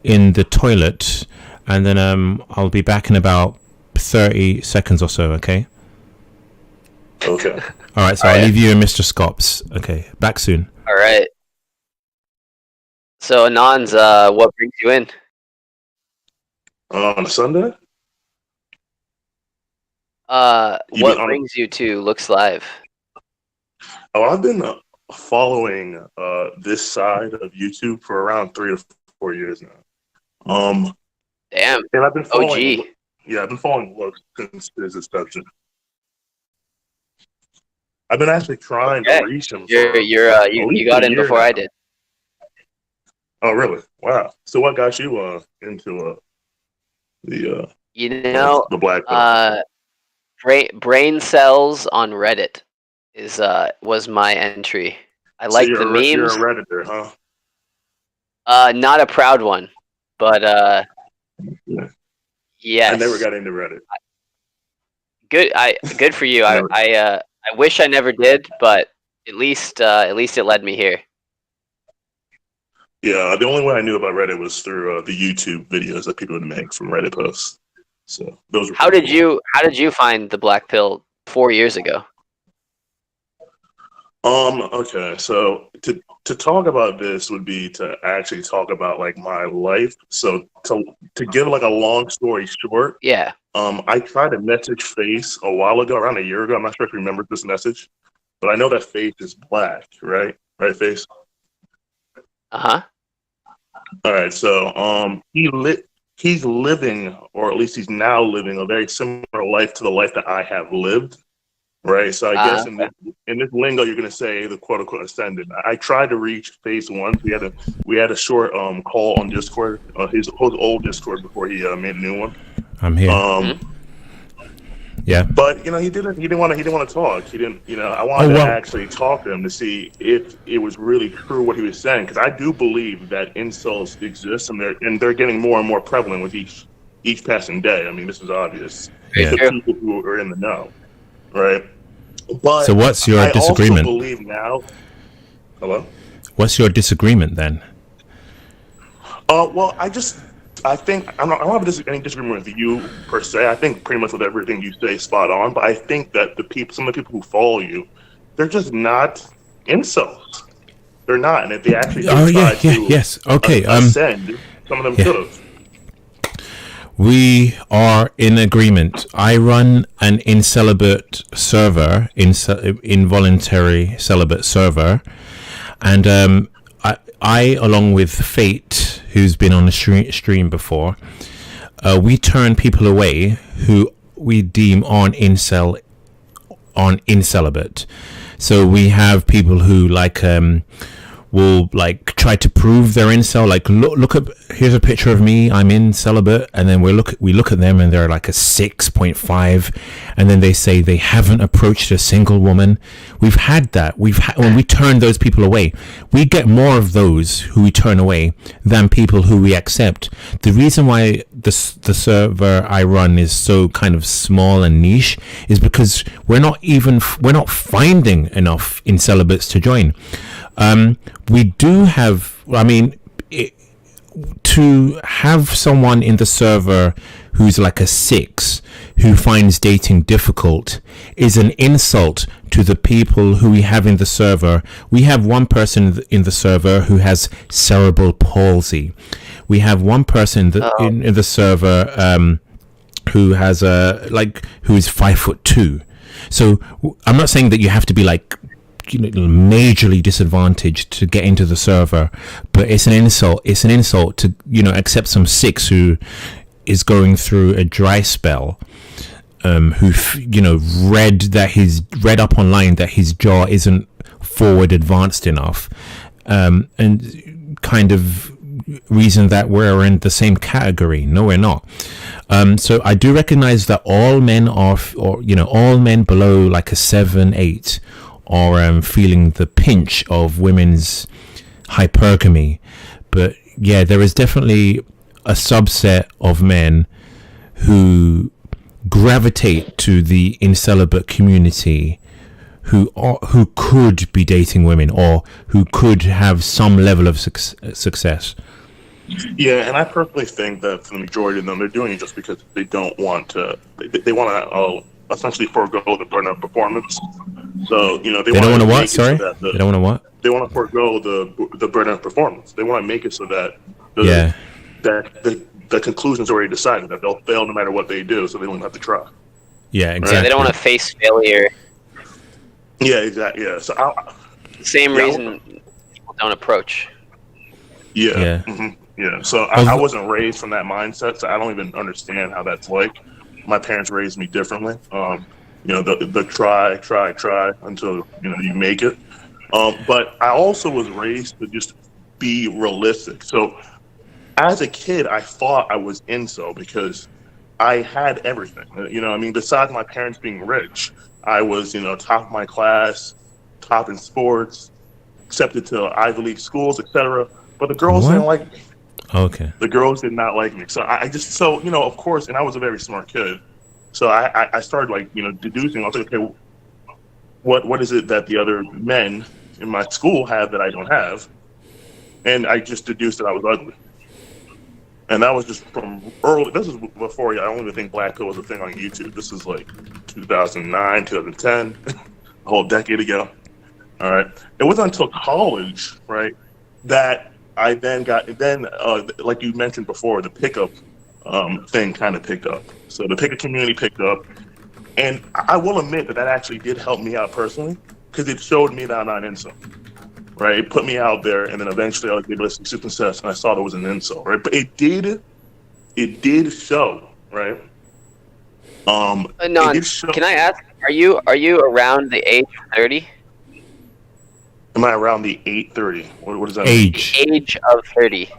in the toilet, and then I'll be back in about 30 seconds or so, okay? Okay. All right, so I'll leave you and Mr. Scops. Okay, back soon. All right. So, Anons, what brings you in? On a Sunday? What brings you to Looks Live? Oh, I've been following this side of YouTube for around 3 to 4 years now. Damn. And I've been following. OG. Yeah, I've been following Looks since his inception. I've been actually trying to reach him. You got in before I did. Oh, really? Wow. So, what got you into the black? Brain cells on Reddit was my entry. I like the memes. You're a Redditor, huh? Not a proud one, but yes. I never got into Reddit. Good for you. I wish I never did, but at least it led me here. Yeah, the only way I knew about Reddit was through the YouTube videos that people would make from Reddit posts. So those were. How did you find the black pill 4 years ago? Okay, so to talk about this would be to actually talk about like my life. So to give like a long story short, Yeah. I tried to message Face a while ago, around a year ago. I'm not sure if you remember this message, but I know that Face is black, right? Right, Face? Uh-huh. All right, so he's living, or at least he's now living, a very similar life to the life that I have lived. Right, so I guess in this lingo, you're gonna say the quote unquote ascendant. I tried to reach Face once. We had a short call on Discord, his old Discord before he made a new one. I'm here. Yeah, but he didn't want to talk. He didn't. I wanted to actually talk to him to see if it was really true what he was saying, because I do believe that insults exist, and they're getting more and more prevalent with each passing day. I mean, this is obvious. Yeah. The people who are in the know, right? But so what's your disagreement? I also believe now. Hello? What's your disagreement then? Well, I think I don't have any disagreement with you per se. I think pretty much with everything you say is spot on. But I think that some of the people who follow you, they're just not incels. They're not, and if they actually ascend, some of them could have. We are in agreement. I run an incelibate server, involuntary celibate server, and I, along with Fate, who's been on the stream before, we turn people away who we deem on incelibate. So we have people who will try to prove they're incel. Like, look at, here's a picture of me, I'm in celibate, and then we look at them and they're like a 6.5, and then they say they haven't approached a single woman. We've had that. When we turn those people away, we get more of those who we turn away than people who we accept. The reason why the server I run is so kind of small and niche is because we're not finding enough incelibates to join. We do have, to have someone in the server who's like a 6, who finds dating difficult, is an insult to the people who we have in the server. We have one person in the server who has cerebral palsy. We have one person in the server who has who is 5'2". So I'm not saying that you have to be majorly disadvantaged to get into the server, but it's an insult to accept some 6 who is going through a dry spell, who read up online that his jaw isn't forward advanced enough, and kind of reason that we're in the same category. No, we're not. So I do recognize that all men all men below like a 7, 8 are feeling the pinch of women's hypergamy. But yeah, there is definitely a subset of men who gravitate to the incelibate community, who could be dating women, or who could have some level of success. Yeah, and I personally think that for the majority of them, they're doing it just because they don't want to. They want to essentially forego the burnout performance. So they don't want to what? Sorry, they don't want to what? They want to forego the burnout performance. They want to make it so that the conclusion's already decided, that they'll fail no matter what they do, so they don't have to try. Yeah, exactly. Right? They don't want to face failure. Yeah, exactly. Yeah, so same reason people don't approach. Yeah. Yeah. Mm-hmm. Yeah. So I wasn't raised from that mindset, so I don't even understand how that's like. My parents raised me differently. The try until you make it. But I also was raised to just be realistic. So as a kid, I thought I was incel because I had everything. Besides my parents being rich, I was top of my class, top in sports, accepted to Ivy League schools, etc. But the girls didn't like me. Okay. The girls did not like me. So of course, and I was a very smart kid. So I started deducing. I was like, okay, what is it that the other men in my school have that I don't have? And I just deduced that I was ugly. And that was just from early. This is before I don't even think Black Pill was a thing on YouTube. This is like 2009, 2010, a whole decade ago. All right. It wasn't until college, right, that I then like you mentioned before, the pickup thing kind of picked up. So the pickup community picked up, and I will admit that actually did help me out personally because it showed me that I'm not an incel. Right, it put me out there, and then eventually I was able to see success, and I saw there was an insult, right? But it did show, right? Non, can I ask? Are you around the age of 30? Am I around the 8:30? What is that? Age. The age of 30.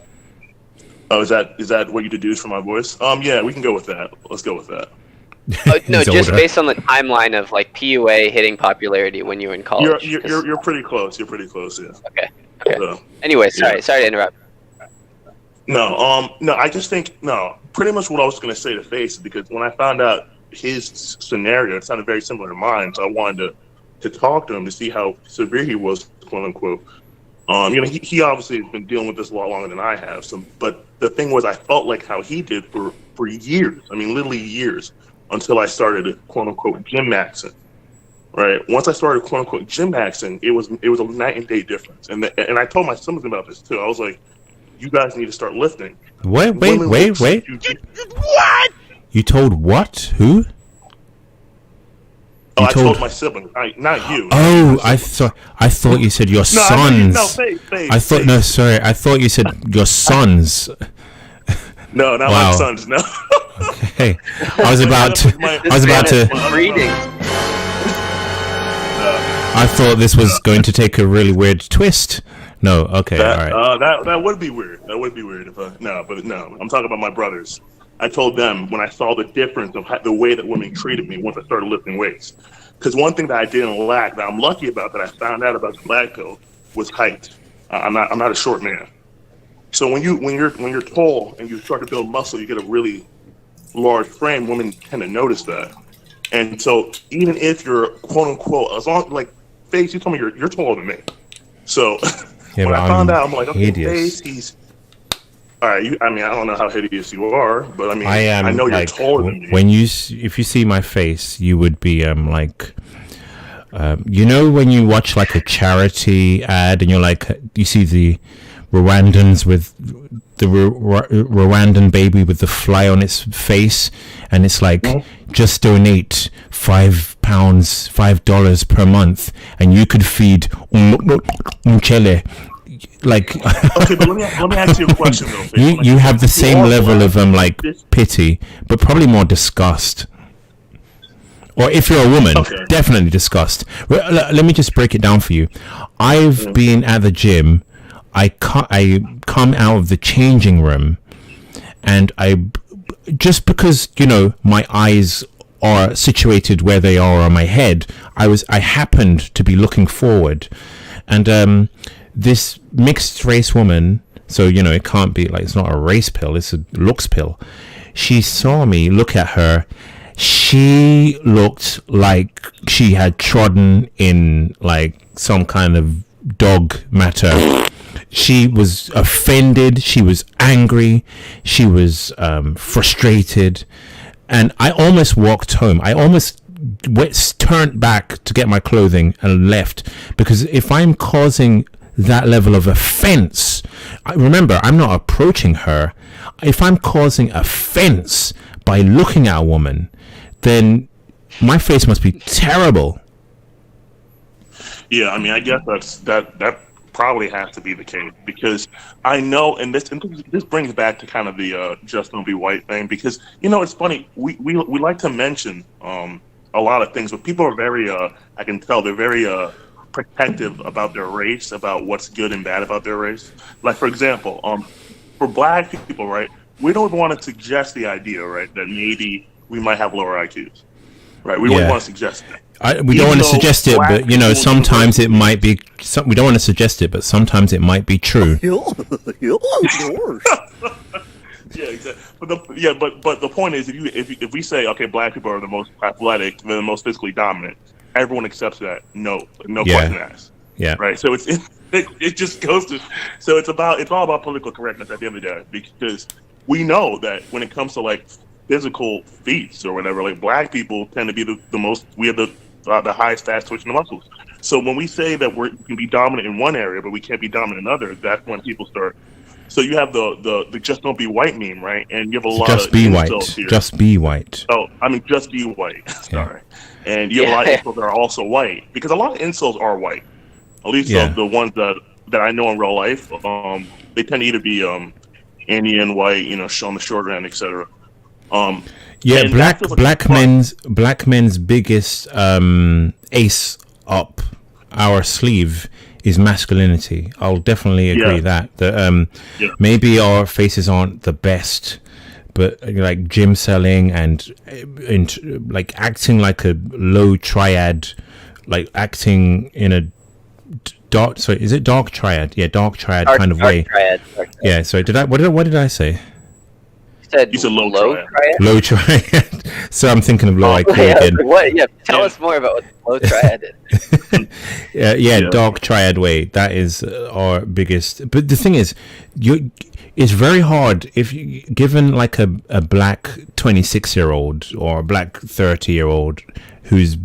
Oh, is that what you deduce from my voice? Yeah, we can go with that. Let's go with that. No, just older. based on the timeline of like PUA hitting popularity when you were in college. You're pretty close. You're pretty close. Yeah. Okay. So, Anyway, sorry to interrupt. No, I just think pretty much what I was going to say to Face is because when I found out his scenario, it sounded very similar to mine, so I wanted to talk to him to see how severe he was, quote unquote. He obviously has been dealing with this a lot longer than I have. So, but the thing was, I felt like how he did for years. I mean, literally years, until I started, quote unquote, gym maxing. Right. Once I started, quote unquote, gym maxing, it was a night and day difference. And I told my sons about this too. I was like, you guys need to start lifting. Wait. What? You told what? Who? Oh, I told my siblings, not you. Oh, I thought you said your sons. I thought you said your sons. No, not my sons. No. Okay, I was about to. Reading. I thought this was going to take a really weird twist. No, okay, all right. That would be weird. That would be weird if I'm talking about my brothers. I told them when I saw the difference of the way that women treated me once I started lifting weights. Because one thing that I didn't lack, that I'm lucky about, that I found out about the black pill, was height. I'm not a short man. So when you're tall and you start to build muscle, you get a really large frame. Women tend to notice that. And so even if you're quote unquote, as long like Face, you told me you're taller than me. So when I found out, I'm like, okay, Face, he's. All right, I don't know how hideous you are, but I know you're taller than me. If you see my face, you would be when you watch like a charity ad and you see the Rwandans with the Rwandan baby with the fly on its face, and it's like just donate $5 per month, and you could feed Mchele. Okay, but let me ask you a question though. You have the same level of pity, but probably more disgust. Or if you're a woman, definitely disgust. Let me just break it down for you. I've been at the gym. I come out of the changing room, and just because my eyes are situated where they are on my head, I happened to be looking forward, and this mixed race woman, so it can't be it's not a race pill, it's a looks pill. She saw me look at her. She looked like she had trodden in some kind of dog matter. She was offended, she was angry, she was frustrated, and I almost walked home. I almost turned back to get my clothing and left, because if I'm causing that level of offense, remember, I'm not approaching her. If I'm causing offense by looking at a woman, then my face must be terrible. Yeah, I guess that probably has to be the case, because I know, and this brings back to kind of the just don't be white thing, because it's funny, we like to mention a lot of things, but people are very I can tell they're very protective about their race, about what's good and bad about their race. Like, for example, for black people, right, we don't want to suggest the idea, right, that maybe we might have lower IQs, right? We don't want to suggest that. We don't want to suggest it, but sometimes it might be. We don't want to suggest it, but sometimes it might be true. Yeah, exactly. But the point is, if we say, okay, black people are the most athletic, they're the most physically dominant, everyone accepts that. No question asked. Yeah. Right. So it just goes to. So it's all about political correctness at the end of the day, because we know that when it comes to physical feats or whatever, black people tend to be the most. We have the highest fast twitching muscles. So when we say that we can be dominant in one area, but we can't be dominant in another, that's when people start. So you have the just don't be white meme, right? And you have a lot Just of be incels white. here. Just be white. Oh, I mean, just be white. Sorry. And you have a lot of incels that are also white, because a lot of incels are white. At least the ones that I know in real life, they tend to either be Indian, white, on the short end, etc. Black men's biggest ace up our sleeve is masculinity. I'll definitely agree that maybe our faces aren't the best, but like gym selling and like acting like a low triad, like acting in a dark. Sorry, is it dark triad? Yeah, dark triad kind of way. Triad. Yeah. So what did I say? You said low triad. Low triad. So I'm thinking of low IQ again. What? Yeah. Tell us more about what low triad is. Dark triad way. That is our biggest. But the thing is, it's very hard if you given like a black 26-year-old or a black 30-year-old who's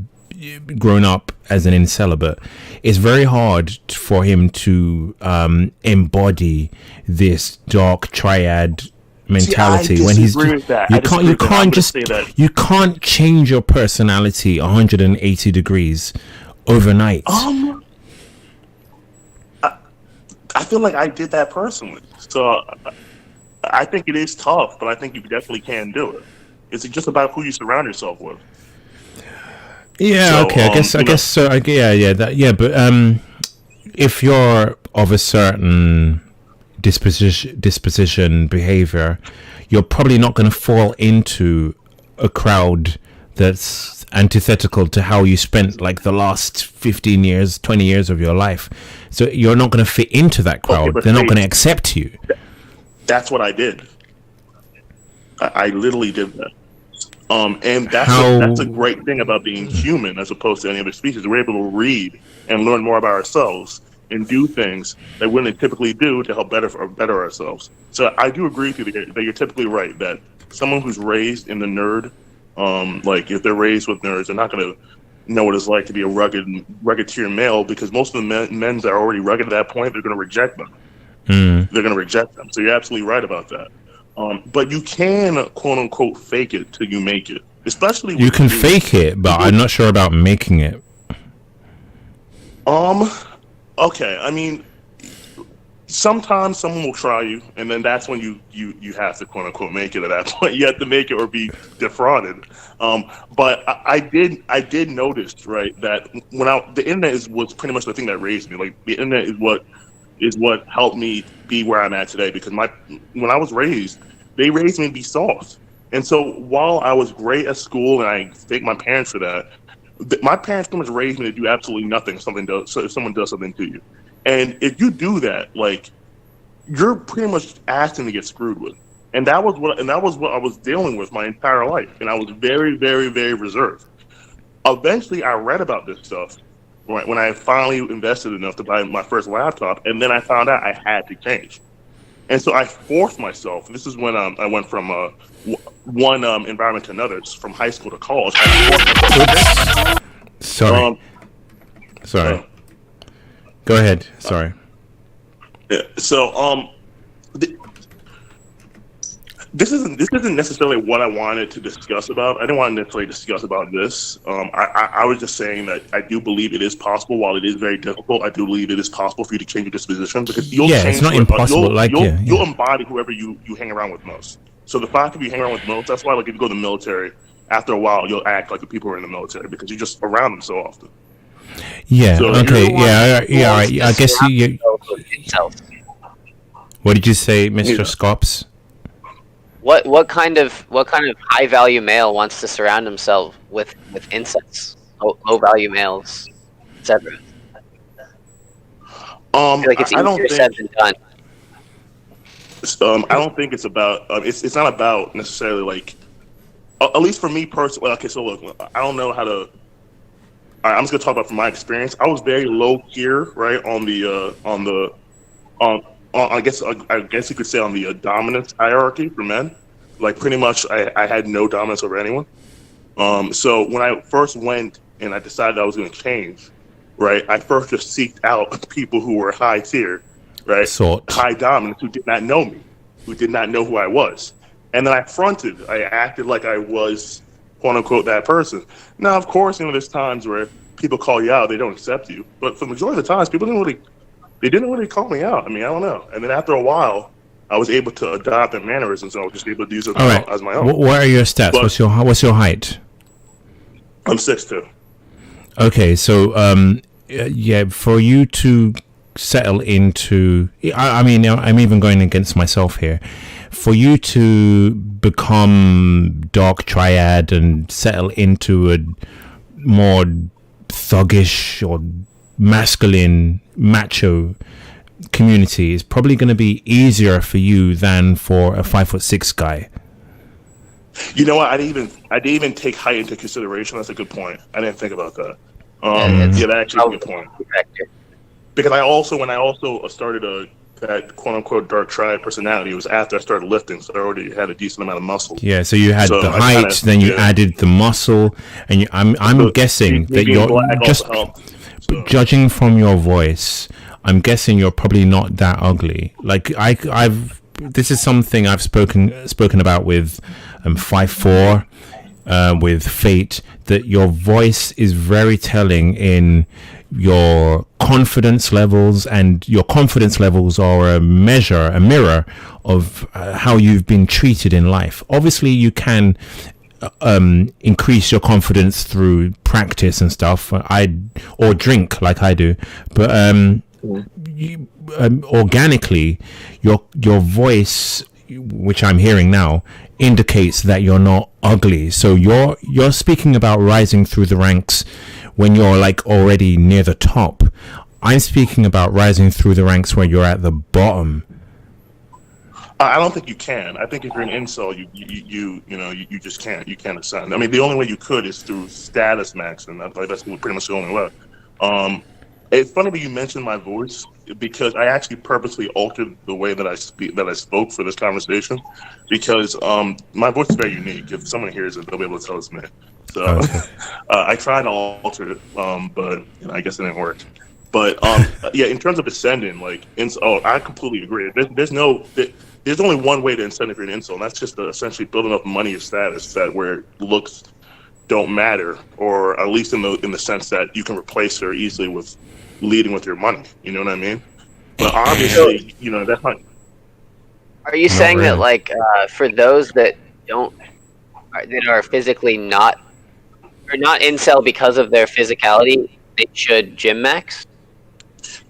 grown up as an incelibate. It's very hard for him to embody this dark triad mentality. See, when he's you can't change your personality 180 degrees overnight. I feel like I did that personally, so I think it is tough, but I think you definitely can do it. It's just about who you surround yourself with. Yeah, okay. I guess so. But if you're of a certain disposition, behavior, you're probably not going to fall into a crowd that's antithetical to how you spent like the last 15 years, 20 years of your life. So you're not going to fit into that crowd. They're not going to accept you. That's what I did. I literally did that. And that's a great thing about being human as opposed to any other species. We're able to read and learn more about ourselves and do things that we wouldn't typically do to help better ourselves. So I do agree with you that you're typically right, that someone who's raised in the nerd, like if they're raised with nerds, they're not going to know what it's like to be a rugged tier male, because most of the men that are already rugged at that point, they're going to reject them. They're going to reject them. So you're absolutely right about that. But you can, quote unquote, fake it till you make it. Especially you can fake it, but I'm not sure about making it. Okay, I mean, sometimes someone will try you, and then that's when you have to, quote unquote, make it. At that point, you have to make it or be defrauded. But I did notice, right, that the internet was pretty much the thing that raised me. Like the internet is what helped me be where I'm at today, because when I was raised, they raised me to be soft. And so while I was great at school, and I thank my parents for that, my parents pretty much raised me to do absolutely nothing if someone does something to you. And if you do that, like, you're pretty much asking to get screwed with. And that was what I was dealing with my entire life. And I was very, very, very reserved. Eventually I read about this stuff when I finally invested enough to buy my first laptop, and then I found out I had to change. And so I forced myself. This is when I went from one environment to another, from high school to college. Sorry. Go ahead. Sorry. Yeah. So this isn't necessarily what I wanted to discuss about. I didn't want to necessarily discuss about this. I was just saying that I do believe it is possible. While it is very difficult, I do believe it is possible for you to change your disposition, because you'll change. It's not impossible. You'll embody whoever you hang around with most. So the fact that you hang around with most, that's why, like, if you go to the military, after a while you'll act like the people who are in the military, because you're just around them so often. Yeah. So okay. Yeah. I guess you. What did you say, Mr. Scops? What kind of high value male wants to surround himself with incels, low value males, etc.? Like it's easier said than done. I don't think it's about. It's not about necessarily, like. At least for me personally. Okay, so look, I don't know how to. All right, I'm just gonna talk about from my experience. I was very low tier, right, I guess you could say on the dominance hierarchy for men. Like, pretty much I had no dominance over anyone. So when I first went and I decided I was going to change, right, I first just seeked out people who were high tier, right, high dominance, who did not know me, who did not know who I was. And then I acted like I was, quote unquote, that person. Now, of course, there's times where people call you out, they don't accept you. But for the majority of the times, people didn't really call me out. I mean, I don't know. And then after a while, I was able to adopt their mannerisms, and I was just able to use it as my own. What are your stats? But what's your height? I'm 6'2". Okay, so for you to settle into, I mean, I'm even going against myself here. For you to become dark triad and settle into a more thuggish or masculine macho community is probably going to be easier for you than for a 5'6" guy. You know what? I didn't even take height into consideration. That's a good point. I didn't think about that. That actually is a good point. Because when I also started that quote unquote dark triad personality, it was after I started lifting, so I already had a decent amount of muscle. Yeah, so you had the height, then you added the muscle, and I'm guessing that you're just judging from your voice. I'm guessing you're probably not that ugly. Like this is something I've spoken about with 5'4", with Fate, that your voice is very telling in your confidence levels, and your confidence levels are a mirror of how you've been treated in life. Obviously, you can increase your confidence through practice and stuff, or drink like I do, but organically, your voice, which I'm hearing now, indicates that you're not ugly. So you're speaking about rising through the ranks when you're like already near the top. I'm speaking about rising through the ranks where you're at the bottom. I don't think you can. I think if you're an incel, you just can't. You can't ascend. I mean, the only way you could is through status maxing. That's pretty much the only way. It's funny that you mentioned my voice, because I actually purposely altered the way that I spoke for this conversation, because my voice is very unique. If someone hears it, they'll be able to tell it's me. So I tried to alter it, but I guess it didn't work. But in terms of ascending, I completely agree. There's only one way to ascend if you're an incel, and that's just to essentially build enough money or status where looks don't matter, or at least in the sense that you can replace her easily with leading with your money. You know what I mean? But obviously, that's not. Are you saying that, for those that are physically not incel because of their physicality, they should gym max?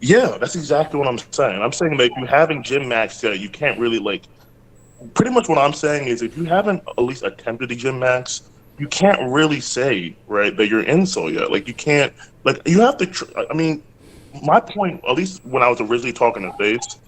Yeah, that's exactly what I'm saying. I'm saying that if you haven't gym maxed yet, you can't really pretty much what I'm saying is, if you haven't at least attempted to gym max, you can't really say, right, that you're incel yet. You can't, you have to, I mean, my point, at least when I was originally talking to Face,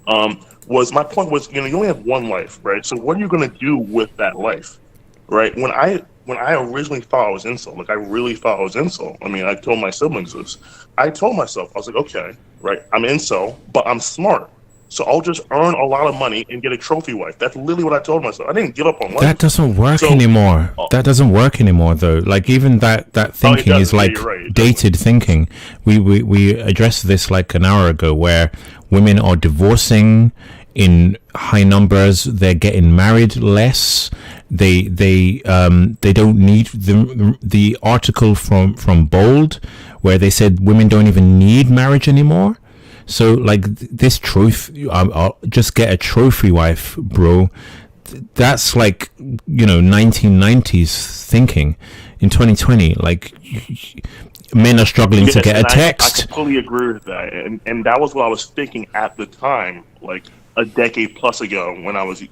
my point was, you only have one life, right? So what are you going to do with that life, right? When I originally thought I was incel, I really thought I was incel. I mean, I told my siblings this. I told myself, I was like, okay, right, I'm incel, but I'm smart. So I'll just earn a lot of money and get a trophy wife. That's literally what I told myself. I didn't give up on life. That doesn't work anymore. That doesn't work anymore, though. Even that thinking is dated thinking. We addressed this an hour ago, where women are divorcing in high numbers. They're getting married less. They don't need the article from Bold, where they said women don't even need marriage anymore. So this truth, I'll just get a trophy wife, bro. That's 1990s thinking. In 2020, men are struggling to get a text. I completely agree with that, and that was what I was thinking at the time, a decade plus ago, when I was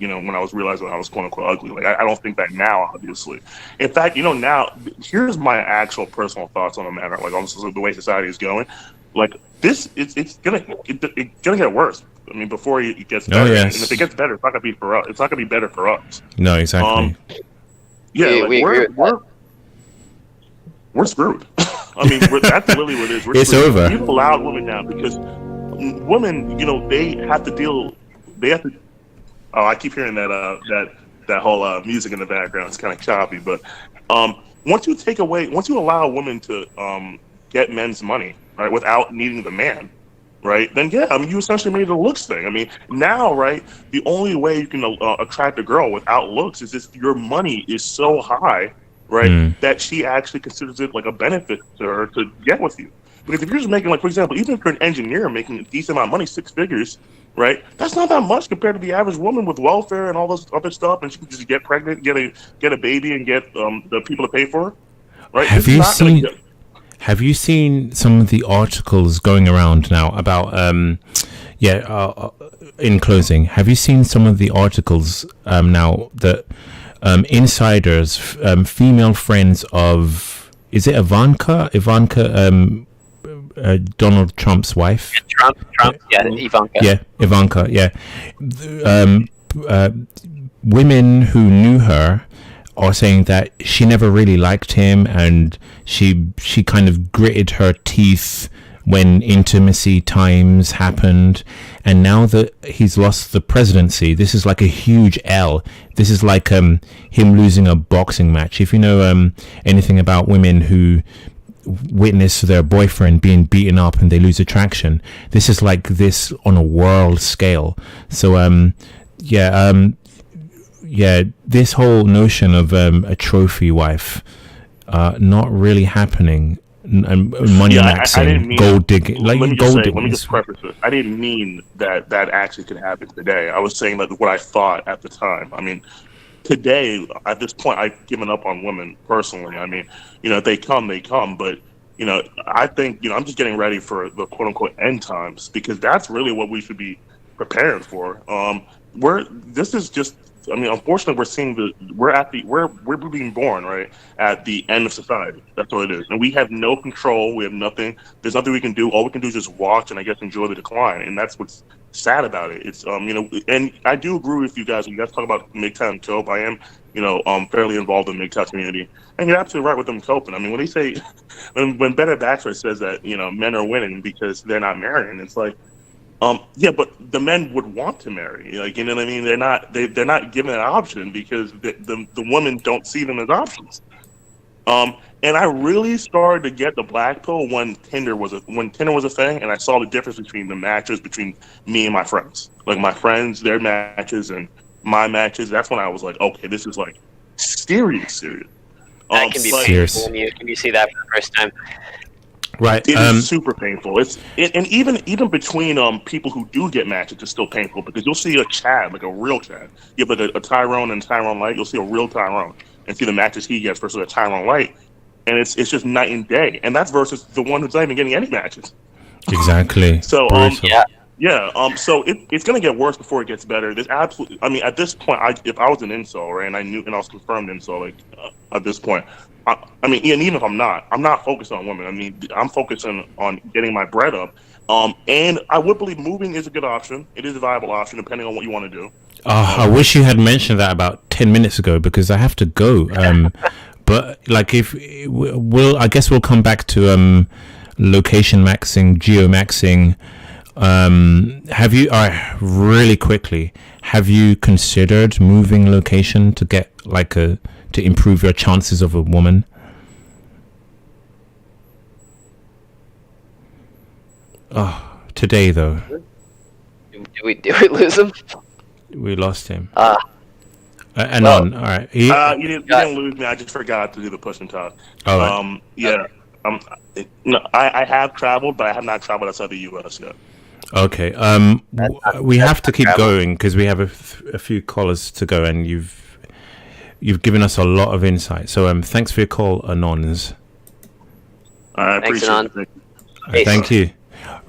realizing I was quote unquote ugly. I don't think that now, obviously. In fact, now, here's my actual personal thoughts on the matter. On the way society is going, it's gonna get worse. I mean, before it gets better. Oh, yes. And if it gets better, it's not gonna be for us. It's not gonna be better for us. No, exactly. We're screwed. I mean, that's literally what it is. It's screwed. over. We've allowed women now, because women, they have to deal. They have to. Oh, I keep hearing that whole music in the background. It's kind of choppy, but once you allow women to get men's money, right, without needing the man, right, then yeah, I mean, you essentially made it a looks thing. I mean, now, right, the only way you can attract a girl without looks is if your money is so high, right, that she actually considers it like a benefit to her to get with you. Because if you're just making, like, for example, even if you're an engineer making a decent amount of money, 6 figures, right, that's not that much compared to the average woman with welfare and all this other stuff, and she can just get pregnant, get a baby, and get the people to pay for her, right? Have you seen some of the articles going around now about in closing, have you seen some of the articles now that insiders, female friends of, is it Ivanka, Donald Trump's wife? Trump, Ivanka. Yeah, Ivanka, yeah. Women who knew her are saying that she never really liked him, and she kind of gritted her teeth when intimacy times happened, and now that he's lost the presidency, this is like a huge L. This is like him losing a boxing match. If you know anything about women who witness their boyfriend being beaten up and they lose attraction, this is like this on a world scale. So this whole notion of a trophy wife not really happening, money maxing, gold digging, like gold digging. Let me just preface this. I didn't mean that actually could happen today. I was saying that what I thought at the time. I mean, today, at this point, I've given up on women personally. I mean, if they come, they come. But, I think, I'm just getting ready for the quote unquote end times, because that's really what we should be preparing for. Unfortunately, we're seeing we're being born, right, at the end of society. That's what it is. And we have no control. We have nothing. There's nothing we can do. All we can do is just watch and I guess enjoy the decline. And that's what's sad about it. It's and I do agree with you guys. When you guys talk about MGTOW and cope, I am fairly involved in the MGTOW community, and you're absolutely right with them coping. I mean, when they say when Better Bachelor says that men are winning because they're not marrying, it's like, yeah, but the men would want to marry, like, you know what I mean? They're not given an option because the women don't see them as options. And I really started to get the black pill when Tinder was a thing, and I saw the difference between the matches between me and my friends, like my friends, their matches and my matches. That's when I was like, okay, this is like serious. That can be painful when you see that for the first time. Right, it is super painful. And even between people who do get matches, it's still painful because you'll see a Chad, like a real Chad. You have like a Tyrone and Tyrone Light. You'll see a real Tyrone and see the matches he gets versus a Tyrone Light, and it's just night and day. And that's versus the one who's not even getting any matches. Exactly. So so it's gonna get worse before it gets better. There's absolutely. I mean, at this point, if I was an incel, right, and I knew, and I was confirmed incel, like at this point. I mean, and even if I'm not focused on women. I mean, I'm focusing on getting my bread up. And I would believe moving is a good option. It is a viable option depending on what you want to do. I wish you had mentioned that about 10 minutes ago because I have to go. But like, I guess we'll come back to location maxing, geo maxing. Have you, really quickly, have you considered moving location to get to improve your chances of a woman? Oh, today though. Did we lose him? We lost him. Anon, all right. You didn't lose me. I just forgot to do the push and talk. All right. I have traveled, but I have not traveled outside the U.S. yet. Okay. We have to keep going because we have a few callers to go, and you've given us a lot of insight. So thanks for your call, Anons. I appreciate it. Thank you.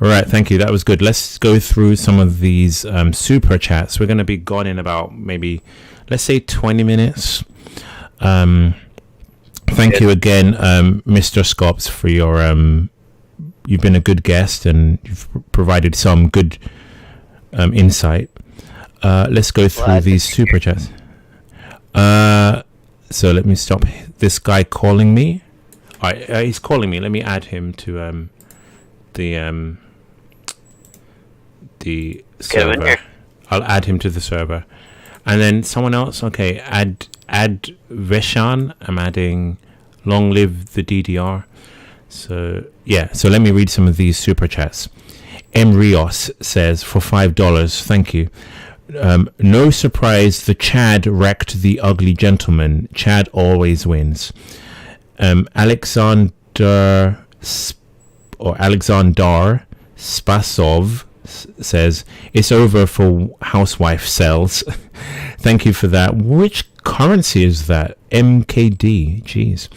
All right, thank you. That was good. Let's go through some of these super chats. We're going to be gone in about maybe, let's say, 20 minutes. Thank you again, Mr. Scops, for your... you've been a good guest and you've provided some good insight. Let's go through these super chats. So let me stop this guy calling me. All right, he's calling me. Let me add him to the server. I'll add him to the server, and then someone else. Okay, add Veshan. I'm adding. Long live the DDR. So let me read some of these super chats. M. Rios says, for $5, thank you. No surprise, the Chad wrecked the ugly gentleman. Chad always wins. Alexander Spasov says, it's over for housewife cells. Thank you for that. Which currency is that? MKD. Jeez.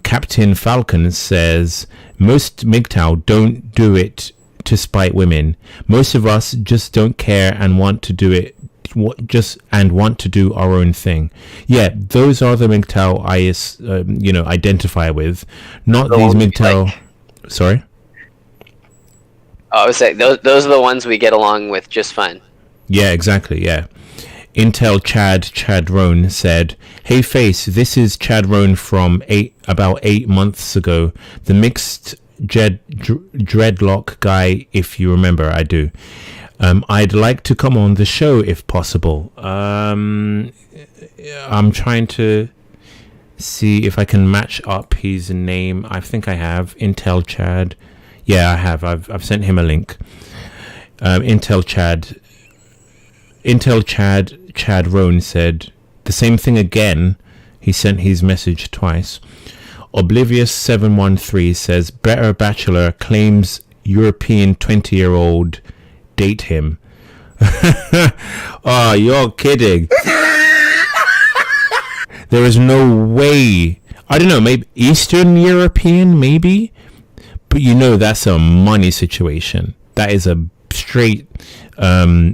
Captain Falcon says, most MGTOW don't do it to spite women. Most of us just don't care and want to do it, want to do our own thing. Yeah, those are the MGTOW I identify with, not these MGTOW. Sorry. I would say those are the ones we get along with just fine. Yeah, exactly. Yeah. Intel Chad Roan said, "Hey Face, this is Chad Roan from about 8 months ago. The mixed dreadlock guy, if you remember. I do. I'd like to come on the show if possible. I'm trying to see if I can match up his name. I think I have Intel Chad. Yeah, I have. I've sent him a link. Intel Chad Roan said the same thing again. He sent his message twice. Oblivious 713 says, better bachelor claims European 20-year-old date him. Oh, you're kidding. There is no way. I don't know, maybe Eastern European, maybe? But that's a money situation. That is a straight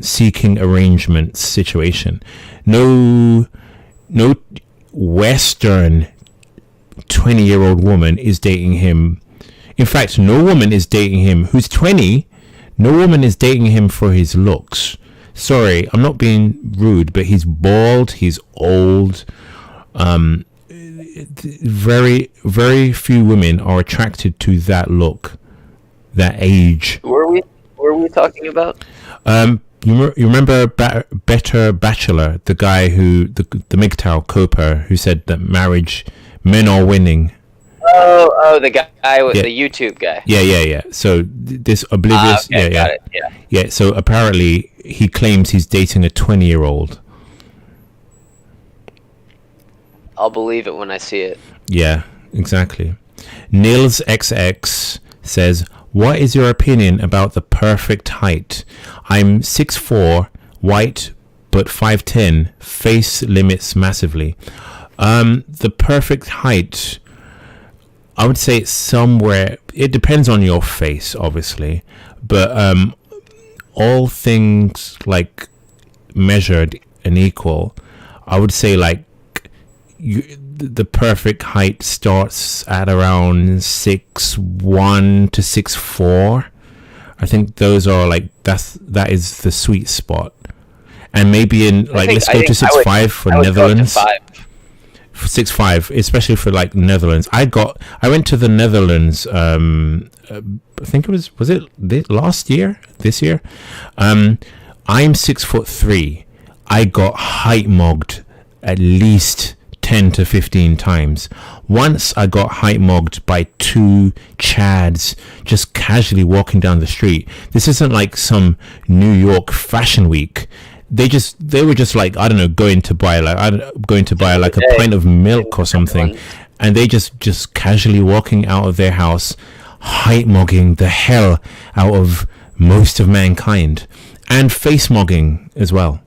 seeking arrangement situation. No Western 20-year-old woman is dating him. In fact, no woman is dating him who's 20. No woman is dating him for his looks. Sorry, I'm not being rude, but he's bald, he's old. Very, very few women are attracted to that look, that age. Who are we talking about? You remember Better Bachelor, the guy who the MGTOW Coper who said that men are winning. Oh, the guy with the YouTube guy. Yeah. So this Oblivious, got it. Yeah. So apparently he claims he's dating a 20-year-old. I'll believe it when I see it. Yeah, exactly. Nils XX says, what is your opinion about the perfect height? I'm 6'4", white, but 5'10", face limits massively. The perfect height, I would say it's somewhere, it depends on your face, obviously, but all things like measured and equal, I would say like the perfect height starts at around 6'1" to 6'4". I think those are like that is the sweet spot. And maybe let's go to 6'5" for Netherlands. 6'5", especially for like Netherlands. I went to the Netherlands. I think was it last year? This year? I'm 6'3". I got height mogged at least 10 to 15 times. Once I got height mogged by 2 Chads just casually walking down the street. This isn't like some New York fashion week. They were just like, I don't know, going to buy like a pint of milk or something, and they just casually walking out of their house, height mogging the hell out of most of mankind, and face mogging as well.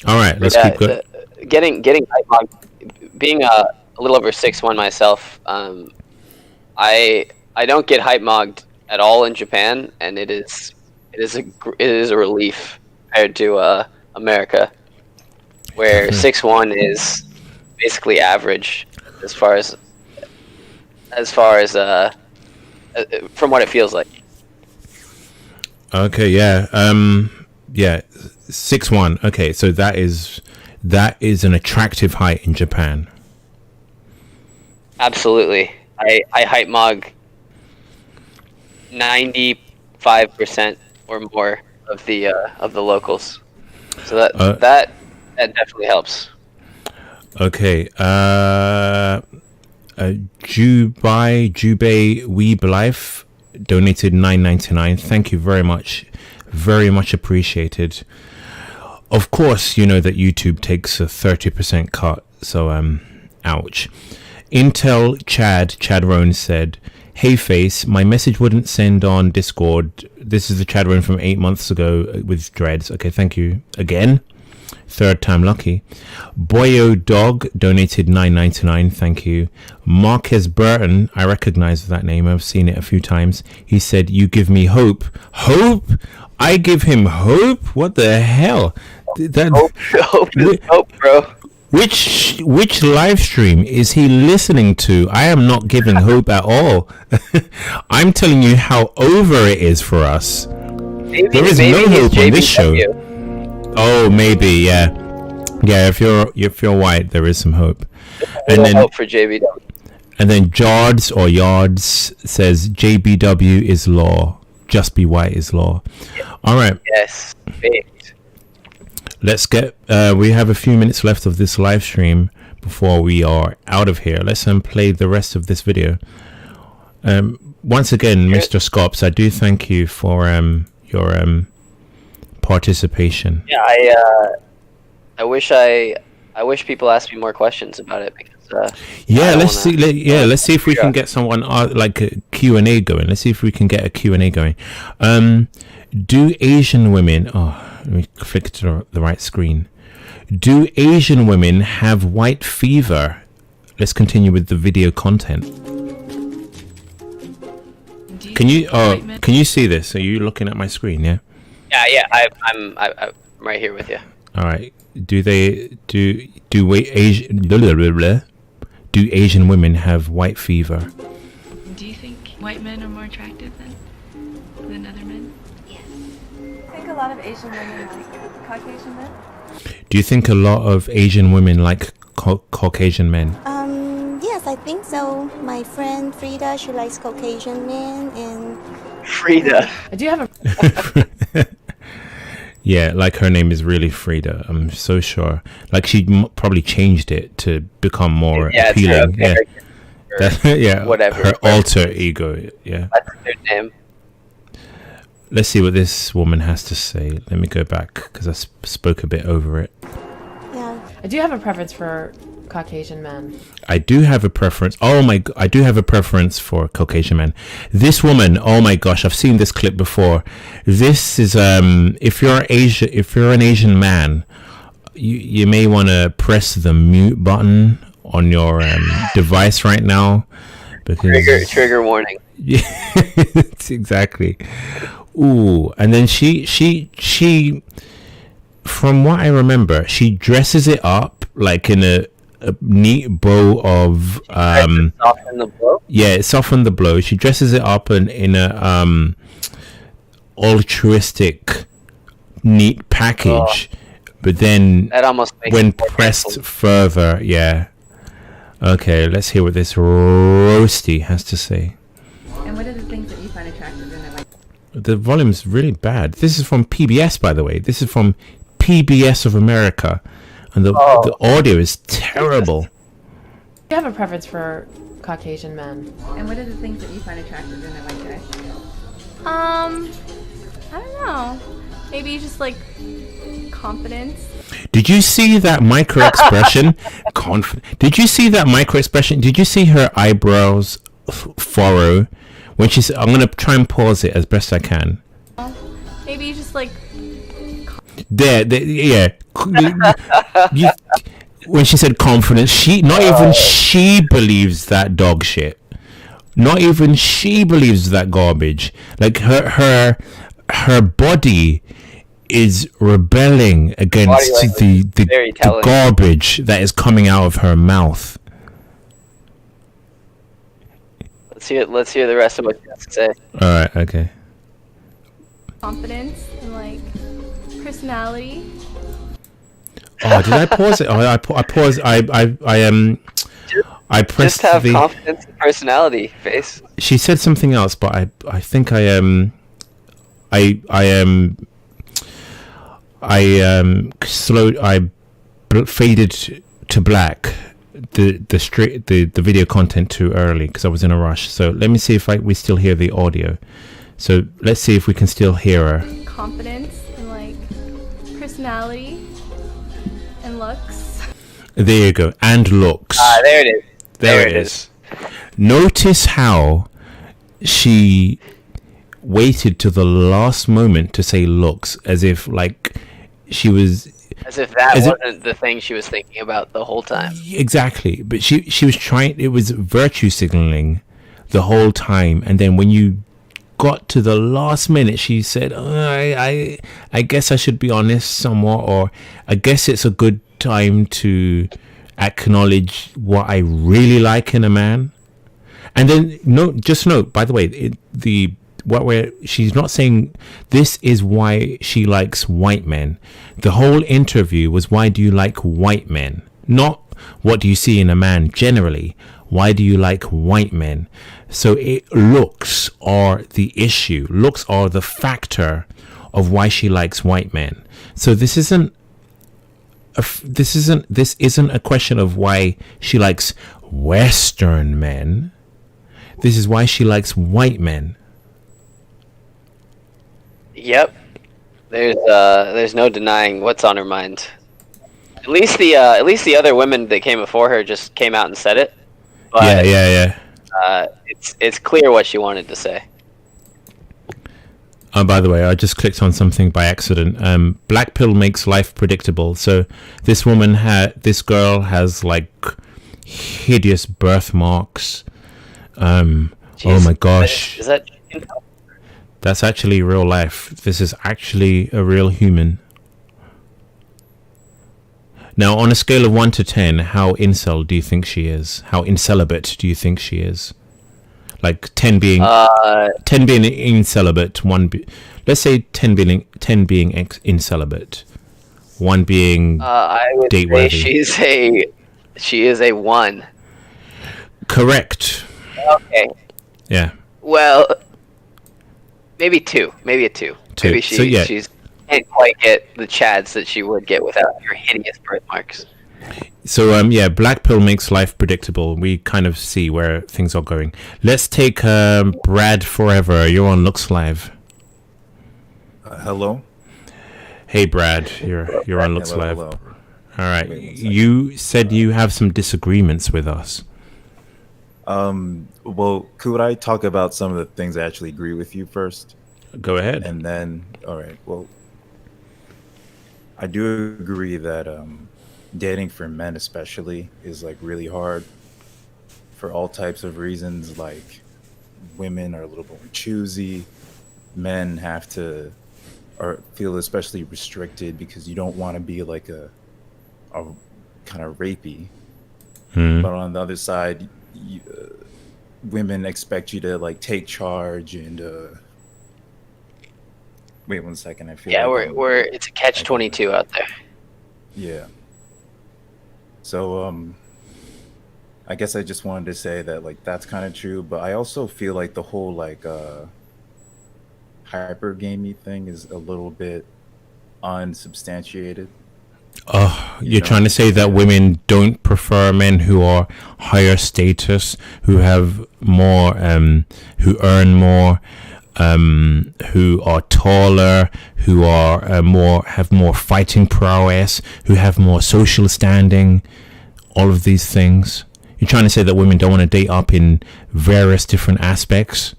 All right, let's keep going. Getting height mogged, being a little over 6'1" myself, I don't get height mogged at all in Japan, and it is a relief compared to America, where 6'1" is basically average as far as from what it feels like. Okay, yeah. 6'1". Okay, so that is an attractive height in Japan. Absolutely. I height mog 95% or more of the locals. So that definitely helps. Okay. Jubei Weeb Life donated $9.99. Thank you very much. Very much appreciated. Of course, you know that YouTube takes a 30% cut. So, ouch. Intel Chad Roan said, "Hey Face, my message wouldn't send on Discord." This is the Chad Roan from 8 months ago with dreads. Okay, thank you again. Third time lucky. Boyo Dog donated $9.99. Thank you. Marquez Burton, I recognize that name. I've seen it a few times. He said, "You give me hope." Hope? I give him hope? What the hell? Hope is hope, bro. Which live stream is he listening to? I am not giving hope at all. I'm telling you how over it is for us. There is no hope on this show. Oh, maybe, yeah. If you're white, there is some hope. And then hope for JBW. And then Jards or Yards says JBW is law. Just be white is law. All right. Yes. Let's get. We have a few minutes left of this live stream before we are out of here. Let's play the rest of this video. Once again, Mr. Scops, I do thank you for your participation. Yeah, I wish people asked me more questions about it because. Let's see if we can get someone like a Q&A going. Let's see if we can get a Q&A going. Do Asian women? Oh, let me flick to the right screen. Do Asian women have white fever? Let's continue with the video content. Can you see this? Are you looking at my screen? Yeah. Yeah. I'm right here with you. All right. Do Asian women have white fever? Do you think white men are more attractive than other men? Yes. I think a lot of Asian women like Caucasian men. Do you think a lot of Asian women like Caucasian men? Yes, I think so. My friend Frida, she likes Caucasian men, and Frida. I do have a. Yeah, like her name is really Frida. I'm so sure. Like she probably changed it to become more appealing. Yeah, whatever. Her alter ego. Yeah. That's their name. Let's see what this woman has to say. Let me go back because I spoke a bit over it. Yeah. I do have a preference for Caucasian men. I do have a preference. I do have a preference for Caucasian men. This woman, oh my gosh, I've seen this clip before. This is if you're an Asian man, you may want to press the mute button on your device right now because trigger warning. Yeah, exactly. Ooh, and then she from what I remember, she dresses it up like in a neat bow of Soften the blow? Yeah, soften the blow. She dresses it up in a altruistic neat package, but then that almost makes when pressed further, yeah. Okay, let's hear what this roasty has to say. And what are the things that you find attractive in it? The volume's really bad. This is from PBS, by the way. This is from PBS of America. And the audio is terrible. Do you have a preference for Caucasian men? And what are the things that you find attractive in a white guy? I don't know. Maybe just like confidence. Did you see that micro expression? Did you see that micro expression? Did you see her eyebrows furrow when she said? I'm gonna try and pause it as best I can. Maybe just like. Yeah. When she said confidence, she believes that dog shit. Not even she believes that garbage. Like her body is rebelling against the garbage that is coming out of her mouth. Let's hear the rest of what she has to say. All right. Okay. Confidence and like personality. Oh, did I pause it? I paused. I pressed. Just have confidence and personality, Face. She said something else, but I think I faded to black the video content too early because I was in a rush. So let me see if we still hear the audio. So let's see if we can still hear her. Confidence and like personality and looks. There you go. And looks. There it is. There it is. Notice how she waited to the last moment to say looks, as if like she was... As if that wasn't the thing she was thinking about the whole time. Exactly. But she was trying... It was virtue signaling the whole time. And then when you got to the last minute, she said, I guess I should be honest somewhat, or I guess it's a good time to acknowledge what I really like in a man. And then just note, by the way, she's not saying this is why she likes white men. The whole interview was, why do you like white men? Not what do you see in a man generally. Why do you like white men? So looks are the issue. Looks are the factor of why she likes white men. So this isn't a question of why she likes Western men. This is why she likes white men. Yep. There's no denying what's on her mind. At least the other women that came before her just came out and said it. But, yeah. It's clear what she wanted to say. Oh, by the way, I just clicked on something by accident. Black pill makes life predictable. So this girl has like hideous birthmarks. Oh my gosh. Is that? That's actually real life. This is actually a real human. Now, on a scale of 1 to 10, how incel do you think she is? How incelibate do you think she is? Like 10 being 10 being incelibate, let's say 10 being incelibate, 1 being I would date say worthy. she is a 1. Correct. Okay. Yeah. Well, maybe 2. Maybe a 2. Maybe she's can't quite get the chads that she would get without her hideous birthmarks. So black pill makes life predictable. We kind of see where things are going. Let's take Brad Forever. You're on Looks Live. Hello. Hey Brad, you're on Looks Live. Hello. All right. You said you have some disagreements with us. Well, could I talk about some of the things I actually agree with you first? Go ahead. And then, all right. Well, I do agree that dating for men especially is like really hard for all types of reasons. Like women are a little more choosy. Men have to feel especially restricted because you don't want to be like a kind of rapey. But on the other side, women expect you to like take charge and wait 1 second. I feel we're it's a catch-22 out there. Yeah. So I guess I just wanted to say that like that's kind of true, but I also feel like the whole like hypergamey thing is a little bit unsubstantiated. Oh, you're trying to say that women don't prefer men who are higher status, who have more, who earn more, who are taller, who are have more fighting prowess, who have more social standing, all of these things. You're trying to say that women don't want to date up in various different aspects?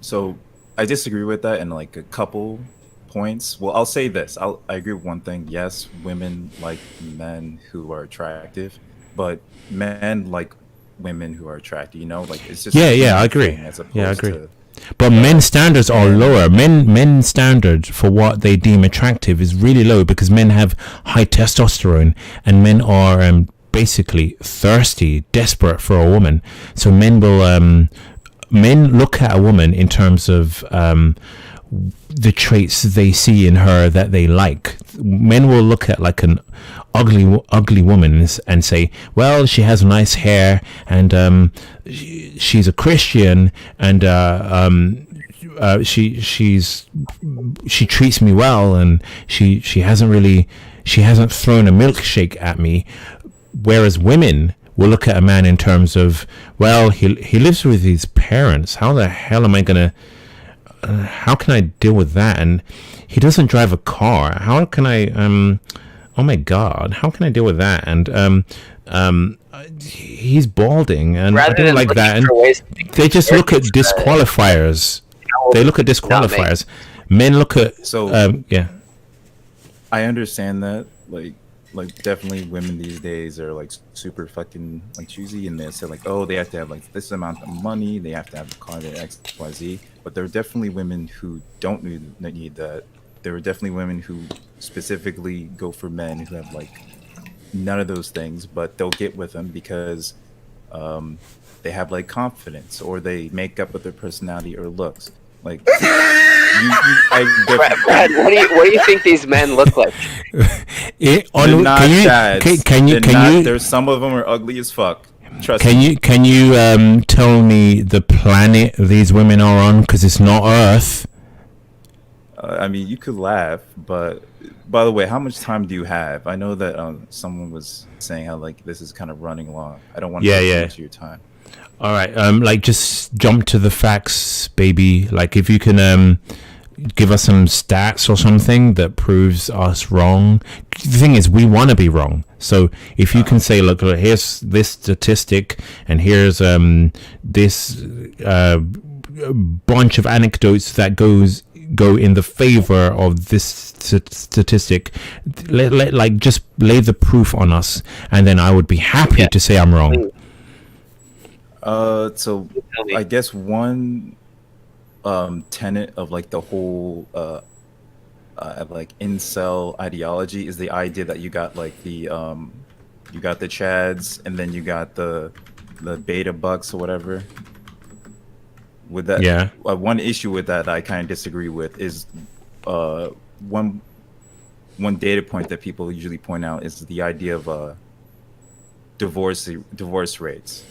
So I disagree with that in like a couple points. Well, I'll say this. I agree with one thing. Yes, women like men who are attractive, but men like women who are attractive, you know, like it's just I agree. But men's standards are lower. Men's standard for what they deem attractive is really low because men have high testosterone and men are basically thirsty, desperate for a woman. So men will men look at a woman in terms of the traits they see in her that they like. Men will look at like an ugly woman and say, well, she has nice hair and she's a Christian and she treats me well and she hasn't really she hasn't thrown a milkshake at me. Whereas women will look at a man in terms of, well, he lives with his parents. How the hell am I gonna? How can I deal with that? And he doesn't drive a car. How can I? Oh my God! How can I deal with that? And he's balding, and I don't like that. And they just look at disqualifiers. They look at disqualifiers. Men look at yeah. I understand that, like definitely women these days are like super fucking like choosy, and they say like, oh, they have to have like this amount of money, they have to have the car, that XYZ. But there are definitely women who don't need that. There are definitely women who specifically go for men who have like none of those things, but they'll get with them because they have like confidence, or they make up with their personality or looks. Like, Brad, what do you think these men look like? Can you? There's some of them are ugly as fuck. Trust can me. you? Can you tell me the planet these women are on? Because it's not Earth. I mean, you could laugh, but by the way, how much time do you have? I know that someone was saying how like this is kind of running long. I don't want to take too much of your time. All right, like just jump to the facts, baby. Like if you can give us some stats or something that proves us wrong. The thing is, we want to be wrong. So if you can say, look, here's this statistic, and here's this bunch of anecdotes that go in the favor of this statistic, like just lay the proof on us, and then I would be happy to say I'm wrong. So I guess one tenet of like the whole like incel ideology is the idea that you got like the you got the Chads, and then you got the beta bucks or whatever. With that, one issue with that I kind of disagree with is one data point that people usually point out is the idea of divorce rates.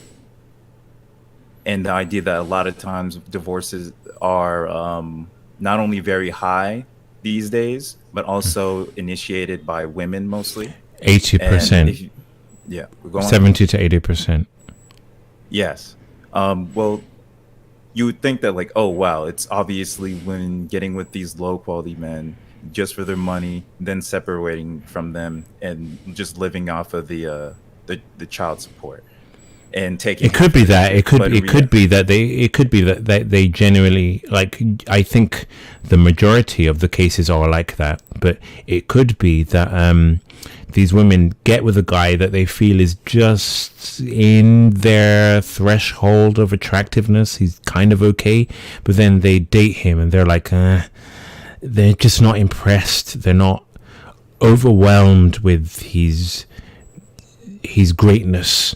And the idea that a lot of times divorces are not only very high these days, but also initiated by women mostly. 80%. Yeah. Go on. 70 to 80%. Yes. Well, you would think that like, oh, wow, it's obviously women getting with these low quality men just for their money, then separating from them and just living off of the child support. And taking it could be that it could be that they genuinely, like, I think the majority of the cases are like that, but it could be that these women get with a guy that they feel is just in their threshold of attractiveness. He's kind of okay, but then they date him and they're like they're just not impressed. They're not overwhelmed with his greatness.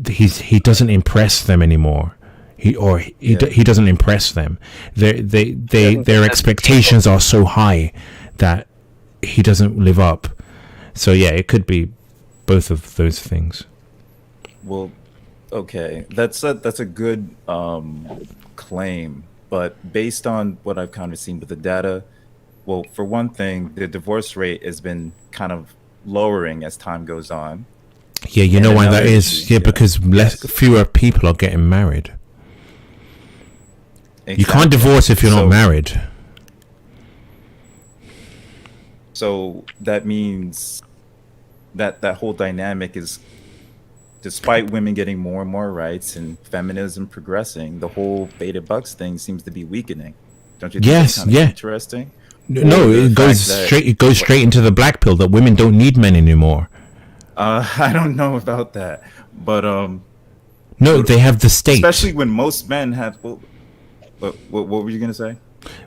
He doesn't impress them anymore. He doesn't impress them. Their expectations are so high that he doesn't live up. So yeah, it could be both of those things. Well, okay, that's a good claim, but based on what I've kind of seen with the data, well, for one thing, the divorce rate has been kind of lowering as time goes on. Yeah, you know why that is? Yeah, because fewer people are getting married. Exactly. You can't divorce if you're not married. So that means that whole dynamic is, despite women getting more and more rights and feminism progressing, the whole beta bucks thing seems to be weakening. Don't you think that's kind of interesting? No, it goes straight into the black pill that women don't need men anymore. I don't know about that, but no, they have the state. Especially when most men have. Well, what were you gonna say?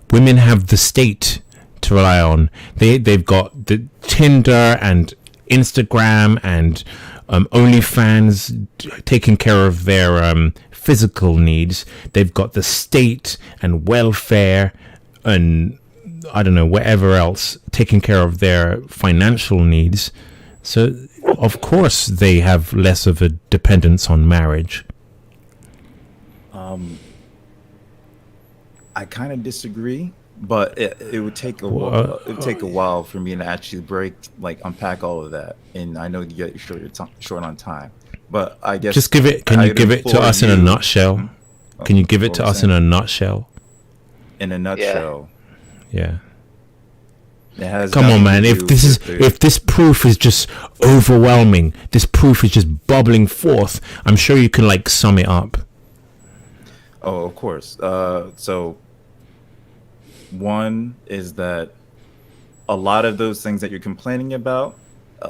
Women have the state to rely on. They've got the Tinder and Instagram and OnlyFans taking care of their physical needs. They've got the state and welfare and I don't know whatever else taking care of their financial needs. So, of course, they have less of a dependence on marriage. I kind of disagree but it would take a while. It would take a while for me to actually unpack all of that. And I know you get short on time, but I guess just give it. Can you give it to us in a nutshell? Can you give it to us in a nutshell? In a nutshell, yeah. It has Come on, man! If this proof is just overwhelming, this proof is just bubbling forth. I'm sure you can like sum it up. Oh, of course. So one is that a lot of those things that you're complaining about,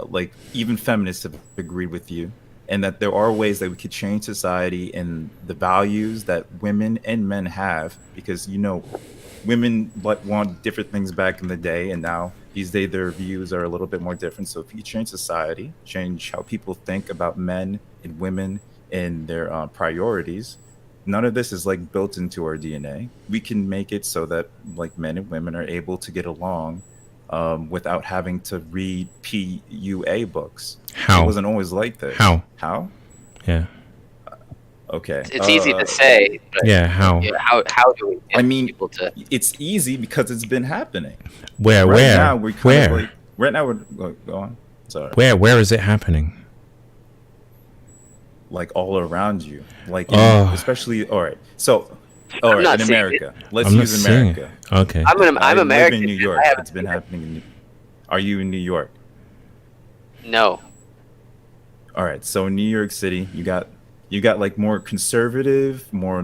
like even feminists have agreed with you, and that there are ways that we could change society and the values that women and men have, because women want different things back in the day, and now these days their views are a little bit more different. So if you change society, change how people think about men and women and their priorities, none of this is like built into our DNA. We can make it so that like men and women are able to get along without having to read PUA books. How? It wasn't always like this. How? Yeah. Okay. It's easy to say. But how? Yeah, how do we get people to? It's easy because it's been happening. Where? Now we're right now we're go on. Sorry. Where is it happening? Like all around you, especially. All right. So, all right, in America. Let's use America. Okay. I'm American. Live in New York. It's been happening. Are you in New York? No. All right. So in New York City, you got like more conservative, more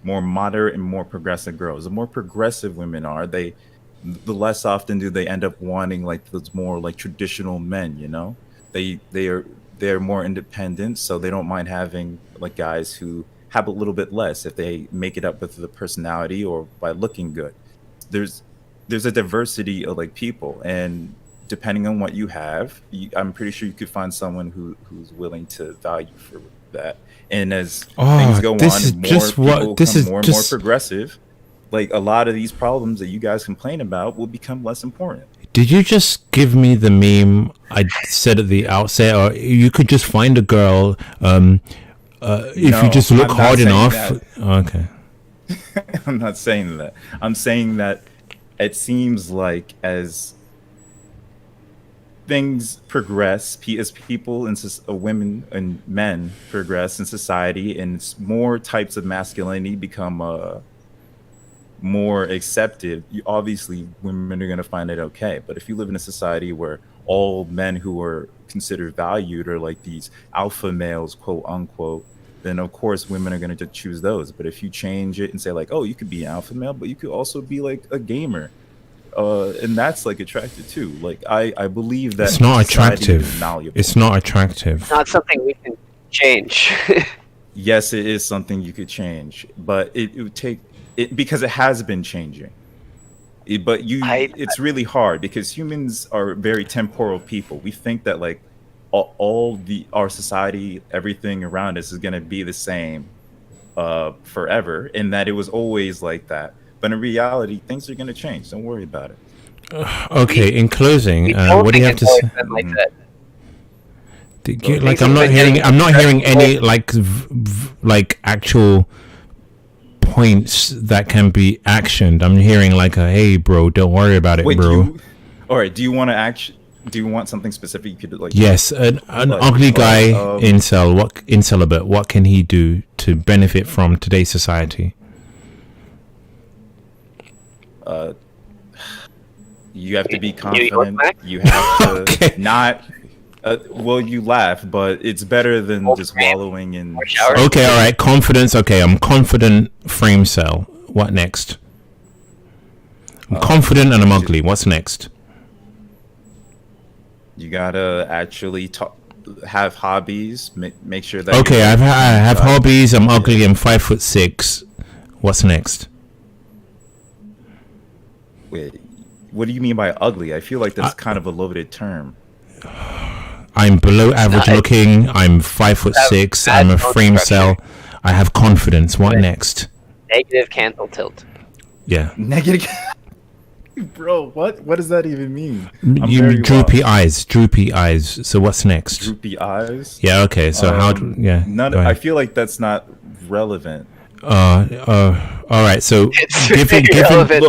moderate and more progressive girls. The more progressive women are, the less often do they end up wanting like those more like traditional men. They're more independent, so they don't mind having like guys who have a little bit less if they make it up with the personality or by looking good. There's a diversity of like people, and depending on what you have, I'm pretty sure you could find someone who's willing to value for that. And as things go on, more progressive. Like a lot of these problems that you guys complain about will become less important. Did you just give me the meme I said at the outset, or you could just find a girl if you just look hard enough? Okay. I'm not saying that. I'm saying that it seems like as things progress, as people and women and men progress in society, and more types of masculinity become more accepted, obviously women are going to find it okay. But if you live in a society where all men who are considered valued are like these alpha males, quote unquote, then of course women are going to choose those. But if you change it and say like, oh, you could be an alpha male, but you could also be like a gamer, and that's like attractive too. Like I believe that it's not attractive. It's not attractive. It's not something we can change. Yes, it is something you could change, but it would take it because it has been changing. It's really hard because humans are very temporal people. We think that like our society, everything around us is going to be the same forever, and that it was always like that. But in reality, things are going to change. Don't worry about it. Okay. In closing, what do you have to say? I'm not hearing any like actual points that can be actioned. I'm hearing like a hey bro, don't worry about it. Wait, bro. All right, do you want something specific you could like? Yes, an ugly guy incelibate, what can he do to benefit from today's society? You have to be confident. You have to not you laugh, but it's better than just wallowing in. Okay, all right. Confidence. Okay, I'm confident. Frame cell. What next? I'm confident and I'm ugly. What's next? You gotta actually have hobbies. Make sure that. Okay, I have hobbies. I'm ugly. I'm 5'6". What's next? Wait, what do you mean by ugly? I feel like that's kind of a loaded term. I'm below average looking. I'm 5'6". I'm a frame cell. I have confidence. What next? Negative cancel tilt. Yeah. Negative. Bro, what does that even mean? You droopy eyes. Droopy eyes. So what's next? Droopy eyes. Yeah. Okay. So I feel like that's not relevant. All right. So really irrelevant.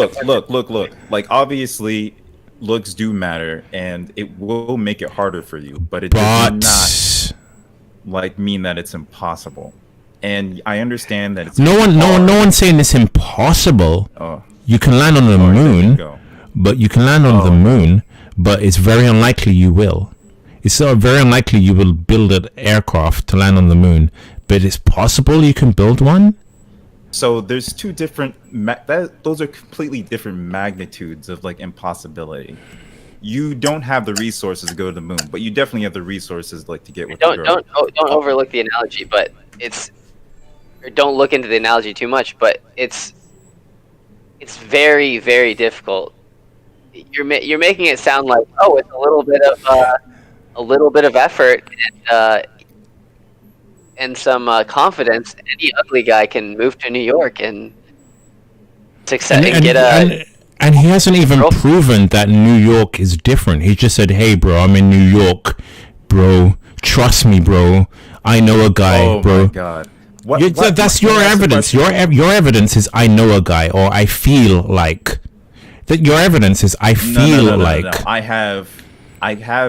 Look. Like obviously, looks do matter, and it will make it harder for you. But it does not like mean that it's impossible. And I understand that it's no one's saying it's impossible. You can land on the moon, but it's very unlikely you will. It's very unlikely you will build an aircraft to land on the moon, but it's possible you can build one. So there's two different. Those are completely different magnitudes of like impossibility. You don't have the resources to go to the moon, but you definitely have the resources like to get with the girl. Don't overlook the analogy, but it's. Or don't look into the analogy too much, but it's very, very difficult. You're making it sound like, oh, it's a little bit of effort and some confidence. Any ugly guy can move to New York and success and get a. And he hasn't even proven that New York is different. He just said, "Hey, bro, I'm in New York, bro. Trust me, bro. I know a guy, bro." Oh my God. That's your evidence. Your evidence is I know a guy, or I feel like that. Your evidence is I feel like. No. I have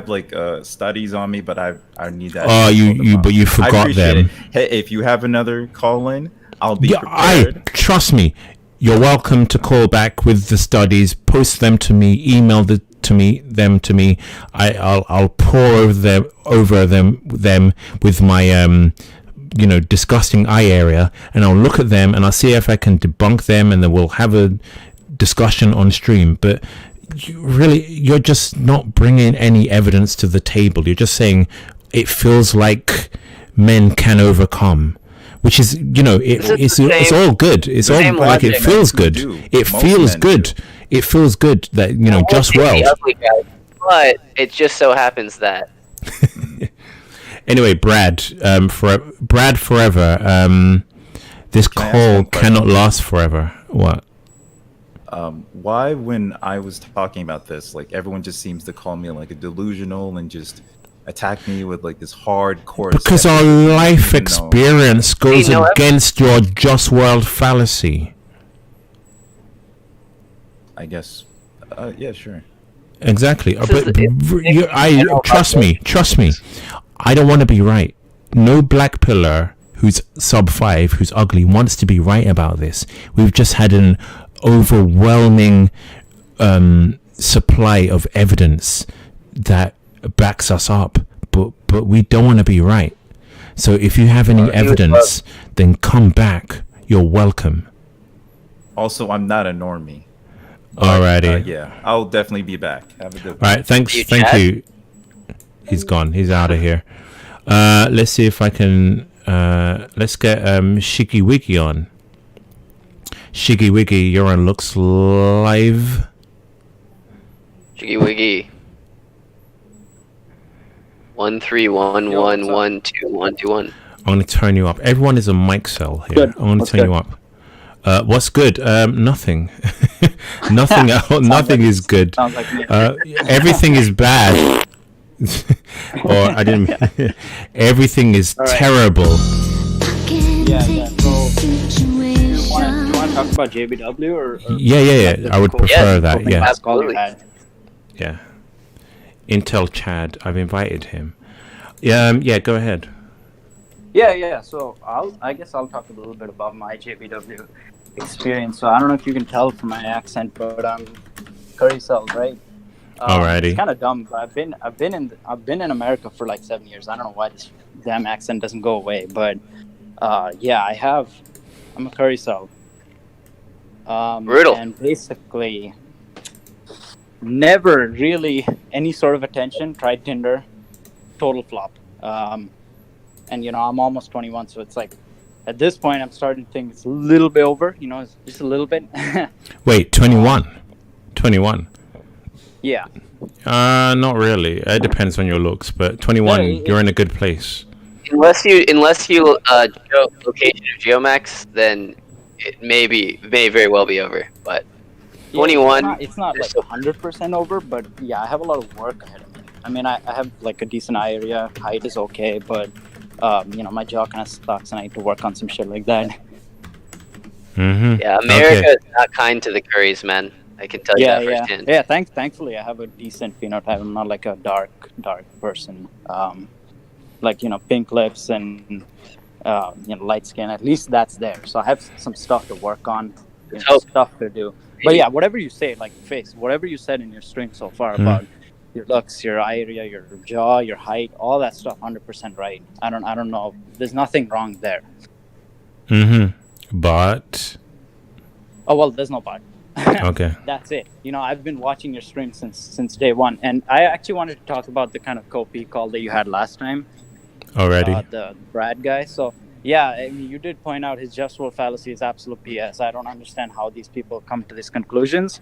like studies on me, but I need that. Oh, you forgot them. Hey, if you have another call in, I'll be prepared. Trust me. You're welcome to call back with the studies. Post them to me. Email them to me. I'll pour over them with my disgusting eye area, and I'll look at them and I'll see if I can debunk them, and then we'll have a discussion on stream. But you're just not bringing any evidence to the table. You're just saying it feels like men can overcome, which is it's all good. It's all like it feels good. It feels good. It feels good that just well. But it just so happens that. Anyway, Brad forever. This call cannot last forever. What? Why, when I was talking about this, like everyone just seems to call me like a delusional and just attack me with like this hardcore? Because our life experience goes against your just world fallacy. I guess. Yeah, sure. Exactly. Trust me. I don't want to be right. No black pillar who's sub 5, who's ugly, wants to be right about this. We've just had an overwhelming supply of evidence that backs us up, but we don't want to be right. So if you have any evidence, then come back. You're welcome. Also, I'm not a normie. Alrighty. Yeah, I'll definitely be back. Have a good one. All right, thank you. He's gone. He's out of here. Let's see if I can. Let's get Shiggy Wiggy on. Shiggy Wiggy, you're on Looks Live. Shiggy Wiggy. 131112121. I'm gonna turn you up. Everyone is a mic cell here. Good. I'm gonna turn you up. What's good? Nothing. Nothing else. Nothing is good. Sounds like me. Everything is bad. Or I didn't. Everything is terrible. Yeah. So, do you want to talk about JBW or Yeah. I would prefer that. Yeah. Absolutely. Yeah. Intel Chad. I've invited him. Yeah. Go ahead. Yeah. So I guess I'll talk a little bit about my JBW experience. So I don't know if you can tell from my accent, but I'm curry cell, right? Alrighty. It's kind of dumb, but I've been in America for like 7 years. I don't know why this damn accent doesn't go away, but I'm a curry cell. Brutal. And basically, never really any sort of attention. Tried Tinder, total flop. And I'm almost 21, so it's like at this point I'm starting to think it's a little bit over. It's just a little bit. Wait, 21. 21. Yeah. Not really. It depends on your looks, but 21, you're in a good place. Unless you location of Geomax, then it may very well be over. But 21, it's not like 100% over, but yeah, I have a lot of work ahead of me. I mean, I have like a decent eye area. Height is okay, but my jaw kind of sucks, and I need to work on some shit like that. Mm-hmm. Yeah, America is not kind to the Currys, man. I can tell you that firsthand. Yeah. Thankfully, I have a decent phenotype. I'm not like a dark person. Like pink lips and light skin. At least that's there. So I have some stuff to work on, stuff to do. But yeah, whatever you say, like Face, whatever you said in your stream so far about your looks, your eye area, your jaw, your height, all that stuff, 100% right. I don't know. There's nothing wrong there. Mm-hmm. But. Oh well, there's no but. Okay. That's it. I've been watching your stream since day one, and I actually wanted to talk about the kind of copy call that you had last time. Already. The Brad guy. So yeah, I mean, you did point out his just world fallacy is absolute BS. I don't understand how these people come to these conclusions.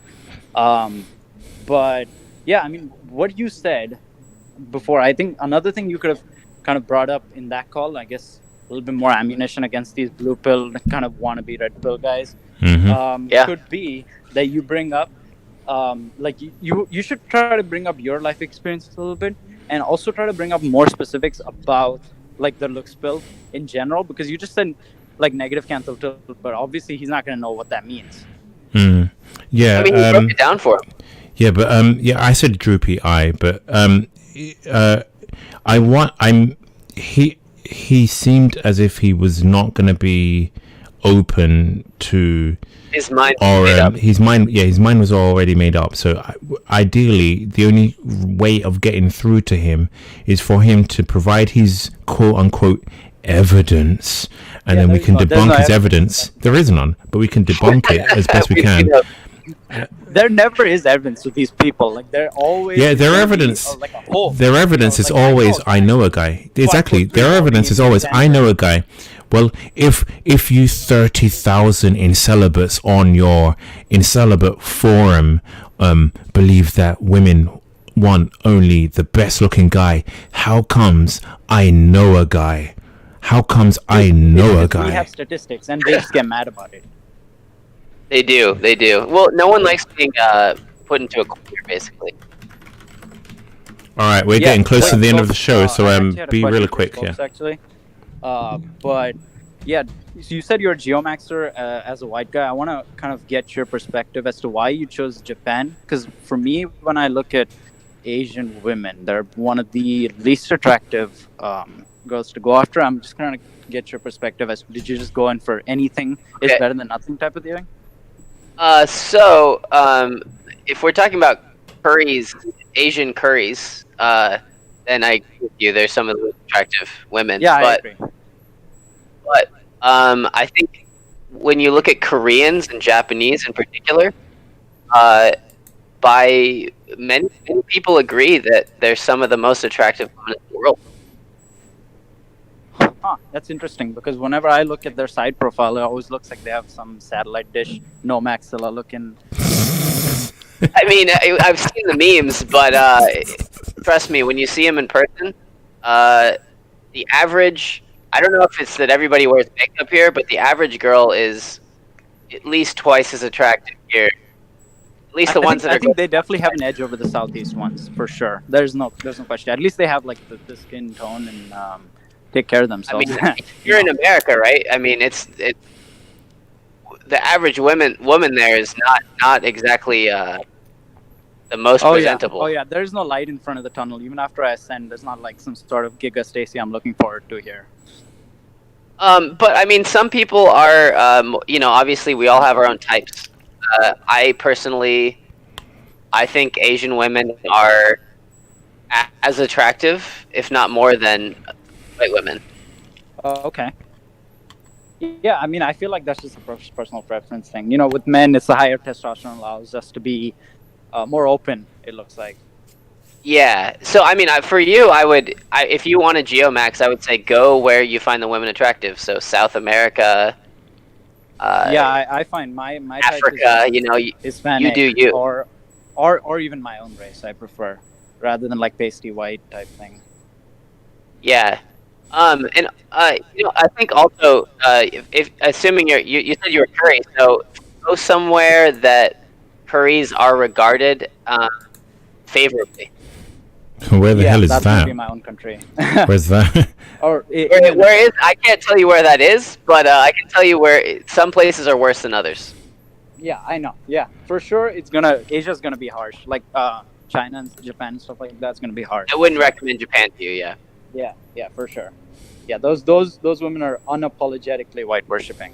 But yeah, I mean, what you said before, I think another thing you could have kind of brought up in that call, I guess, a little bit more ammunition against these blue pill kind of wannabe red pill guys. Could be that you bring up like you should try to bring up your life experiences a little bit, and also try to bring up more specifics about like the looks pill in general, because you just said like negative cancel tilt, but obviously he's not going to know what that means. Yeah, I mean, you broke it down for him. Yeah, but I said droopy eye, but he seemed as if he was not going to be open to his mind. His mind was already made up. So ideally, the only way of getting through to him is for him to provide his quote unquote evidence, and then we can debunk his evidence. There is none, but we can debunk it as best we can. There never is evidence with these people. Like they're always their evidence. Their evidence is always I know a guy. Exactly. Their evidence is always I know a guy. Well, if you 30,000 incelibates on your incelibate forum believe that women want only the best looking guy, how comes I know a guy? How comes I know a guy? We have statistics, and they just get mad about it. They do. Well, no one likes being put into a corner, basically. All right, we're getting close to the end of the show, so be really quick. Folks, actually. But yeah, so you said you're a Geomaxer as a white guy. I want to kind of get your perspective as to why you chose Japan. Because for me, when I look at Asian women, they're one of the least attractive girls to go after. I'm just trying to get your perspective as did you just go in for anything is better than nothing type of thing? So if we're talking about curries, Asian curries, then I agree with you. There's some of the most attractive women. Yeah, I agree. But I think when you look at Koreans and Japanese in particular, by many people agree that they're some of the most attractive women in the world. Huh, that's interesting, because whenever I look at their side profile, it always looks like they have some satellite dish, no maxilla looking. I mean, I've seen the memes, but trust me, when you see them in person, the average, I don't know if it's that everybody wears makeup here, but the average girl is at least twice as attractive here. At least the ones that are. I think they definitely have an edge over the Southeast ones, for sure. There's no question. At least they have like the skin tone and take care of themselves. I mean, you're in America, right? I mean, it's the average woman there is not exactly the most presentable. Oh yeah, there's no light in front of the tunnel. Even after I ascend, there's not like some sort of Giga Stacy I'm looking forward to here. But I mean, some people are, obviously we all have our own types. I personally, I think Asian women are as attractive, if not more than white women. Okay. Yeah, I mean, I feel like that's just a personal preference thing. You know, with men, it's the higher testosterone allows us to be more open, it looks like. Yeah. So, I mean, for you, if you want a Geomax, I would say go where you find the women attractive. So, South America. I find my Africa, type is Hispanic, you do you. Or even my own race, I prefer, rather than like pasty white type thing. Yeah. And I think also, if assuming you said you were curry, so go somewhere that curries are regarded favorably. Where the hell is that's that? gonna be my own country. Where's that? Or where is? I can't tell you where that is, but I can tell you where some places are worse than others. Yeah, I know. Yeah, for sure. Asia's gonna be harsh. Like China and Japan and stuff like that's gonna be harsh. I wouldn't recommend Japan to you. Yeah. Yeah, for sure. Yeah, those women are unapologetically white worshipping.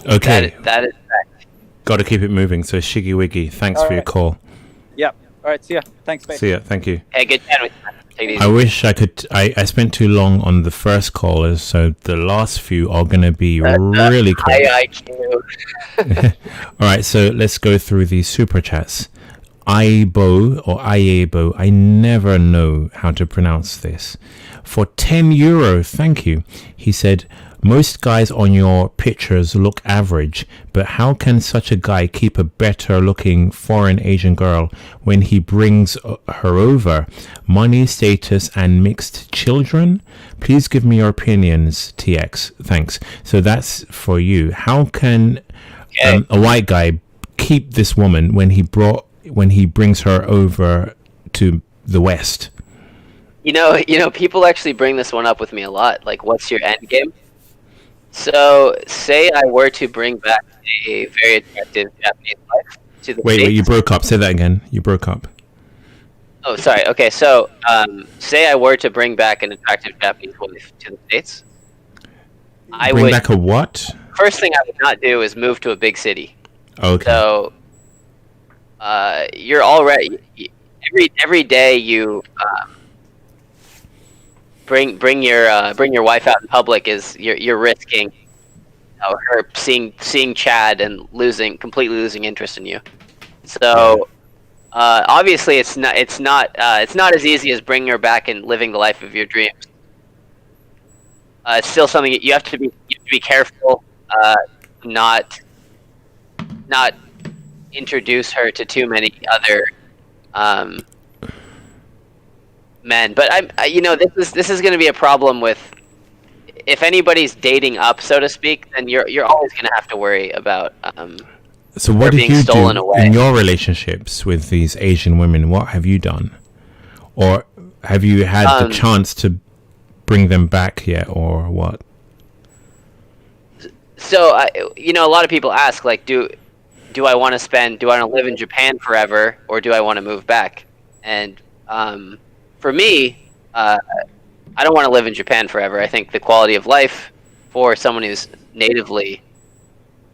Okay. That is fact. Got to keep it moving. So Shiggy Wiggy, thanks for your call. Yep. All right. See ya. Thanks, babe. See ya. Thank you. Hey, good chat with you. Take it easy. I wish I could. I spent too long on the first callers, so the last few are going to be really quick. High IQ. All right, so let's go through these super chats. Aibo or Aiebo, I never know how to pronounce this. For €10, thank you. He said, most guys on your pictures look average, but how can such a guy keep a better looking foreign Asian girl when he brings her over? Money, status, and mixed children? Please give me your opinions, TX. Thanks. So that's for you. How can a white guy keep this woman when he brings her over to the West? You know, people actually bring this one up with me a lot. Like, what's your end game? So, say I were to bring back a very attractive Japanese wife to the States. Wait, you broke up. Say that again. You broke up. Oh, sorry. Okay, so say I were to bring back an attractive Japanese wife to the States. I Bring would back a what? First thing I would not do is move to a big city. Okay. So, you're already every day you bring your wife out in public is you're risking her seeing Chad and completely losing interest in you. So obviously it's not as easy as bringing her back and living the life of your dreams. It's still something you have to be careful, not introduce her to too many other men. But this is going to be a problem with if anybody's dating up, so to speak. Then you're always going to have to worry about so what her did being you stolen do away. in your relationships with these Asian women? What have you done, or have you had the chance to bring them back yet, or what? So a lot of people ask, like, do I want to live in Japan forever, or do I want to move back? And for me, I don't want to live in Japan forever. I think the quality of life for someone who's natively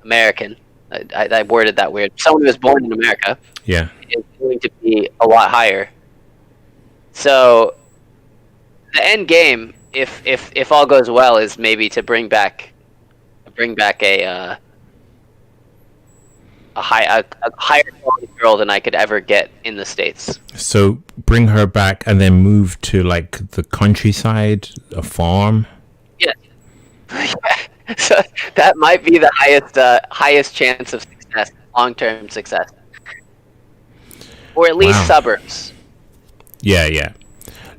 American, I worded that weird, someone who was born in America, Yeah. is going to be a lot higher. So the end game, if all goes well, is maybe to bring back a higher quality girl than I could ever get in the States. So bring her back and then move to like the countryside, a farm. Yeah. So that might be the highest chance of success, long-term success, or at least suburbs. Yeah.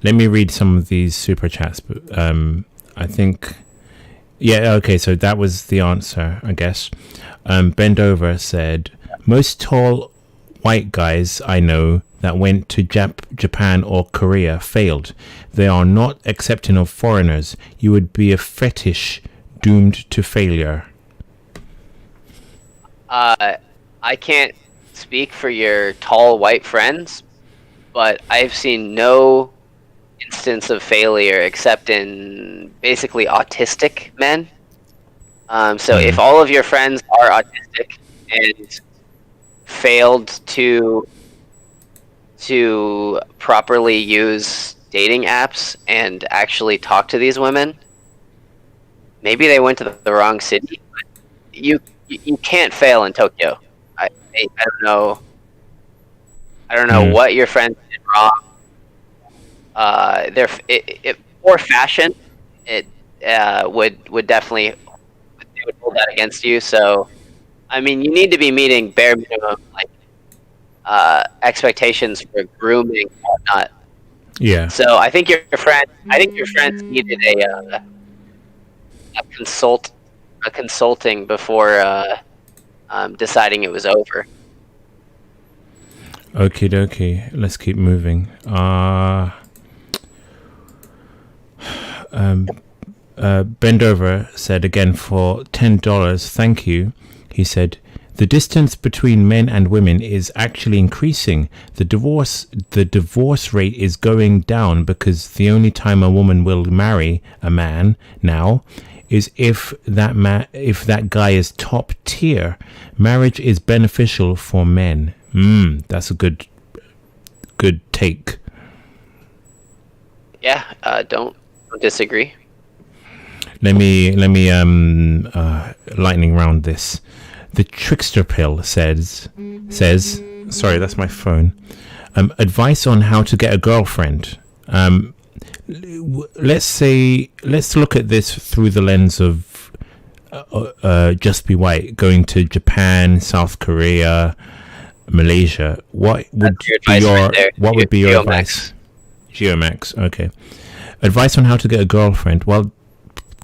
Let me read some of these super chats. But I think, okay. So that was the answer, I guess. Bend Over said, most tall white guys I know that went to Japan or Korea failed. They are not accepting of foreigners. You would be a fetish doomed to failure. I can't speak for your tall white friends, but I've seen no instance of failure except in basically autistic men. So if all of your friends are autistic and failed to properly use dating apps and actually talk to these women, maybe they went to the wrong city. But you can't fail in Tokyo. I don't know what your friends did wrong. For fashion, it would definitely, they would hold that against you. So, I mean, you need to be meeting bare minimum expectations for grooming and whatnot. Yeah. So I think your friends needed a consulting before deciding it was over. Okie dokie. Let's keep moving. Bendover said again for $10. Thank you. He said, the distance between men and women is actually increasing. The divorce rate is going down because the only time a woman will marry a man now is if that guy is top tier. Marriage is beneficial for men. That's a good take. Yeah, don't disagree. Let me lightning round this. The trickster pill says sorry, that's my phone. Advice on how to get a girlfriend. Let's look at this through the lens of Just Be White going to Japan, South Korea, Malaysia. What would be your advice? Geomax. Okay. Advice on how to get a girlfriend. Well,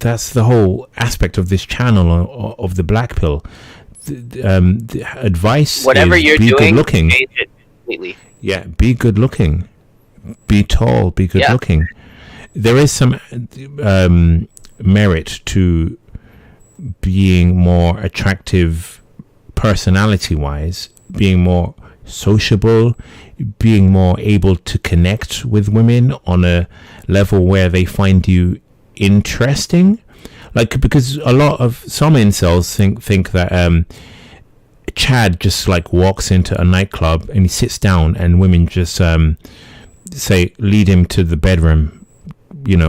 that's the whole aspect of this channel of the black pill. The advice Whatever is you're be doing, good looking. change it completely. Yeah, be good looking. Be tall, be good looking. There is some merit to being more attractive personality wise, being more sociable, being more able to connect with women on a level where they find you interesting. Like, because a lot of some incels think that Chad just like walks into a nightclub and he sits down and women just say lead him to the bedroom,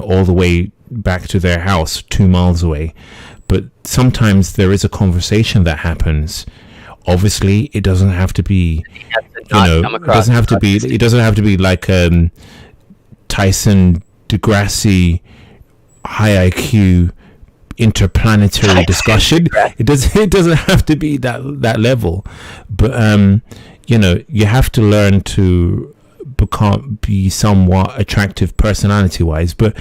all the way back to their house 2 miles away. But sometimes there is a conversation that happens. Obviously, it doesn't have to be, it doesn't have to be like Tyson Degrassi high IQ interplanetary discussion. It doesn't have to be that level, but you have to learn to be somewhat attractive personality wise, but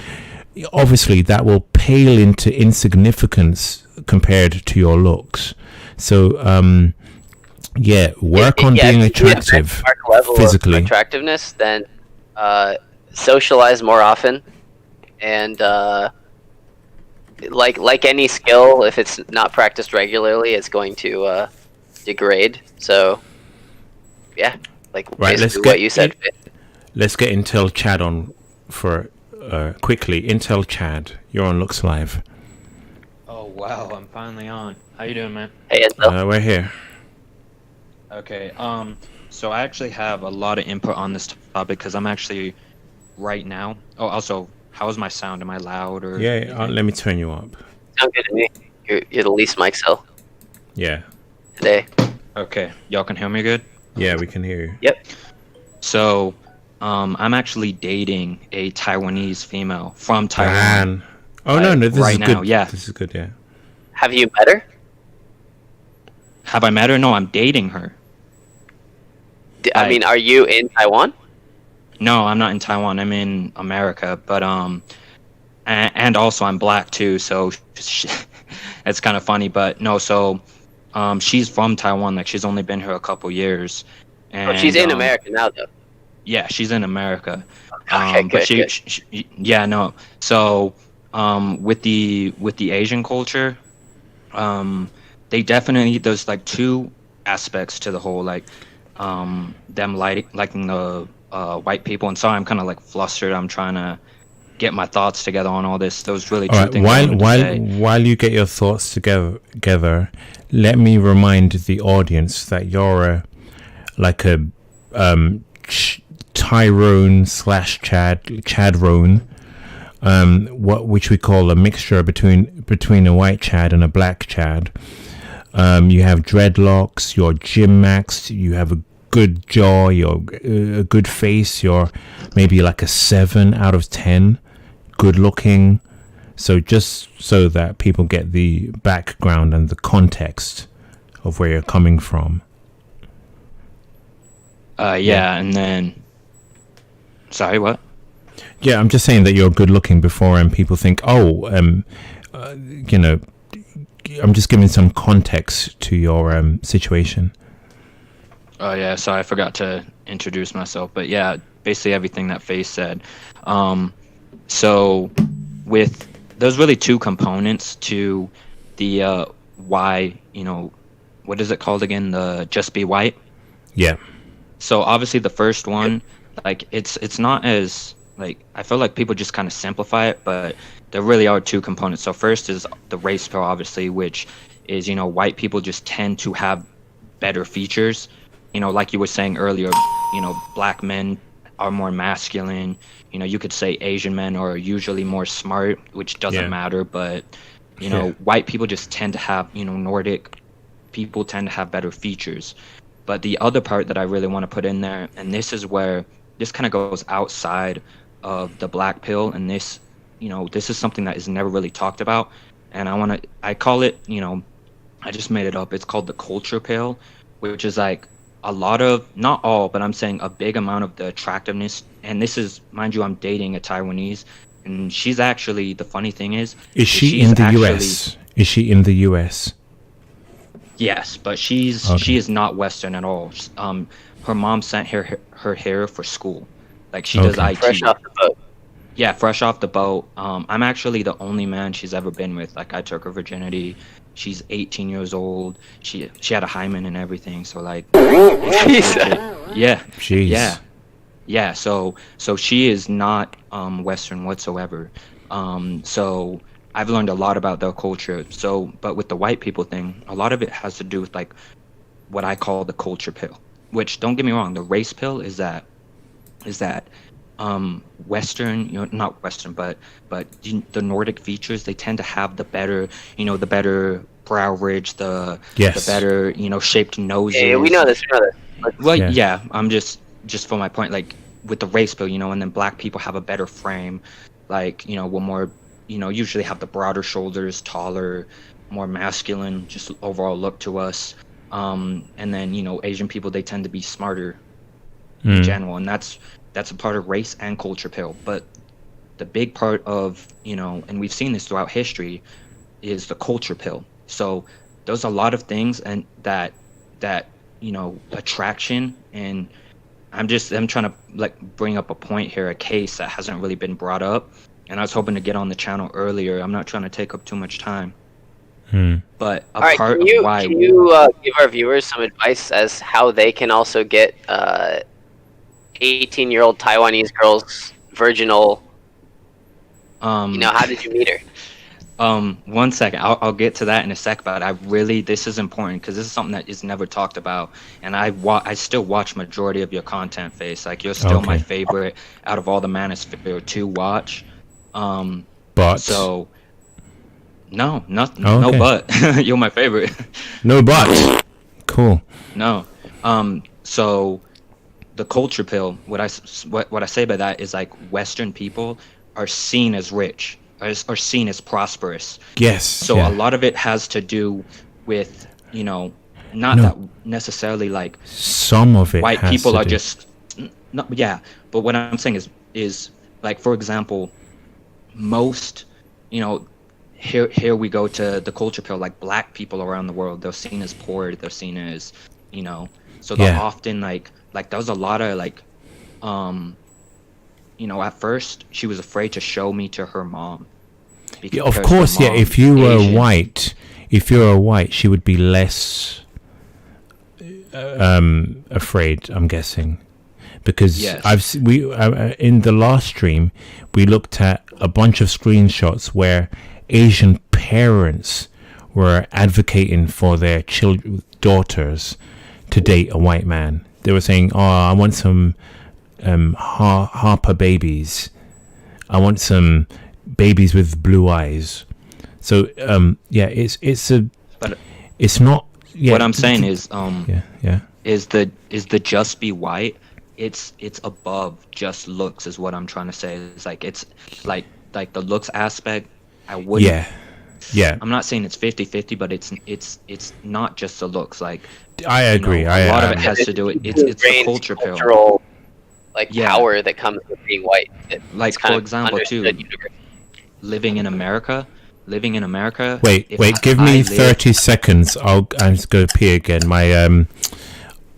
obviously that will pale into insignificance compared to your looks. So work on being attractive physically. Of attractiveness, then socialize more often, and like any skill, if it's not practiced regularly, it's going to degrade. So basically what you said. Let's get Intel Chad on for quickly. Intel Chad, you're on Looks Live. Oh wow, I'm finally on. How you doing, man? Hey, Intel. We're here. Okay. So I actually have a lot of input on this topic because I'm actually right now. Oh, also, how is my sound? Am I loud or? Yeah, let me turn you up. Sound good to me. You're the least mic cell. Yeah. Today. Okay, y'all can hear me good? Yeah, we can hear you. Yep. So, I'm actually dating a Taiwanese female from Taiwan. Oh no, this right is now, good. yeah. This is good. Yeah. Have you met her? Have I met her? No, I'm dating her. I mean, are you in Taiwan? No, I'm not in Taiwan. I'm in America, but and also I'm black too, so it's kind of funny. But no, so she's from Taiwan. Like she's only been here a couple years. And, she's in America now, though. Yeah, she's in America. Okay, but good. she yeah, no. So with the Asian culture, they definitely there's like two aspects to the whole like them liking the white people, and sorry I'm kind of like flustered. I'm trying to get my thoughts together on all this. Those really two things. While you get your thoughts together, let me remind the audience that you're like a Tyrone / Chadrone, which we call a mixture between a white Chad and a black Chad. You have dreadlocks, you're gym maxed, you have a good jaw, you're a good face, you're maybe like a 7 out of 10, good looking. So just so that people get the background and the context of where you're coming from. And then sorry, what? Yeah, I'm just saying that you're good looking before and people think, I'm just giving some context to your situation. Oh yeah, sorry, I forgot to introduce myself, but yeah, basically everything that Face said. So with there's really two components to the why, what is it called again? The just be white. Yeah. So obviously the first one, like it's not as like I feel like people just kind of simplify it, but there really are two components. So first is the race pill, obviously, which is white people just tend to have better features. Like you were saying earlier, black men are more masculine. You could say Asian men are usually more smart, which doesn't matter, but white people just tend to have, Nordic people tend to have better features. But the other part that I really want to put in there, and this is where this kind of goes outside of the black pill, and this is something that is never really talked about, and I call it, I just made it up, it's called the culture pill, which is like a lot of, not all, but I'm saying a big amount of the attractiveness, and this is, mind you, I'm dating a Taiwanese, and she's actually, the funny thing is she in the US? Is she in the US? Yes, but she is not Western at all. Her mom sent her here for school. Like she does IT. Fresh off the boat. Yeah, fresh off the boat. I'm actually the only man she's ever been with. Like I took her virginity. She's 18 years old. She had a hymen and everything. So like, yeah, jeez. Yeah. So she is not Western whatsoever. So I've learned a lot about their culture. So, but with the white people thing, a lot of it has to do with like what I call the culture pill. Which, don't get me wrong, the race pill is that Western, not Western, but the Nordic features, they tend to have the better brow ridge, the better, shaped noses. Yeah, we know this. Well, yeah, I'm just for my point, like with the race pill, and then black people have a better frame, like, we're more, usually have the broader shoulders, taller, more masculine, just overall look to us. And then, Asian people, they tend to be smarter in general, and that's a part of race and culture pill. But the big part of, and we've seen this throughout history, is the culture pill. So there's a lot of things and that attraction, and I'm trying to like bring up a point here, a case that hasn't really been brought up, and I was hoping to get on the channel earlier. I'm not trying to take up too much time. But part of why can you give our viewers some advice as how they can also get 18-year-old Taiwanese girls virginal? How did you meet her? 1 second, I'll get to that in a sec, but this is important because this is something that is never talked about, and I still watch majority of your content, Face. Like you're still my favorite out of all the Manosphere to watch. But so no, nothing, no but. You're my favorite. No but. Cool. No. So the culture pill, what I say by that is like Western people are seen as rich, are seen as prosperous. Yes. So a lot of it has to do with, that necessarily like some of it white has people to are do. just but what I'm saying is like, for example, most, here we go to the culture pill, like black people around the world, they're seen as poor, they're seen as, so they're often like there's a lot of like, at first she was afraid to show me to her mom. Of course, if you were white, she would be less afraid, I'm guessing. Because in the last stream, we looked at a bunch of screenshots where Asian parents were advocating for their daughters to date a white man. They were saying, "Oh, I want some Harper babies. I want some babies with blue eyes." So it's not. Yeah, what I'm saying is is the just be white. It's above just looks, is what I'm trying to say. It's like like the looks aspect. I wouldn't. Yeah. I'm not saying it's 50-50, but it's not just the looks. Like I agree. A lot of it has to do with it's the culture cultural power that comes with being white. Like for example, too, living in America. Wait, give me 30 seconds. I'm just going to pee again.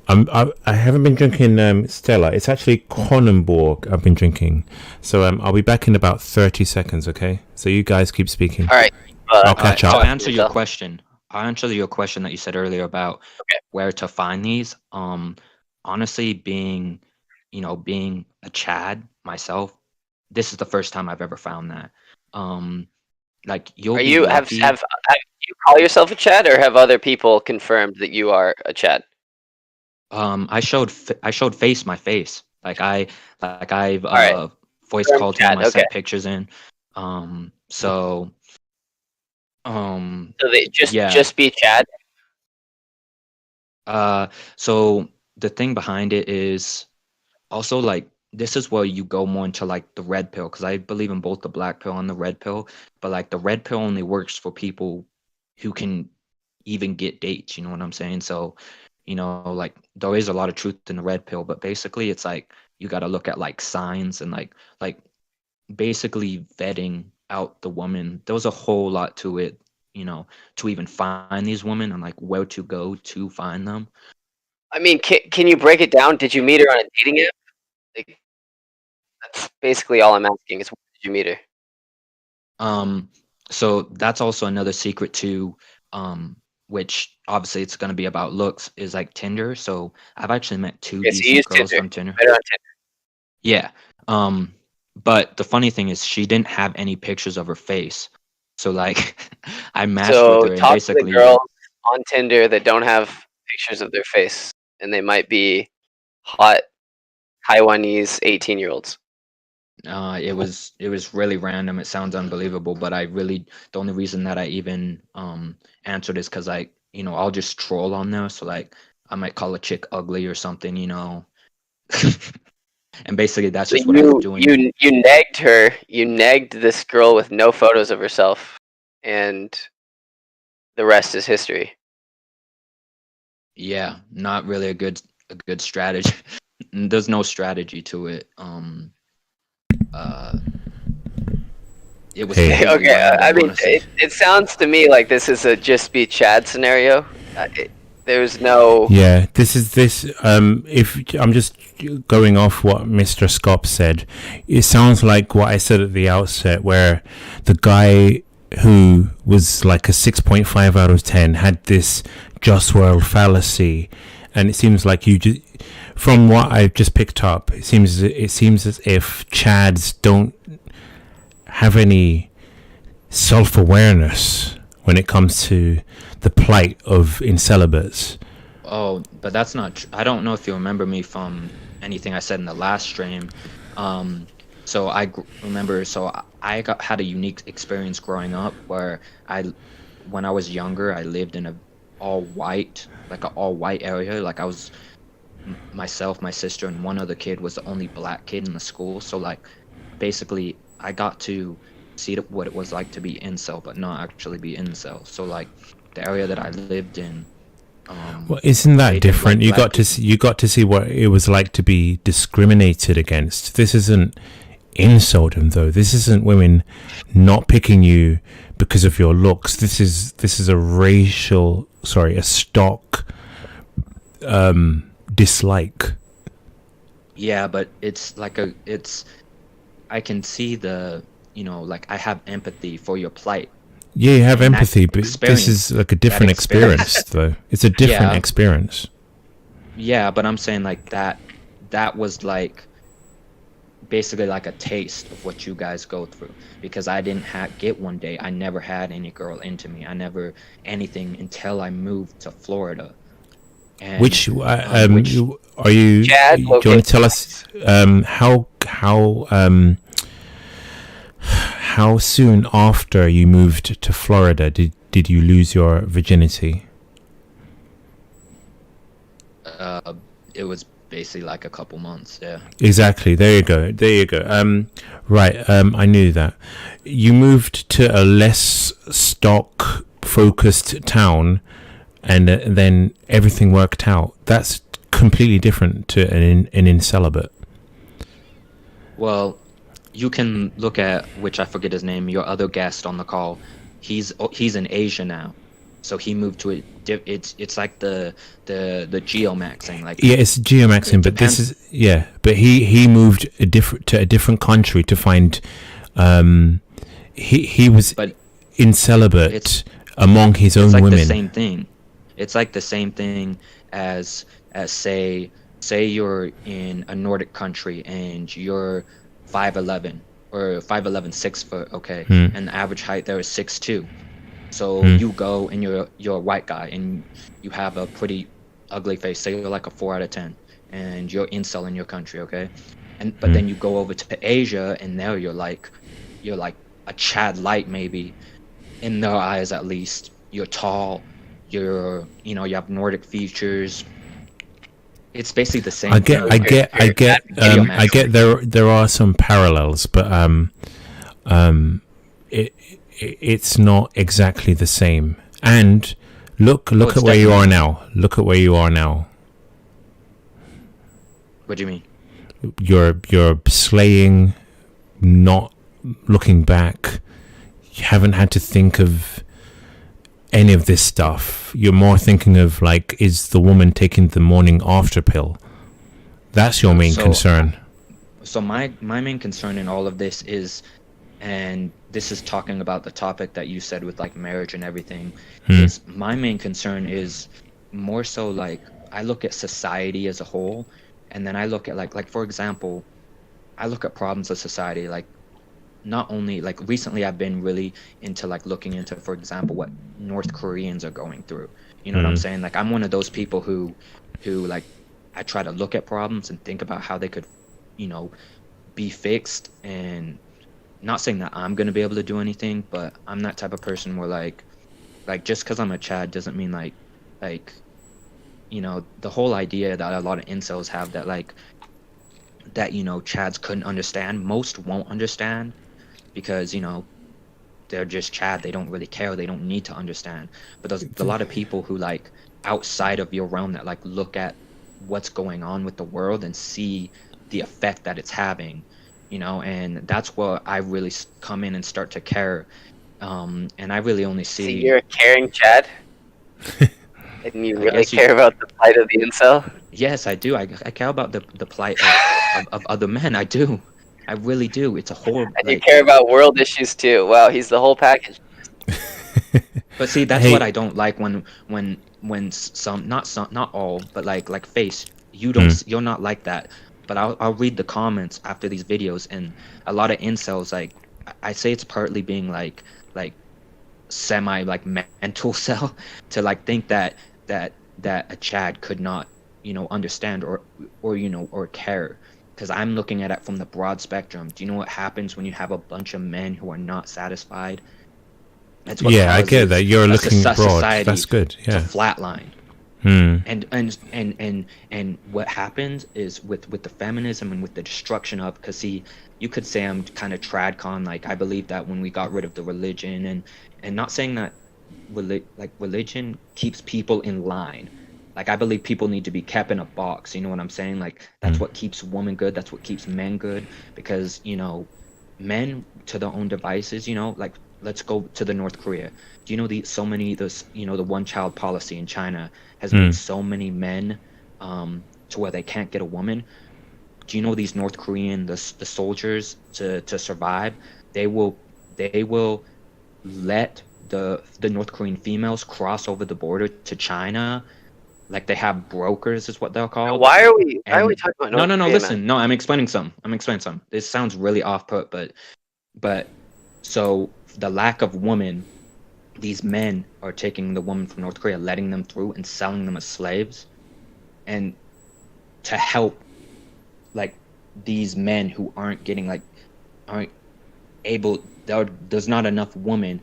I haven't been drinking Stella. It's actually Kronenbourg I've been drinking. So I'll be back in about 30 seconds, okay? So you guys keep speaking. All right. I'll catch up. I'll answer your question. I'll answer your question that you said earlier about where to find these. Honestly, being a Chad myself, this is the first time I've ever found that. Like you'll be lucky. Have you call yourself a Chad, or have other people confirmed that you are a Chad? I showed my face. I've voice Confirmed called Chad, him. I sent pictures in. So they just be Chad. So the thing behind it is also like this is where you go more into like the red pill, because I believe in both the black pill and the red pill, but like the red pill only works for people who can even get dates, you know what I'm saying? So, like there is a lot of truth in the red pill, but basically it's like you got to look at like signs and like basically vetting out the woman. There was a whole lot to it, to even find these women and like where to go to find them. I mean, can you break it down? Did you meet her on a dating app? Like, that's basically all I'm asking is, where did you meet her? So that's also another secret too, which obviously it's going to be about looks, is like Tinder. So I've actually met two decent girls from Tinder. Yeah. But the funny thing is she didn't have any pictures of her face. So like I matched with her and talk basically to the girls on Tinder that don't have pictures of their face, and they might be hot Taiwanese 18-year-olds. It was really random. It sounds unbelievable, but the only reason that I even answered is because I'll just troll on there. So like I might call a chick ugly or something, and basically that's just what I was doing. You negged her. You negged this girl with no photos of herself, and the rest is history. Yeah, not really a good strategy. There's no strategy to it. It was okay. I mean, it sounds to me like this is a just be Chad scenario. There's no. Yeah, this. If I'm just going off what Mr. Scott said, it sounds like what I said at the outset, where the guy who was like a 6.5 out of 10 had this just world fallacy, and it seems like you just, from what I've just picked up, it seems as if Chads don't have any self-awareness when it comes to the plight of incelibates. Oh, but that's not I don't know if you remember me from anything I said in the last stream. So I remember, I had a unique experience growing up where when I was younger, I lived in an all-white area. Like I was myself, my sister, and one other kid was the only black kid in the school. So like basically I got to see what it was like to be incel, but not actually be incel. So like the area that I lived in. Well, isn't that different? You got to see what it was like to be discriminated against. This isn't inceldom though. This isn't women not picking you because of your looks. This is a stock dislike. Yeah, but it's like I can see like I have empathy for your plight. Yeah, you have empathy, but this is like a different experience though. It's a different experience. Yeah, but I'm saying like that was like basically like a taste of what you guys go through, because I didn't get one day. I never had any girl into me. I never anything until I moved to Florida. And, which are you? Chad, do you want to tell us how soon after you moved to Florida did you lose your virginity? It was basically like a couple months. Yeah. Exactly. There you go. Right. I knew that. You moved to a less stock focused town, and then everything worked out. That's completely different to an incelibate. Well, you can look at, which I forget his name, your other guest on the call. He's in Asia now, So he moved to it's like the geomaxing, like yeah, it's geomaxing, but this is but he moved to a different country to find he was in celibate among his own like women. the same thing. It's like the same thing as say you're in a Nordic country and you're 5'11" or 5'11", 6 foot, okay, and the average height there is 6'2". So you go and you're a white guy and you have a pretty ugly face. Say you're like a 4 out of 10, and you're incel in your country, okay, but then you go over to Asia and there you're like a Chad light maybe, in their eyes at least. You're tall, you have Nordic features. It's basically the same. I get there are some parallels, but it's not exactly the same. And look at where you are now. Look at where you are now. What do you mean? You're slaying, not looking back. You haven't had to think of any of this stuff. You're more thinking of like, is the woman taking the morning after pill? That's your main concern. So my main concern in all of this is, and this is talking about the topic that you said with like marriage and everything, is my main concern is more so like, I look at society as a whole, and then I look at like for example, I look at problems of society, like not only like recently I've been really into like looking into, for example, what North Koreans are going through. You know what I'm saying? Like I'm one of those people who like, I try to look at problems and think about how they could, be fixed. And not saying that I'm going to be able to do anything, but I'm that type of person where like just because I'm a Chad doesn't mean like the whole idea that a lot of incels have that Chads couldn't understand. Most won't understand because they're just Chad. They don't really care. They don't need to understand. But there's a lot of people who like outside of your realm that like look at what's going on with the world and see the effect that it's having, and that's where I really come in and start to care. And I really only see you're a caring Chad. And you really care about the plight of the incel? Yes, I do. I care about the plight of other men. I do. I really do. It's a horrible. And you care about world issues too. Wow, he's the whole package. But see, that's what I don't like when some, not all, but like Face, you're not like that. But I'll read the comments after these videos, and a lot of incels, like I say, it's partly being like semi like mental cell to like think that a Chad could not understand or care, because I'm looking at it from the broad spectrum. Do you know what happens when you have a bunch of men who are not satisfied? That's what I get that. You're looking broad. That's good. Yeah. To flatline. And what happens is with the feminism and with the destruction of, because see, you could say I'm kind of tradcon, like I believe that when we got rid of the religion, and not saying that religion keeps people in line. Like I believe people need to be kept in a box. You know what I'm saying? Like that's what keeps women good. That's what keeps men good. Because men to their own devices. Like let's go to the North Korea. Do you know the one child policy in China has made so many men to where they can't get a woman? Do you know these North Korean the soldiers to survive, they will let the North Korean females cross over the border to China? Like they have brokers is what they're called. Why are we talking about North No, Korea, listen. man? No, I'm explaining some. This sounds really off put, but so the lack of women, these men are taking the woman from North Korea, letting them through and selling them as slaves, and to help like these men who aren't able, there's not enough women,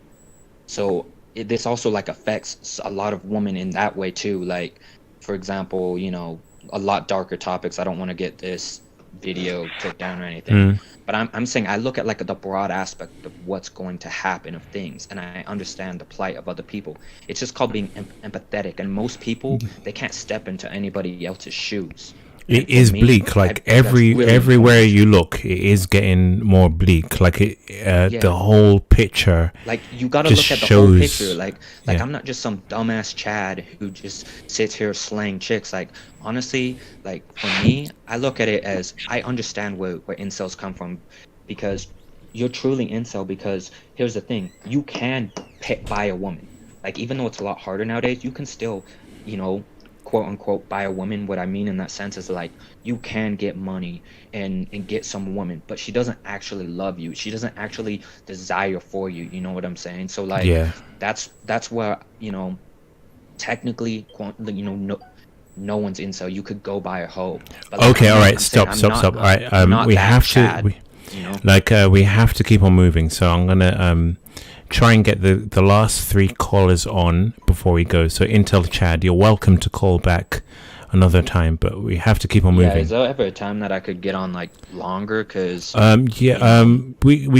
so this also like affects a lot of women in that way too. Like for example, a lot darker topics. I don't want to get this video took down or anything, but I'm saying I look at like the broad aspect of what's going to happen of things, and I understand the plight of other people. It's just called being empathetic, and most people, they can't step into anybody else's shoes. It is bleak. Like everywhere you look, it is getting more bleak. Like the whole picture. Like you gotta just look at the whole shows- picture. Like I'm not just some dumbass Chad who just sits here slaying chicks. Like honestly, like for me, I look at it as I understand where incels come from, because you're truly incel. Because here's the thing: you can buy a woman. Like even though it's a lot harder nowadays, you can still, you know, quote unquote buy a woman. What I mean in that sense is like you can get money and get some woman, but she doesn't actually love you. She doesn't actually desire for you. You know what I'm saying? So like that's where, you know, technically, you know, no one's incel. You could go buy a hoe. But like, Okay, all right, I'm saying stop. All right, not we that have Chad, to. you know? We have to keep on moving. So I'm gonna try and get the last 3 callers on before we go. So Intel Chad, you're welcome to call back another time, but we have to keep on Yeah, moving. is there ever a time that I could get on like longer? Cause we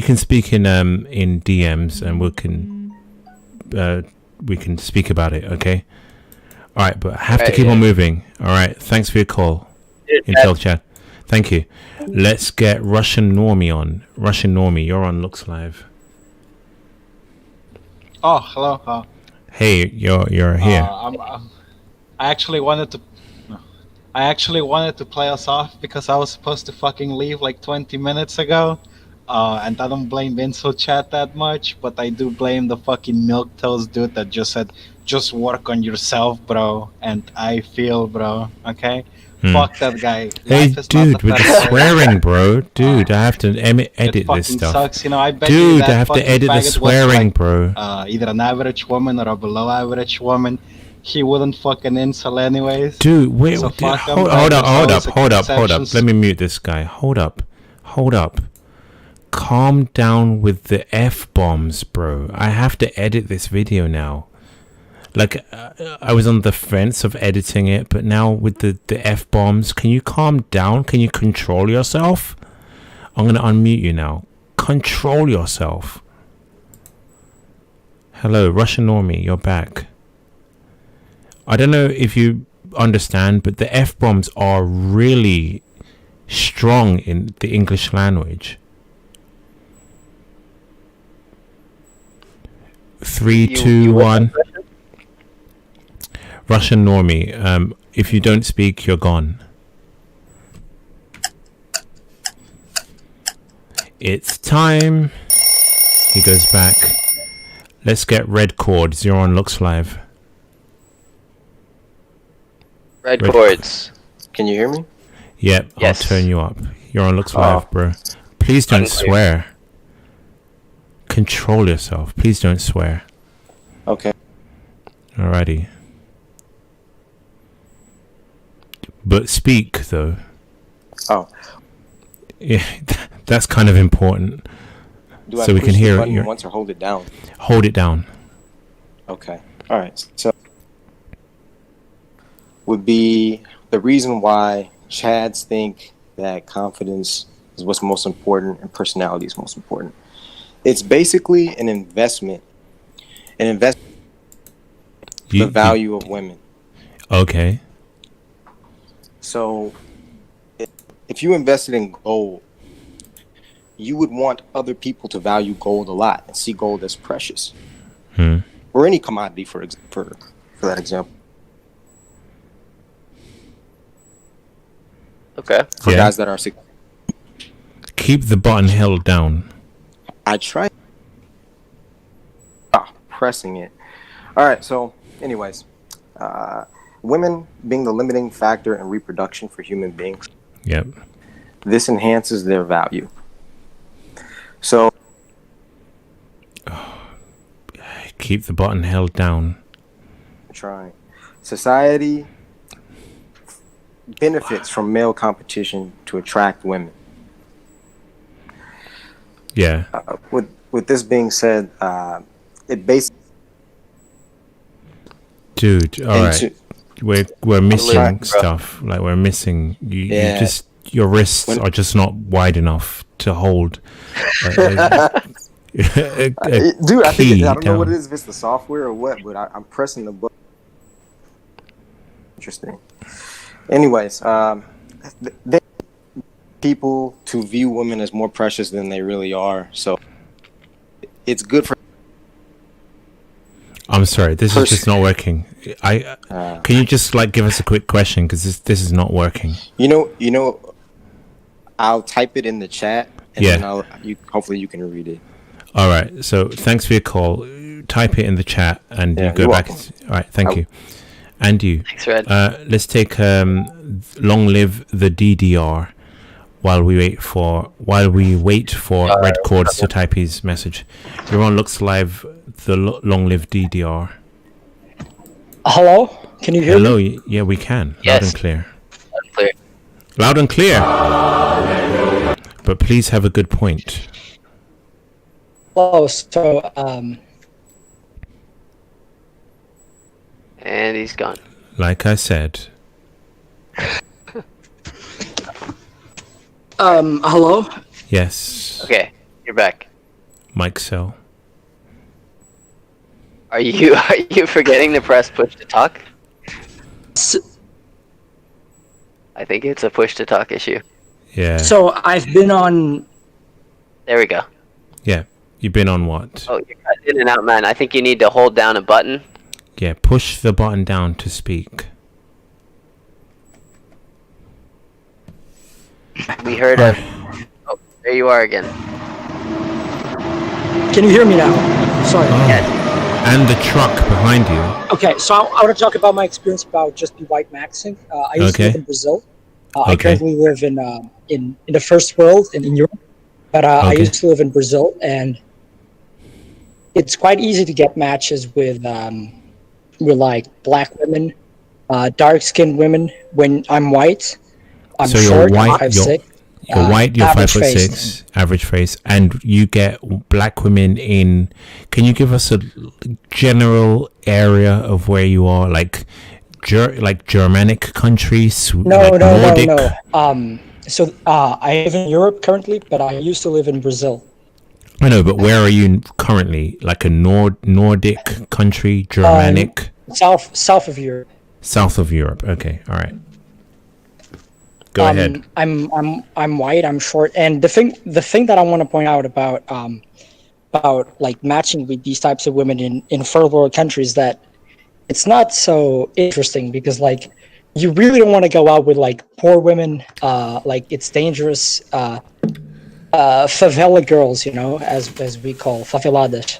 can speak in DMs and we can speak about it. Okay. All right, but I have to keep on moving. All right, thanks for your call, Intel Chad. Thank you. Let's get Russian Normie on. Russian Normie, you're on Looks Live. Oh, hello. Hey, you're here. I actually wanted to play us off because I was supposed to fucking leave like 20 minutes ago. And I don't blame Incel Chat that much, but I do blame the fucking milquetoast dude that just said, just work on yourself, bro. And I feel, bro, okay? Fuck that guy. Hey, Life is dude, not a with the fair swearing, bro. Dude, I have to edit it fucking this stuff. sucks, you know. I bet you Dude, that I have to fucking edit the faggot was, swearing, like, bro. Either an average woman or a below average woman. He wouldn't fucking incel anyways. Dude, wait, So dude, fuck him, hold but there's always up. exceptions. Let me mute this guy. Hold up. Calm down with the F-bombs, bro. I have to edit this video now. Like, I was on the fence of editing it, but now with the F-bombs, can you calm down? Can you control yourself? I'm going to unmute you now. Control yourself. Hello, Russian Normie, you're back. I don't know if you understand, but the F-bombs are really strong in the English language. 3, 2, 1. Russian Normie, if you don't speak, you're gone. It's time. He goes back. Let's get Red Chords. You're on Looks Live. Red Chords. Can you hear me? Yep, Yes. I'll turn you up. You're on Looks Live, bro. Please don't swear. Control yourself. Please don't swear. Okay. Alrighty. But speak, though. Oh. Yeah, that's kind of important. Do I so we push can hear the it. button once or hold it down? Hold it down. Okay. All right. So would be the reason why Chads think that confidence is what's most important and personality is most important. It's basically an investment. The value of women. Okay. So if you invested in gold, you would want other people to value gold a lot and see gold as precious. Or any commodity, for that example. Okay. For guys that are sick. Keep the button held down. I tried pressing it. All right, so anyways, women being the limiting factor in reproduction for human beings. Yep. This enhances their value. So Keep the button held down. trying. Society benefits from male competition to attract women. Yeah. With this being said, it basically. Dude, all right. We're missing stuff. Like we're missing. You just your wrists are just not wide enough to hold. Dude, I don't know what it is, if it's the software or what, but I'm pressing the button. Interesting. Anyways, they people to view women as more precious than they really are. So it's good for. I'm sorry, this is just not working. Can you just like give us a quick question, because this is not working. You know, I'll type it in the chat, and then hopefully you can read it. All right. So thanks for your call. Type it in the chat, and you go back. All right. Thank you. And you. Thanks, Red. Let's take "Long Live the DDR" while we wait for Red Chords to type his message. Everyone looks live. The Long Live DDR. Hello, can you hear me? Hello, yeah, we can. Yes. Loud and clear. Loud and clear. Loud and clear. But please have a good point. Hello, so and he's gone. Like I said. Hello? Yes. Okay, you're back. Mike Cell. Are you forgetting to press push to talk? I think it's a push to talk issue. Yeah. So I've been on. There we go. Yeah. You've been on what? Oh, you're cut in and out, man. I think you need to hold down a button. Yeah, push the button down to speak. We heard of. Oh, there you are again. Can you hear me now? Sorry. Yes. And the truck behind you. Okay, so I want to talk about my experience about just be white maxing. I used to live in Brazil. I currently live in the first world in Europe, but I used to live in Brazil, and it's quite easy to get matches with like black women, dark-skinned women. When I'm white, I'm so short, you're white, 5'6". You're white, you're 5'6", face. average face, and you get black women in. Can you give us a general area of where you are, like Germanic countries, Nordic? No. So I live in Europe currently, but I used to live in Brazil. I know, but where are you currently? Like a Nordic country, Germanic? South of Europe. South of Europe. Okay, all right. Go ahead. I'm white. I'm short, and the thing that I want to point out about like matching with these types of women in third world countries, that it's not so interesting, because like you really don't want to go out with like poor women. Like it's dangerous. Favela girls, as we call faveladas.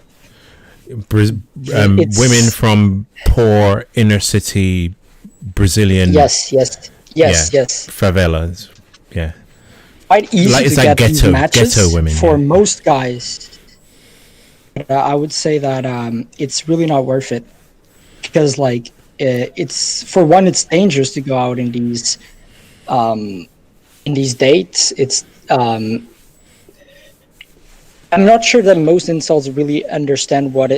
Women from poor inner city Brazilian. Yes. Favelas. Yeah. Quite easy to get these matches ghetto women, for most guys. I would say that it's really not worth it, because like it's, for one, it's dangerous to go out in these dates. It's I'm not sure that most incels really understand what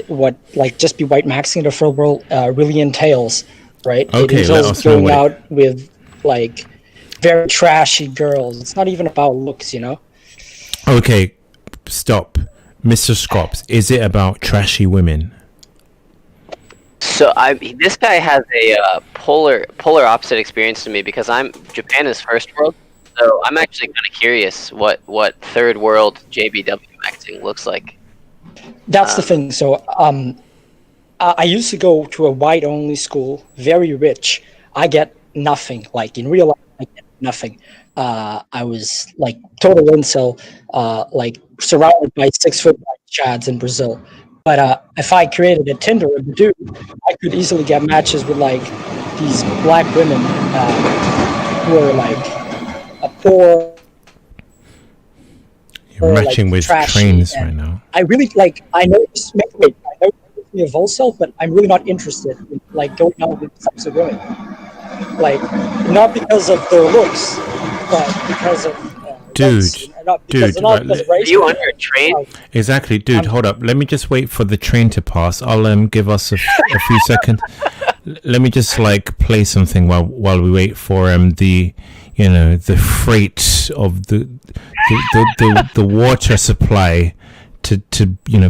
like just be white maxing in the third world really entails, right? Okay, it entails going out with like very trashy girls. It's not even about looks, Okay, stop. Mr. Scops, is it about trashy women? So this guy has a polar opposite experience to me, because Japan is first world, so I'm actually kind of curious what third world JBW maxing looks like. That's the thing. So I used to go to a white only school, very rich. I get nothing. Like in real life, I get nothing. I was like total incel, like surrounded by 6-foot chads in Brazil. But if I created a Tinder with a dude, I could easily get matches with like these black women who are like a poor. You're matching with trains right now. I really like. I know this makes me a Volcel, but I'm really not interested in like going out with these types of women. Like, not because of their looks, but because of dude. Are you on your train? Exactly, dude. Hold up. Let me just wait for the train to pass. I'll give us a few seconds. Let me just like play something while we wait for the freight of the water supply to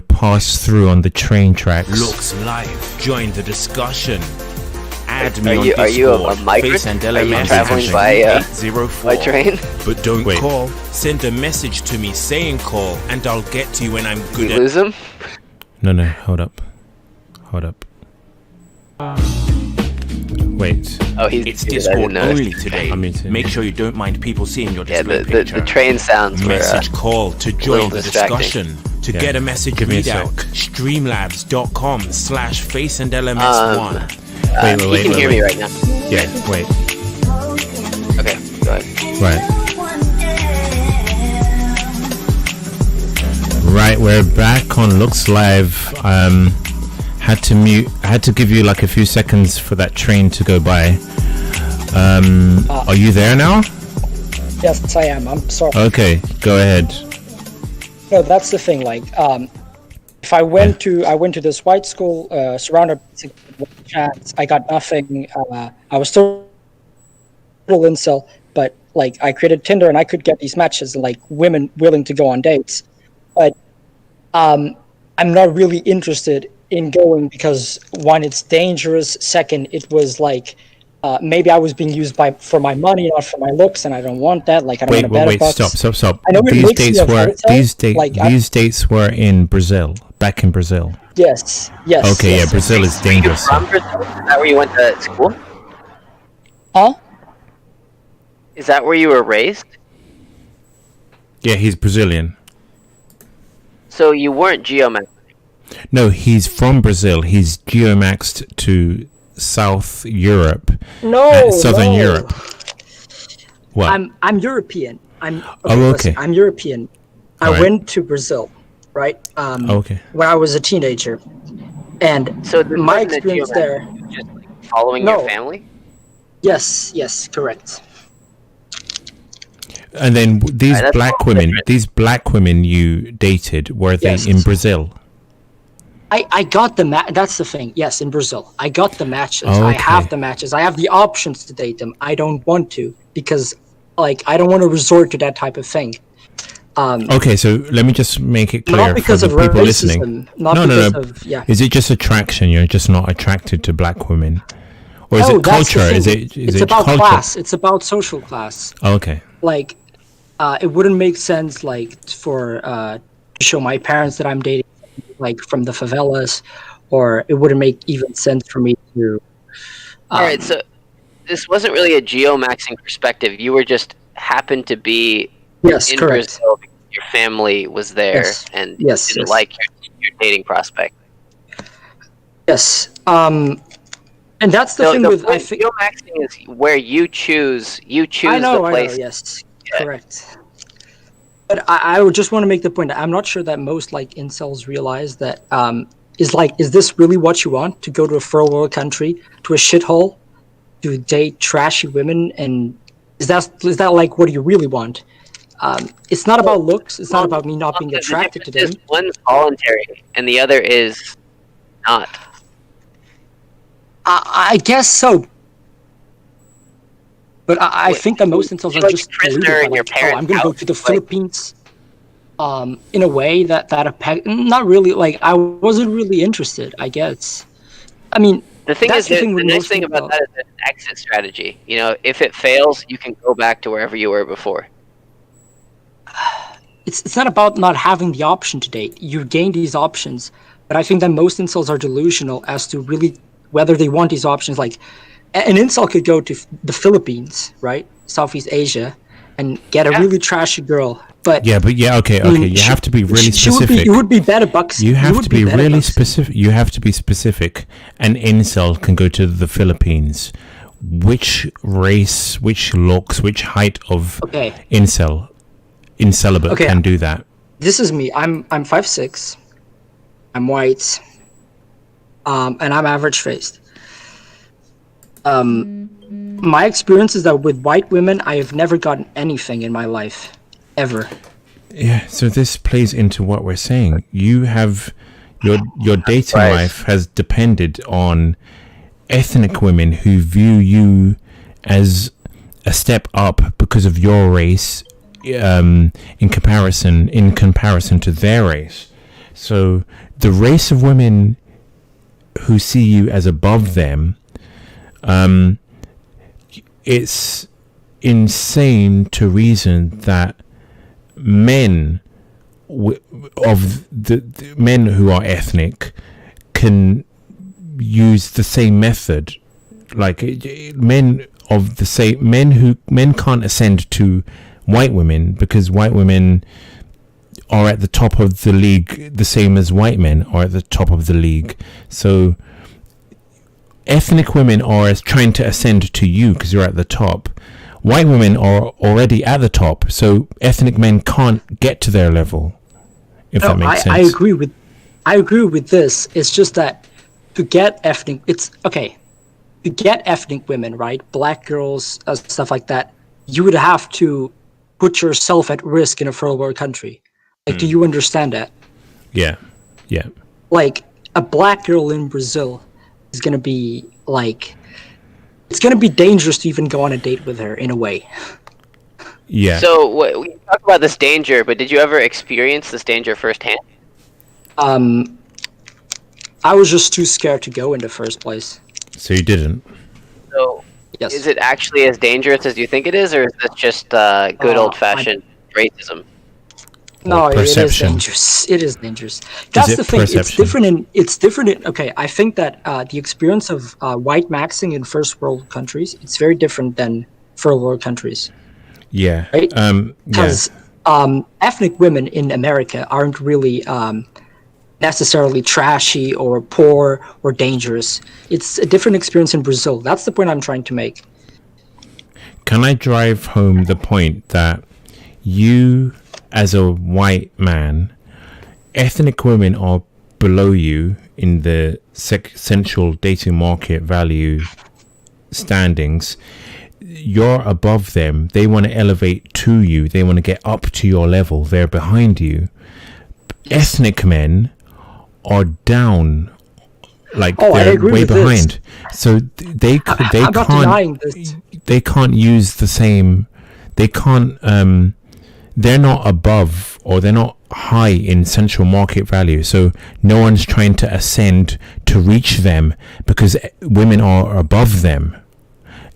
pass through on the train tracks. Looks live. Join the discussion. add me on Discord. Are you a migrant? Are you traveling by train? But don't call. Send a message to me saying call, and I'll get to you when I'm good. Did you lose him? No, hold up. Wait. Oh, it's Discord only today. Make sure you don't mind people seeing your display picture. The train sounds message call to join the discussion. To get a message readout, streamlabs.com/FACEandLMS1. Wait. You can hear me right now. Yeah, wait. Okay, go ahead. Right, we're back on Looks Live. Had to mute. I had to give you like a few seconds for that train to go by. Are you there now? Yes, I am. I'm sorry. Okay, go ahead. No, that's the thing. Like, if I went to this white school, surrounded by chats, I got nothing. I was still incel, but like I created Tinder and I could get these matches, like women willing to go on dates. But I'm not really interested in going because one, it's dangerous. Second, it was like maybe I was being used for my money, not for my looks, and I don't want that. Like I don't want a better bucks. Stop. I know these dates were in Brazil, back in Brazil. Yes. Okay, yeah, Brazil is dangerous. Is that where you went to school? Huh? Is that where you were raised? Yeah, he's Brazilian. So you weren't geomaxed? No, he's from Brazil. He's geomaxed to South Europe. Southern Europe. What? I'm European. I'm European. I went to Brazil, right? When I was a teenager, and so my experience there. Just following your family. Yes, correct. And then these black women you dated, were they in Brazil? I got the that's the thing. Yes, in Brazil. I got the matches. I have the matches. I have the options to date them. I don't want to because like I don't want to resort to that type of thing. Okay, so let me just make it clear not because for the of people racism, listening. No. Is it just attraction? You're just not attracted to black women? Or is it culture? It's about culture? class. It's about social class. Okay. Like it wouldn't make sense like for to show my parents that I'm dating like from the favelas, or it wouldn't make even sense for me to all right, so this wasn't really a geomaxing perspective. You were just happened to be in correct. Brazil because your family was there and didn't like your dating prospect. Yes. And that's the thing with I think geomaxing is where you choose the place. I know, yes. Correct. But I would just want to make the point that I'm not sure that most like incels realize that is this really what you want? To go to a third world country, to a shithole, to date trashy women, and is that like what you really want? It's not about looks. It's not about me not being attracted to them. One's voluntary, and the other is not. I guess so. But I think that most incels are just deluded. Like, I'm going to go to the Philippines in a way that not really, like, I wasn't really interested, I guess. I mean, the nice thing about that is an exit strategy. You know, if it fails, you can go back to wherever you were before. It's not about not having the option to date. You gain these options, but I think that most incels are delusional as to really whether they want these options. Like, an incel could go to the Philippines, right, Southeast Asia, and get a really trashy girl. But okay. You have to be really specific. It would be better bucks. You have to be really specific. You have to be specific. An incel can go to the Philippines. Which race, which looks, which height of incelibate can do that? This is me. I'm 5'6". I'm white. And I'm average faced. My experience is that with white women, I have never gotten anything in my life, ever. Yeah, so this plays into what we're saying. You have your dating life has depended on ethnic women who view you as a step up because of your race, in comparison to their race. So the race of women who see you as above them, it's insane to reason that men the men who are ethnic can use the same method, like men can't ascend to white women because white women are at the top of the league the same as white men are at the top of the league. So ethnic women are trying to ascend to you because you're at the top. White women are already at the top, so ethnic men can't get to their level. If that makes sense. I agree with this. It's just that to get ethnic women, right? Black girls, stuff like that, you would have to put yourself at risk in a third world country. Like, do you understand that? Yeah. Like, a black girl in Brazil is gonna be like, it's gonna be dangerous to even go on a date with her in a way. Yeah. So we talk about this danger, but did you ever experience this danger firsthand? I was just too scared to go in the first place. So you didn't? So yes. Is it actually as dangerous as you think it is, or is this just good old-fashioned racism? No, perception. It is dangerous. It is dangerous. That's the thing. Perception? It's different. Okay, I think that the experience of white maxing in first world countries, it's very different than third world countries. Yeah. Right? Because ethnic women in America aren't really necessarily trashy or poor or dangerous. It's a different experience in Brazil. That's the point I'm trying to make. Can I drive home the point that you, as a white man, ethnic women are below you in the central dating market value standings? You're above them. They want to elevate to you. They want to get up to your level. They're behind you. Ethnic men are down, like they're way behind. So they can't use the same. They can't. They're not above, or they're not high in central market value. So no one's trying to ascend to reach them because women are above them.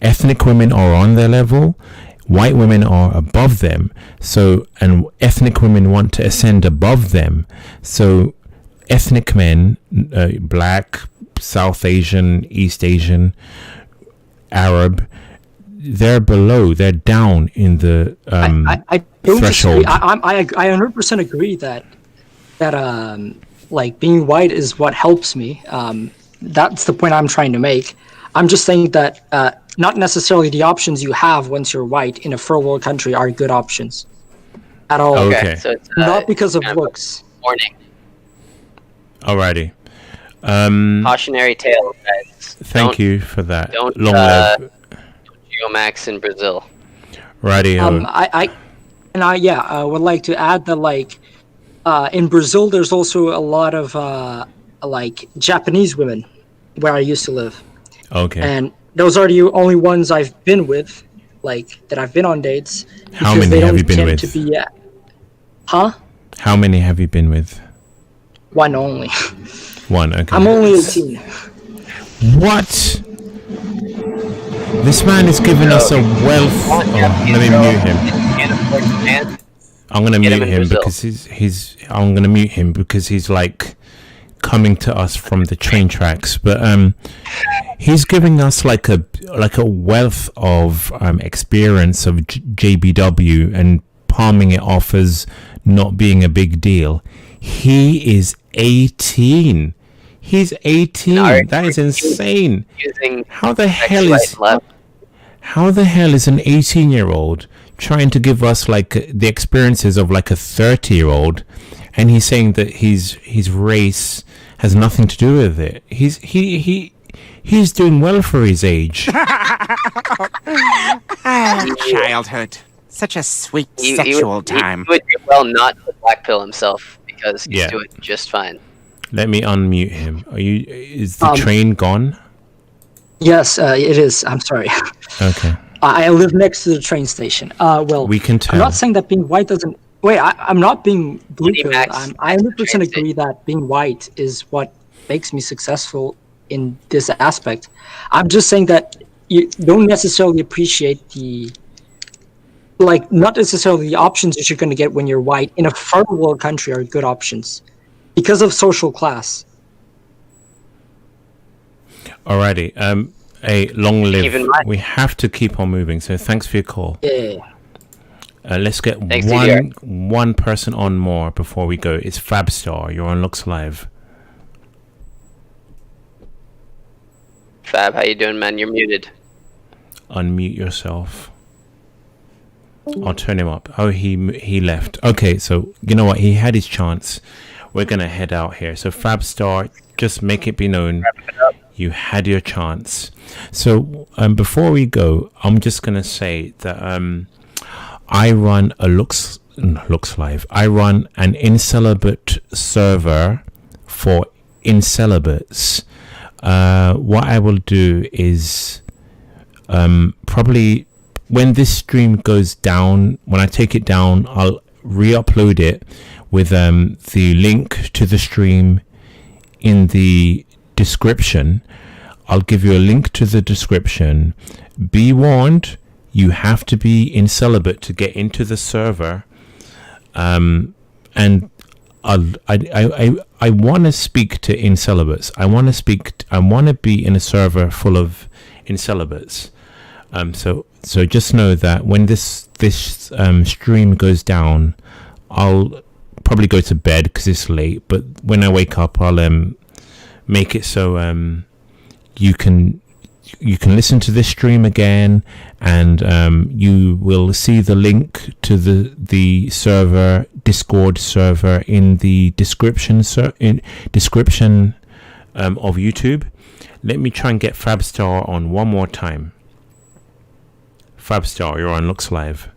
Ethnic women are on their level, white women are above them. So, and ethnic women want to ascend above them. So ethnic men, black, South Asian, East Asian, Arab, they're below, they're down in the I don't threshold. I 100% agree that like being white is what helps me. That's the point I'm trying to make. I'm just saying that not necessarily the options you have once you're white in a third world country are good options at all. Okay. So it's, not because of looks. Warning. Alrighty. Cautionary tale, guys. Thank you for that. Don't Long live Geomax in Brazil. Radio. I would like to add that like in Brazil there's also a lot of like Japanese women where I used to live. Okay. And those are the only ones I've been with, like that I've been on dates. How many have you been with? To be, huh? How many have you been with? One only. One, okay. I'm only 18. What? This man is giving us a wealth. Let me mute him. I'm gonna mute him because he's. I'm gonna mute him because he's like coming to us from the train tracks. But he's giving us like a wealth of experience of JBW and palming it off as not being a big deal. He is 18. He's 18. That is insane. How the hell is an 18-year-old trying to give us like the experiences of like a 30-year-old, and he's saying that his race has nothing to do with it. He's doing well for his age. Childhood. Such a sweet sexual time. He would do well not to black pill himself because he's doing just fine. Let me unmute him. Is the train gone? Yes, it is. I'm sorry. Okay. I live next to the train station. Well, we can tell. I'm not saying that being white doesn't. Wait, I'm not being blue pill. I 100% agree that being white is what makes me successful in this aspect. I'm just saying that you don't necessarily appreciate not necessarily the options that you're going to get when you're white in a third world country are good options because of social class. Alrighty. Long live. We have to keep on moving. So thanks for your call. Yeah. Let's get one person on more before we go. It's Fabstar. You're on Looks Live. Fab, how you doing, man? You're muted. Unmute yourself. I'll turn him up. Oh, he left. Okay, so you know what? He had his chance. We're gonna head out here. So Fabstar, just make it be known you had your chance. So before we go, I'm just gonna say that I run a Looks Live. I run an incelibate server for incelibates. What I will do is probably when this stream goes down, when I take it down, I'll re-upload it with the link to the stream in the description. I'll give you a link to the description. Be warned, you have to be incelibate to get into the server. And I want to speak to incelibates. I want to be in a server full of incelibates. So just know that when this stream goes down, I'll probably go to bed because it's late. But when I wake up, I'll make it so you can listen to this stream again, and you will see the link to the server, Discord server, in the description of YouTube. Let me try and get Fabstar on one more time. Fabstar, you're on Looks Live.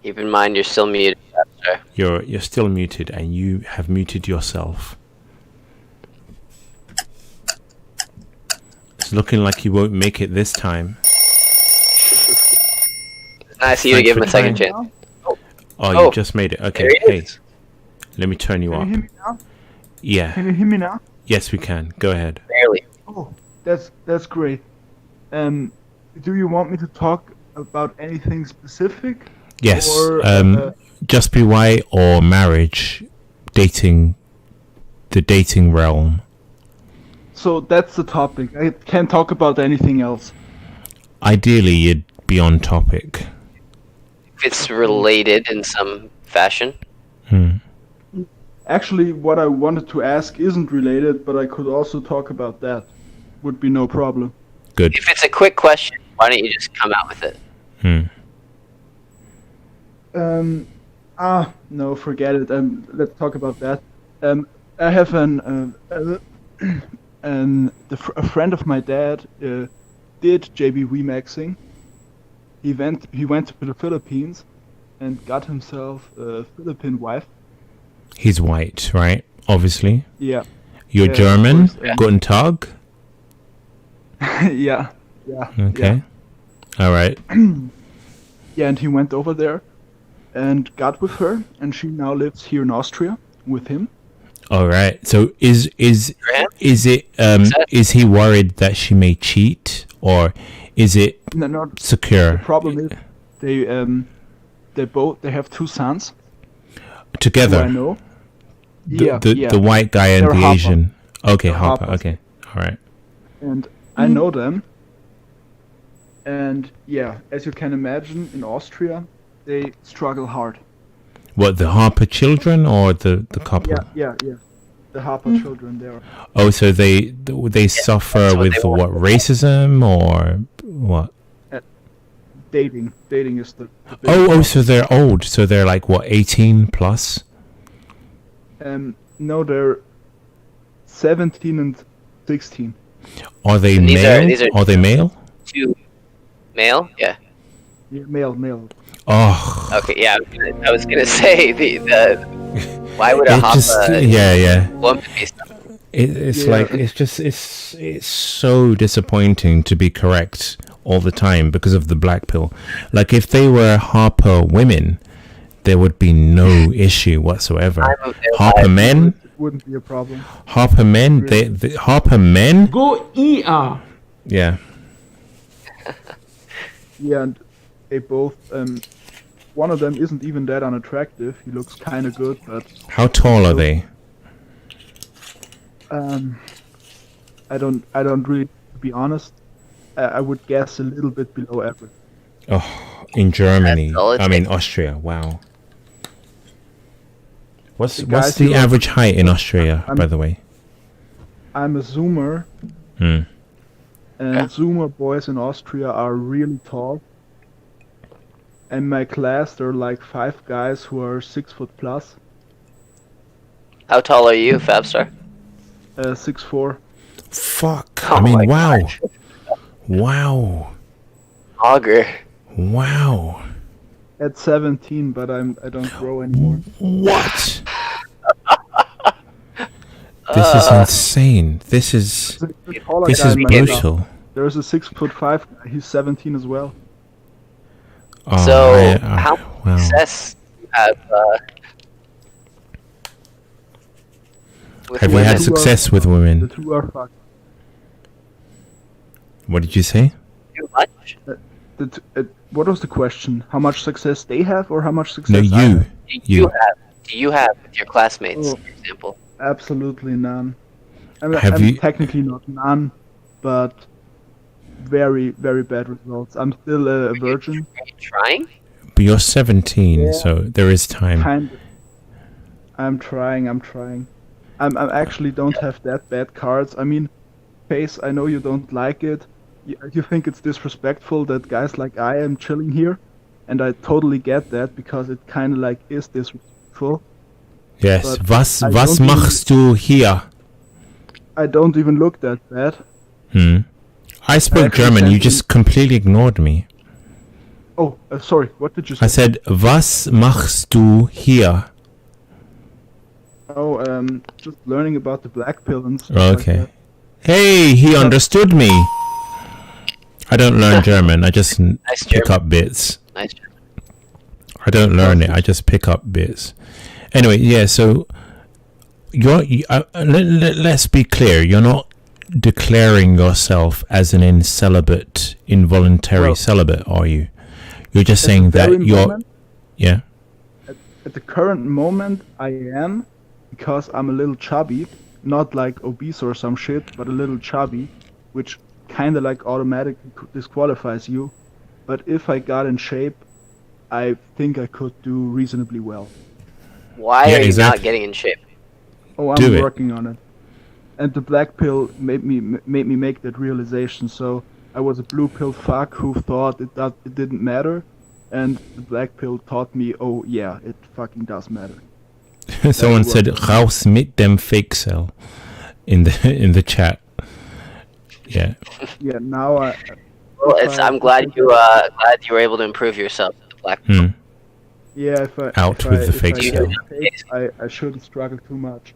Keep in mind, you're still muted, Fabstar. You're still muted, and you have muted yourself. It's looking like you won't make it this time. It's nice of you to give him a second chance. Oh, you just made it. Okay, hey. Let me turn you up. Can you hear me now? Yeah. Can you hear me now? Yes, we can. Go ahead. Barely. Oh, that's great. Do you want me to talk about anything specific? Yes. Or, just be white or marriage, dating, the dating realm. So that's the topic. I can't talk about anything else. Ideally, you'd be on topic. If it's related in some fashion. Actually, what I wanted to ask isn't related, but I could also talk about that. Would be no problem. Good. If it's a quick question, why don't you just come out with it? No, forget it. Let's talk about that. I have a friend of my dad did JB Remaxing. He went to the Philippines and got himself a Philippine wife. He's white, right? Obviously. Yeah. You're German? Guten Tag? Yeah. Okay. All right. Yeah, and he went over there and got with her, and she now lives here in Austria with him. All right. So is he worried that she may cheat, or is it secure? The problem is they have two sons. Together. I know. The white guy and They're the Harper. Asian. Okay, They're Harper. Harpers. Okay. All right. And I know them. And yeah, as you can imagine, in Austria, they struggle hard. What, the Harper children or the couple? Yeah. The Harper children there. Oh, so they suffer with what, racism or what? Dating is the big Oh, so they're old. So they're like what, 18 plus? No, they're 17 and 16. Are they And male? these are Are they male? Two male? Yeah. Yeah, male. Oh. Okay, yeah. I was gonna say the why would a Hoppa woman be something? It's like it's so disappointing to be correct all the time because of the black pill. Like if they were Harper women, there would be no issue whatsoever. Harper men, wouldn't be a problem. Harper men, they Harper men. Go ER. Yeah. Yeah, and they both. One of them isn't even that unattractive. He looks kind of good, but. How tall are they? I don't really, to be honest. I would guess a little bit below average. Oh, in Germany. I mean Austria. Wow. What's the average height in Austria, by the way? I'm a Zoomer. And Zoomer boys in Austria are really tall. In my class, there are like 5 guys who are 6 foot plus. How tall are you, Fabstar? 6'4". Fuck. I mean, wow. Wow. Auger. Wow. At 17, but I don't grow anymore. What? This is insane. This is brutal. There's a 6'5" guy. He's 17 as well. Oh, So, how much success do you have with Have you women? had success with women? The two are fucked. What did you say? Too much? What was the question? How much success they have, or how much success No, I you. have? Do you have with your classmates, for example? Absolutely none. I'm you- technically not none, but very, very bad results. I'm still a virgin. Are you trying? But you're 17, Yeah. so there is time. Kind of. I'm trying. I actually don't have that bad cards. I mean, Pace, I know you don't like it. You think it's disrespectful that guys like I am chilling here, and I totally get that because it kind of like is disrespectful. Yes. But Was I was don't machst du hier? I don't even look that bad. I spoke actually German. You sent just completely ignored me. Oh, sorry. What did you say? I said, was machst du hier? Oh, just learning about the black pill and stuff like Okay. that. Hey, he understood me. I don't learn German. I just pick up bits. Nice. I don't learn it. I just pick up bits. Anyway, yeah. So let's be clear. You're not declaring yourself as an involuntary celibate, are you? You're just At saying the that very you're. moment- Yeah. At the current moment, I am, because I'm a little chubby, not like obese or some shit, but a little chubby, which kind of like automatically disqualifies you. But if I got in shape, I think I could do reasonably well. Why are you not getting in shape? Oh, I'm working on it. And the black pill made me make that realization. So I was a blue pill fuck who thought it didn't matter, and the black pill taught me, oh yeah, it fucking does matter. Someone said "Raus mit dem fake cell" in the chat. Yeah. Yeah. Now Well, I'm glad you were able to improve yourself with the black pill. Yeah, if I shouldn't struggle too much.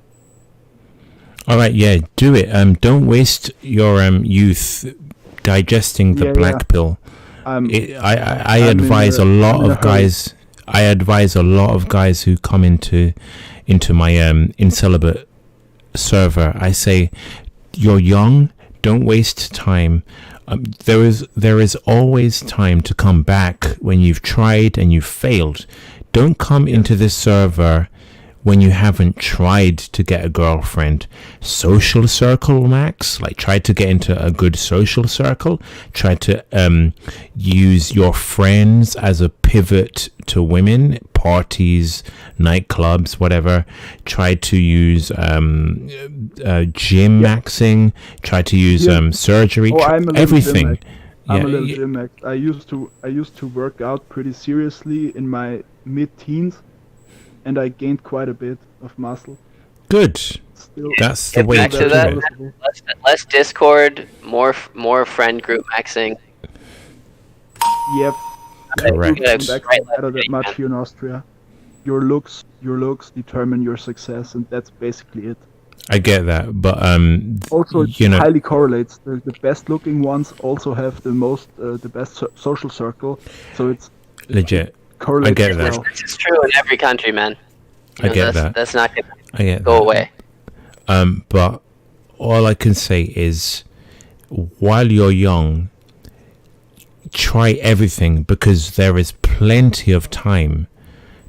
All right, yeah, do it. Don't waste your youth digesting the black pill. I advise a lot of guys. I advise a lot of guys who come into my incelibate server. I say, you're young. Don't waste time. There is always time to come back when you've tried and you've failed. Don't come into this server when you haven't tried to get a girlfriend. Social circle, Max. Like, try to get into a good social circle. Try to use your friends as a pivot to women, parties, nightclubs, whatever. Try to use gym maxing. Try to use surgery. I'm a little everything. I'm a little gym max. I used to work out pretty seriously in my mid-teens, and I gained quite a bit of muscle. Good. Still, that's the way Back to to do that. it. Less Discord, more friend group maxing. Yep. Correct. You don't actually matter that much here in Austria. Your looks determine your success, and that's basically it. I get that, but Also, it you know, highly correlates. The best-looking ones also have the best social circle, so it's legit. correlates I get as that. well. This is true in every country, man. I get that. That's not I get gonna go that. away. But all I can say is, while you're young, try everything, because there is plenty of time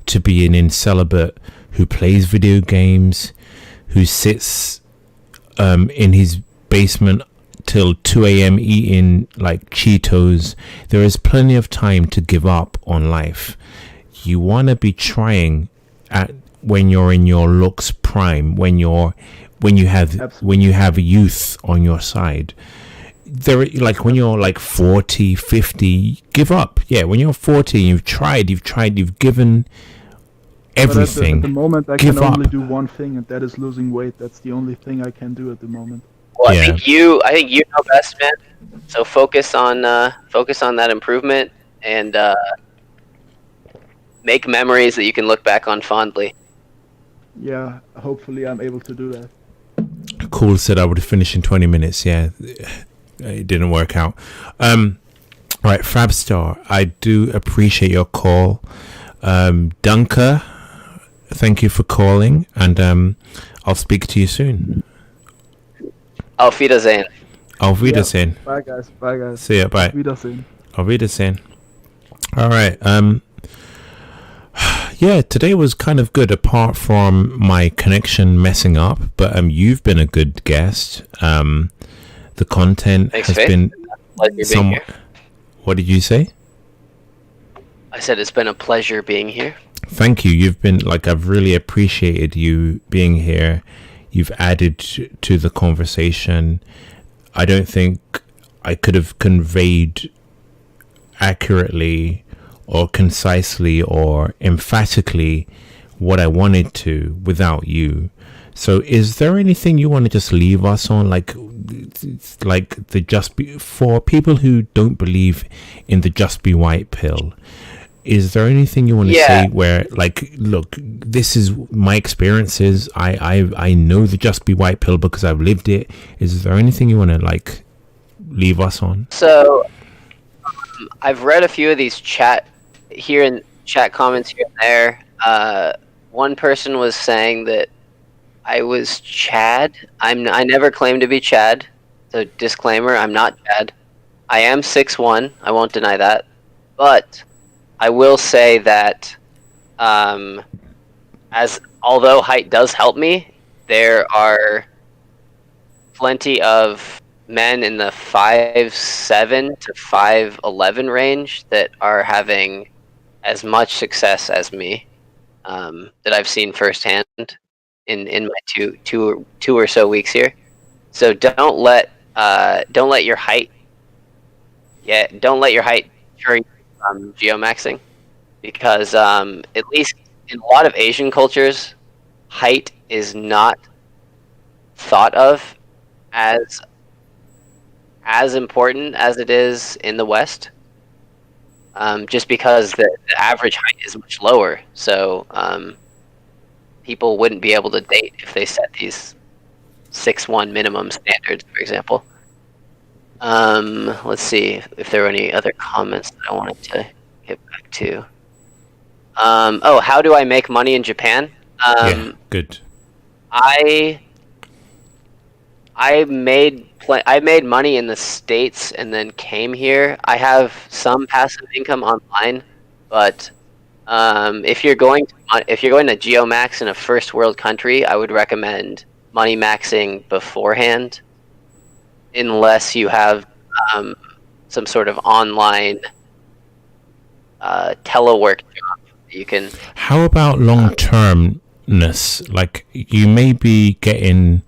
to be an incelibate who plays video games, who sits in his basement till 2 a.m. eating like Cheetos. There is plenty of time to give up on life. You want to be trying at when you're in your looks prime, when you have youth on your side. There, like when you're like 40, 50, give up. Yeah, when you're 40, you've given everything. At the moment, I give can up. only do one thing, and that is losing weight. That's the only thing I can do at the moment. Well, I think you know best, man. So focus on that improvement, and make memories that you can look back on fondly. Yeah, hopefully I'm able to do that. Cool said I would finish in 20 minutes. Yeah, it didn't work out. Right, Frabstar, I do appreciate your call. Dunker, thank you for calling, and I'll speak to you soon. Auf Wiedersehen. Auf Wiedersehen. Yeah, bye guys. Bye guys. See ya. Bye. Auf Wiedersehen. Auf Wiedersehen. All right. Yeah, today was kind of good, apart from my connection messing up. But you've been a good guest. The content has been somewhat. What did you say? I said it's been a pleasure being here. Thank you. You've been I've really appreciated you being here. You've added to the conversation. I don't think I could have conveyed accurately or concisely or emphatically what I wanted to without you. So is there anything you want to just leave us on, for people who don't believe in the Just Be White pill? Is there anything you want to say where, look, this is my experiences. I know the Just Be White pill because I've lived it. Is there anything you want to leave us on? So, I've read a few of these chat comments here and there. One person was saying that I was Chad. I never claimed to be Chad. So disclaimer: I'm not Chad. I am 6'1". I won't deny that, but I will say that, although height does help me, there are plenty of men in the 5'7" to 5'11" range that are having as much success as me, that I've seen firsthand in my two or so weeks here. So don't let your height deter you from geomaxing, because at least in a lot of Asian cultures, height is not thought of as important as it is in the West, just because the average height is much lower. So people wouldn't be able to date if they set these 6'1" minimum standards, for example. Let's see if there were any other comments that I wanted to get back to. How do I make money in Japan? Yeah, good. I made money in the States and then came here. I have some passive income online, but if you're going to geomax in a first world country, I would recommend money maxing beforehand, unless you have some sort of online telework job that you can. How about long-termness? You may be getting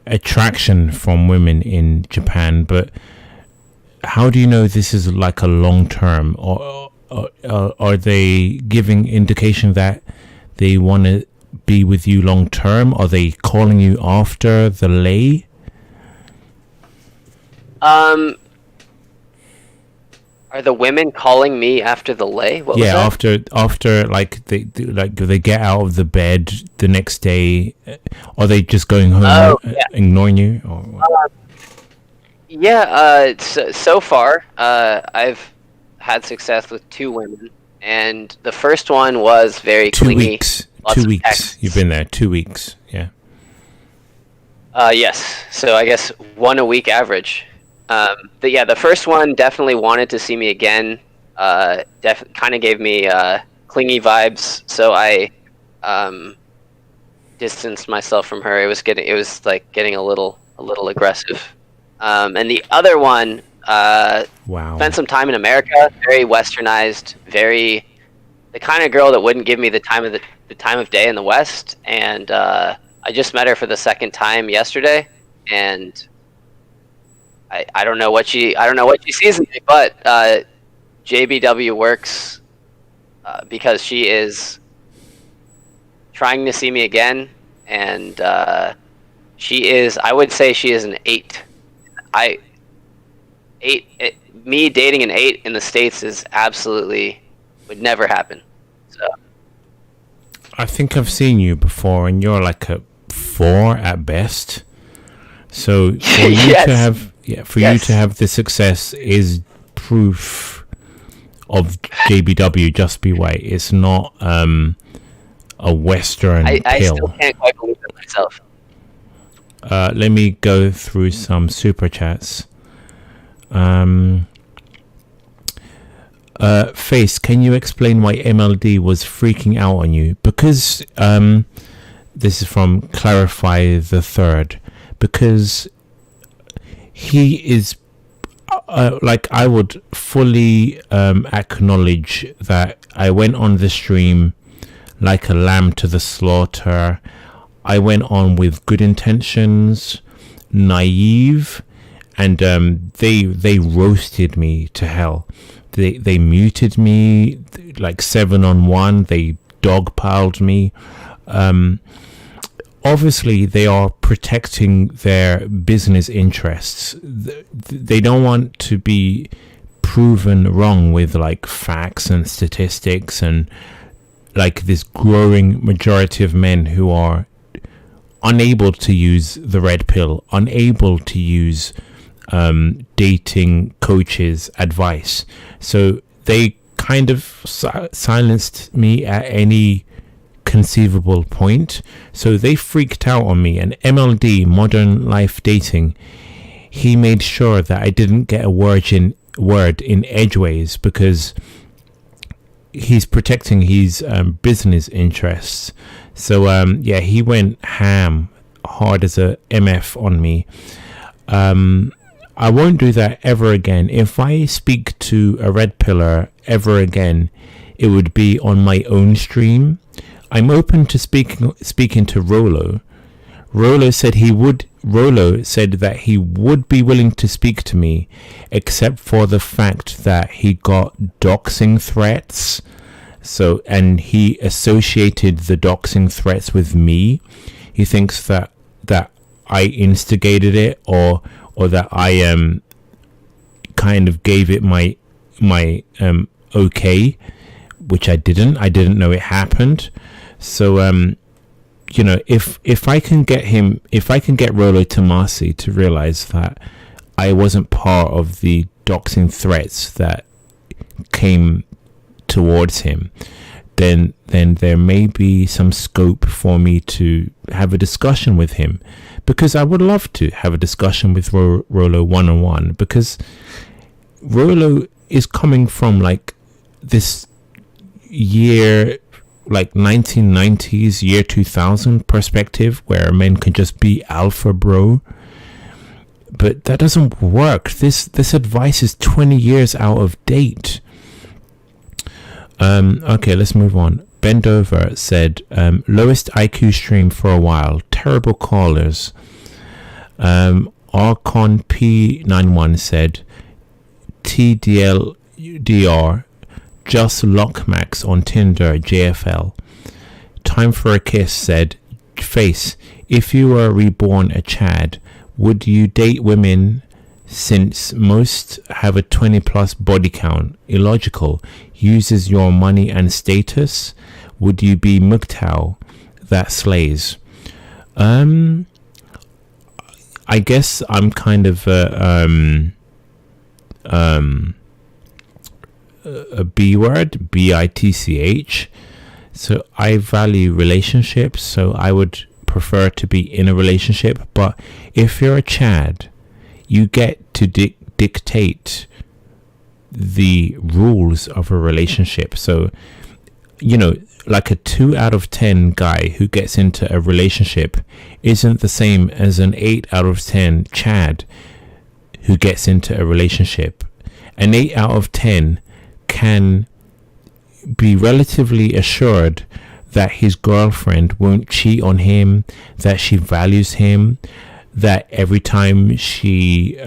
attraction from women in Japan, but how do you know this is like a long-term, or are they giving indication that they want to be with you long-term? Are they calling you after the lay? Are the women calling me after the lay? What was that? after they get out of the bed the next day, are they just going home, ignoring you? So far, I've had success with 2 women, and the first one was very clingy. 2 weeks. 2 weeks. You've been there 2 weeks. Yeah. Yes. So I guess 1 a week average. The first one definitely wanted to see me again. Kind of gave me clingy vibes. So I distanced myself from her. It was getting a little aggressive. And the other one, spent some time in America. Very westernized. Very the kind of girl that wouldn't give me the time of day in the West. And I just met her for the second time yesterday, and I don't know what she sees in me, but JBW works because she is trying to see me again, and I would say she is an 8. Me dating an 8 in the States is absolutely would never happen. So I think I've seen you before, and you're like a 4 at best. So for you to have you to have the success is proof of JBW. Just be white. It's not a Western pill. I still can't quite believe it myself. Let me go through some super chats. Face, can you explain why MLD was freaking out on you? Because this is from Clarify the Third. Because he is I would fully acknowledge that I went on the stream like a lamb to the slaughter. I went on with good intentions, naive, and they roasted me to hell. They muted me like 7-on-1. They dogpiled me. Obviously, they are protecting their business interests. They don't want to be proven wrong with like facts and statistics and like this growing majority of men who are unable to use the red pill, unable to use dating coaches' advice. So they kind of silenced me at any conceivable point. So they freaked out on me. And MLD, Modern Life Dating, he made sure that I didn't get a word in edgeways because he's protecting his business interests. So he went ham, hard as a MF on me. I won't do that ever again. If I speak to a red pillar ever again, it would be on my own stream. I'm open to speaking to Rolo. Rolo said that he would be willing to speak to me, except for the fact that he got doxing threats. So, and he associated the doxing threats with me. He thinks that I instigated it, or that I kind of gave it my okay, which I didn't. I didn't know it happened. So if I can get Rolo Tomasi to realize that I wasn't part of the doxing threats that came towards him, then there may be some scope for me to have a discussion with him, because I would love to have a discussion with Rolo one-on-one, because Rolo is coming from like this year, like 1990s, year 2000 perspective, where men can just be alpha bro. But that doesn't work. This advice is 20 years out of date. Okay, let's move on. Bendover said, lowest IQ stream for a while. Terrible callers. Archon P91 said, TDLDR, just Lockmax on Tinder, JFL. Time for a Kiss said, Face, if you were reborn a Chad, would you date women since most have a 20 plus body count? Illogical. Uses your money and status. Would you be Muktaw that slays? I guess I'm kind of a B word, BITCH. So I value relationships, so I would prefer to be in a relationship, but if you're a Chad, you get to dictate the rules of a relationship. So, you know, like a 2 out of 10 guy who gets into a relationship isn't the same as an 8 out of 10 Chad who gets into a relationship. An 8 out of 10 can be relatively assured that his girlfriend won't cheat on him, that she values him, that every time she,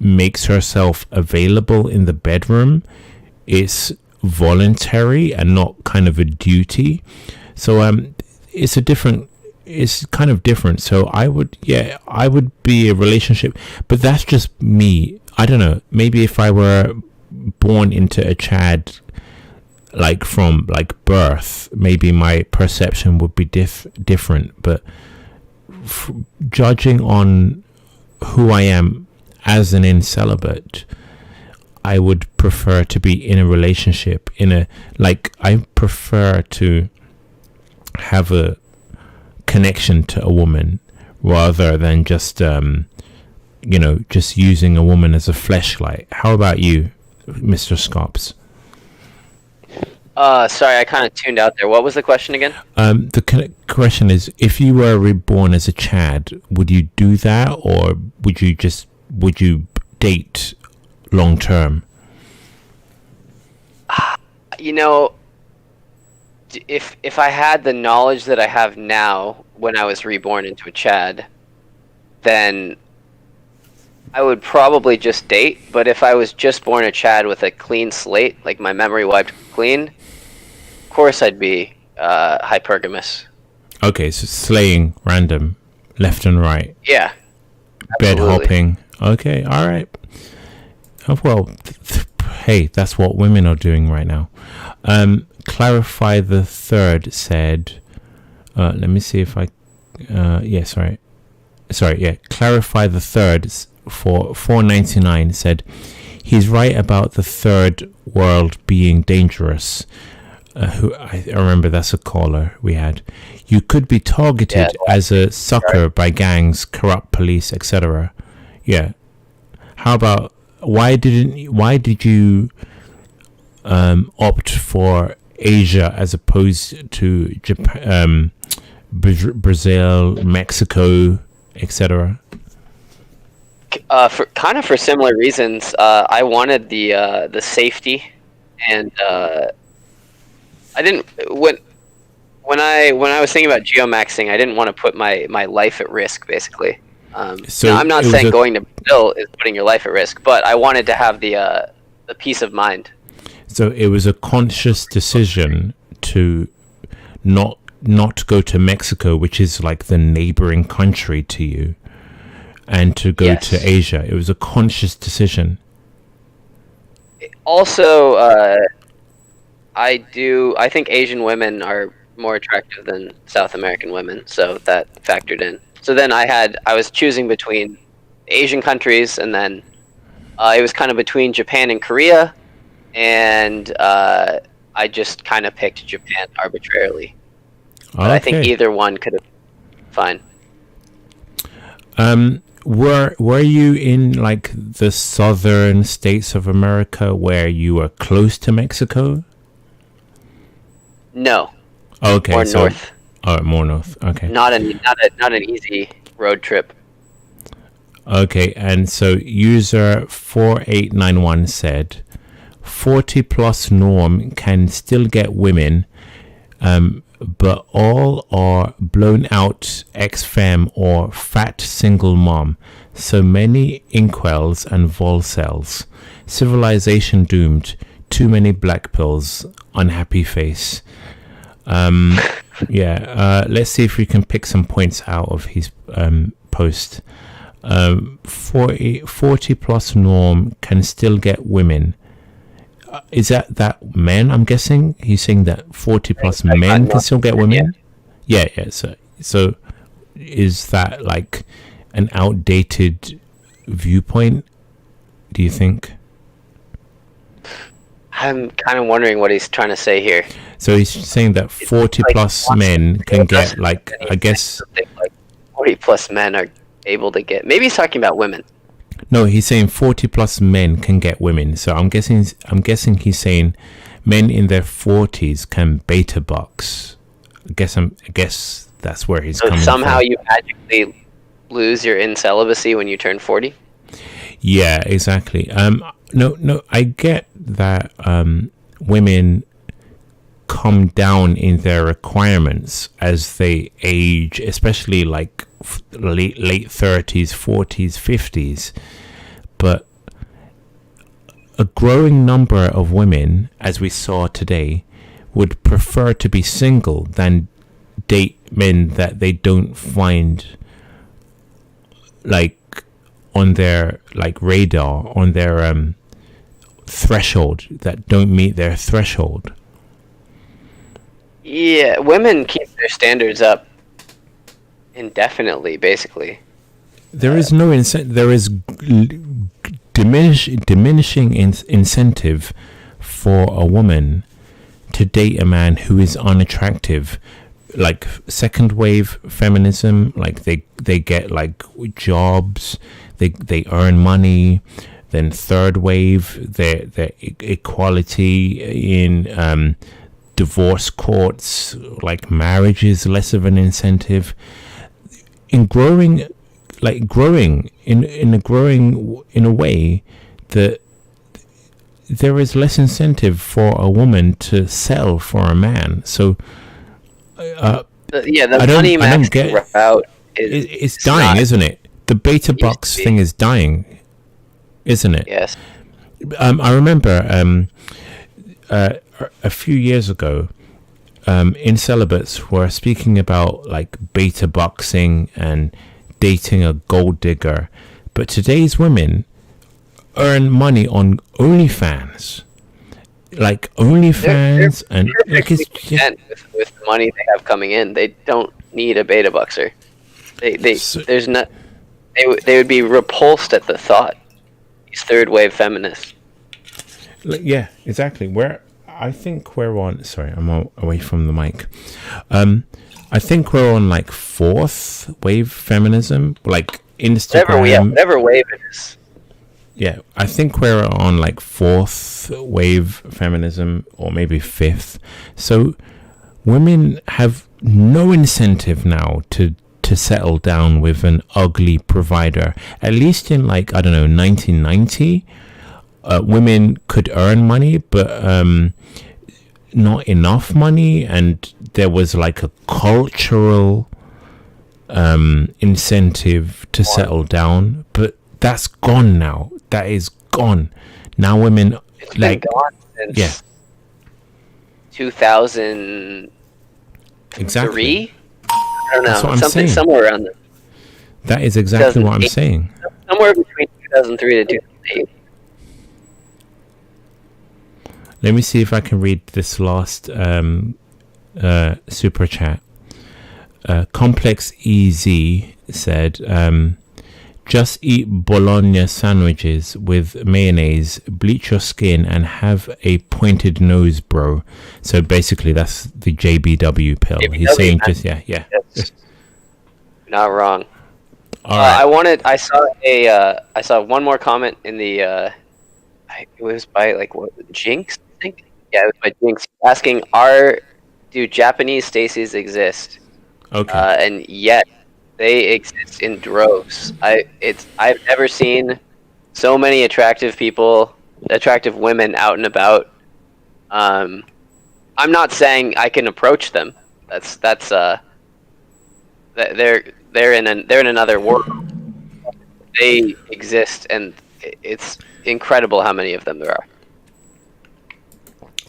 makes herself available in the bedroom, it's voluntary and not kind of a duty. So it's kind of different. So I would be a relationship, but that's just me. I don't know, maybe if I were born into a Chad like from like birth, maybe my perception would be different, but judging on who I am as an celibate, I would prefer to be in a relationship, I prefer to have a connection to a woman rather than just just using a woman as a fleshlight. How about you, Mr. Scops? Sorry, I kind of tuned out there. What was the question again? The question is, if you were reborn as a Chad, would you do that, or would you date long term? You know, if I had the knowledge that I have now when I was reborn into a Chad, then I would probably just date. But if I was just born a Chad with a clean slate, like my memory wiped clean, of course I'd be hypergamous. Okay, so slaying random, left and right. Yeah. Bed Absolutely. hopping. Okay, all right. Oh, well, hey, that's what women are doing right now. Clarify the Third said, let me see if I, Clarify the Third for 499 said, he's right about the third world being dangerous. Who I remember, that's a caller we had. You could be targeted as a sucker by gangs, corrupt police, etc. Yeah. How about why did you opt for Asia as opposed to Japan, Brazil, Mexico, etc.? For similar reasons. I wanted the safety, and I didn't when I was thinking about geomaxing, I didn't want to put my life at risk, basically. So now, I'm not saying going to Brazil is putting your life at risk, but I wanted to have the peace of mind. So it was a conscious decision to not go to Mexico, which is like the neighboring country to you, and to go to Asia. It was a conscious decision. Also, I think Asian women are more attractive than South American women, so that factored in. So then I was choosing between Asian countries, and then it was kind of between Japan and Korea, and I just kind of picked Japan arbitrarily. But I think either one could have been fine. Were you in like the southern states of America where you were close to Mexico? No. Okay, more so north. More north. Okay. Not an easy road trip. Okay, and so user 4891 said 40 plus norm can still get women, but all are blown out ex-femme or fat single mom. So many inkwells and volcells. Civilization doomed. Too many black pills. Unhappy face. Let's see if we can pick some points out of his post. 40 plus norm can still get women. Is that men? I'm guessing he's saying that 40 plus men can still get women. Yeah. So is that like an outdated viewpoint, do you think? I'm kind of wondering what he's trying to say here. So he's saying that 40 plus men can get, like, I guess. Like 40 plus men are able to get. Maybe he's talking about women. No, he's saying 40 plus men can get women. So I'm guessing he's saying men in their 40s can beta box. I guess that's where he's coming somehow from. you magically lose your incelibacy when you turn 40. Yeah, exactly. No, I get that women come down in their requirements as they age, especially like late 30s, 40s, 50s. But a growing number of women, as we saw today, would prefer to be single than date men that they don't find like on their like radar, on their threshold, that don't meet their threshold. Yeah, women keep their standards up indefinitely, basically. There is no there is diminishing incentive for a woman to date a man who is unattractive. Like second wave feminism, like they get like jobs, they earn money. Then third wave, their equality in divorce courts, like marriage is less of an incentive. In growing in a way that there is less incentive for a woman to settle for a man. So the money maxing route it's dying, isn't it? The beta box thing is dying, isn't it? Yes. I remember a few years ago, incelibates were speaking about like beta boxing and dating a gold digger, but today's women earn money on OnlyFans. Like OnlyFans, they're and like it's content with the money they have coming in. They don't need a beta boxer. They would be repulsed at the thought. These third wave feminists. Yeah, exactly. I think we're on. Sorry, I'm away from the mic. I think we're on like fourth wave feminism, like Instagram. Whatever wave it is. Yeah, I think we're on like fourth wave feminism, or maybe fifth. So women have no incentive now to settle down with an ugly provider. At least in like, I don't know, 1990, women could earn money, but not enough money, and there was like a cultural incentive to settle down. But that's gone now. That is gone. Now women it's like been gone since 2003. Exactly. I don't know. That's what I'm something saying. Somewhere around there. That is exactly what I'm saying. Somewhere between 2003 to 2008. Let me see if I can read this last super chat. Complex EZ said, just eat bologna sandwiches with mayonnaise, bleach your skin, and have a pointed nose, bro. So basically, that's the JBW pill. He's saying just yeah. Yes. Not wrong. All right. I saw one more comment in the. It was by like what, Jinx, I think. Yeah, it was by Jinx asking, do Japanese Stacy's exist? Okay. And yet they exist in droves. I've never seen so many attractive women out and about. I'm not saying I can approach them. They're in another world. They exist, and it's incredible how many of them there are.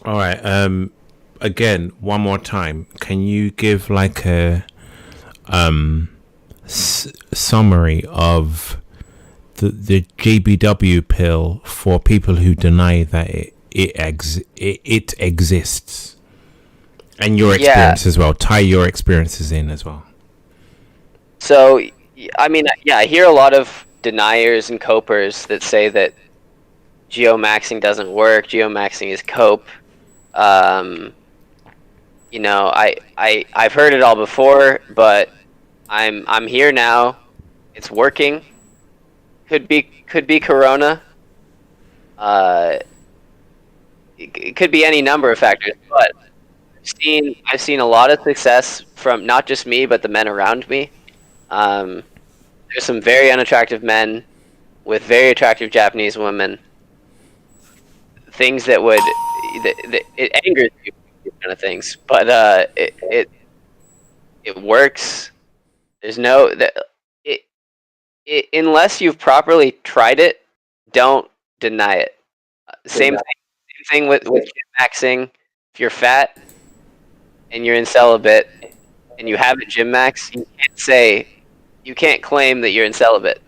All right. Again, one more time. Can you give like a summary of the JBW pill for people who deny that it exists, and your experience as well? Tie your experiences in as well. So, I mean, I hear a lot of deniers and copers that say that geomaxing doesn't work. Geomaxing is cope. You know, I've heard it all before, but I'm here now. It's working. Could be Corona. It could be any number of factors, but I've seen a lot of success from not just me, but the men around me. There's some very unattractive men with very attractive Japanese women. Things that would it angers you, these kind of things, but it works. There's no unless you've properly tried it, don't deny it. Same thing with gym maxing. If you're fat and you're in celibate and you haven't gym max, you can't claim that you're in celibate.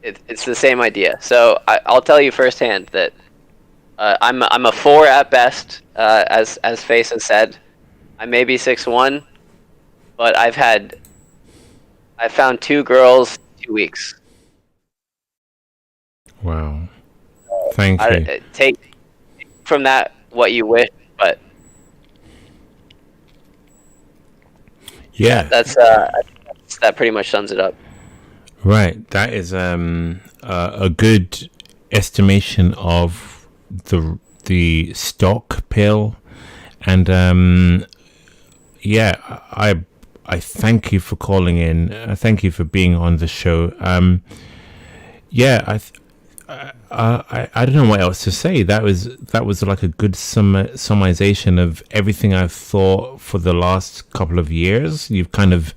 It's the same idea. So I'll tell you firsthand that I'm a 4 at best, as Face has said. I may be 6'1", but I've found 2 girls 2 weeks. Wow. Thank you. Take from that what you wish, but yeah, that pretty much sums it up. Right. That is a good estimation of the stock pill, and yeah, I thank you for calling in. Thank you for being on the show. Yeah, I don't know what else to say. That was like a good summarization of everything I've thought for the last couple of years. You've kind of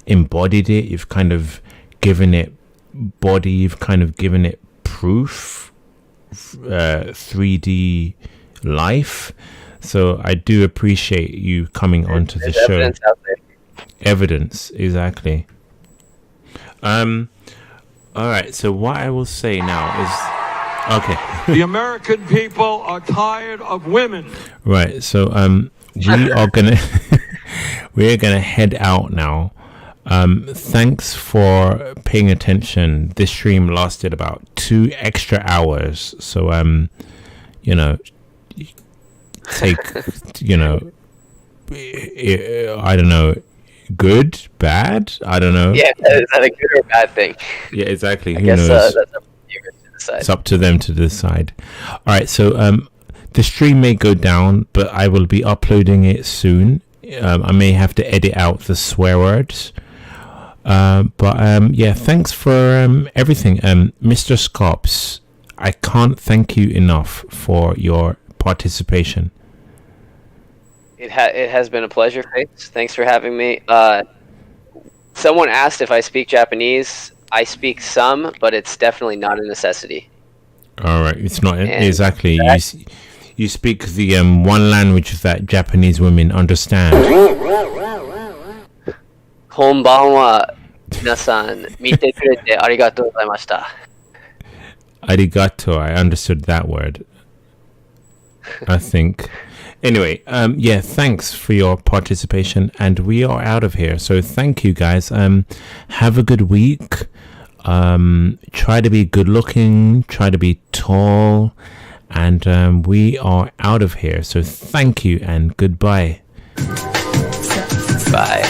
embodied it. You've kind of given it body. You've kind of given it proof, 3D life. So I do appreciate you coming onto the show. Evidence out there. Evidence, exactly. All right, so what I will say now is, okay. The American people are tired of women. Right, so we're gonna head out now. Thanks for paying attention. This stream lasted about 2 extra hours, so you know, take I don't know. Good, bad, I don't know. Yeah, is that a good or bad thing? Yeah, exactly. I Who guess knows? that's up to you to decide. It's up to them to decide. All right, so the stream may go down, but I will be uploading it soon. I may have to edit out the swear words. But yeah, thanks for everything. Mr. Scops, I can't thank you enough for your participation. It has been a pleasure, Face. Thanks for having me. Someone asked if I speak Japanese. I speak some, but it's definitely not a necessity. All right, it's not exactly. You speak the one language that Japanese women understand. Konbanwa, minasan, mite kurete arigatou gozaimashita. Arigato, I understood that word, I think. Anyway, yeah, thanks for your participation, and we are out of here. So thank you, guys. Have a good week. Try to be good looking, try to be tall, and we are out of here. So thank you and goodbye. Bye.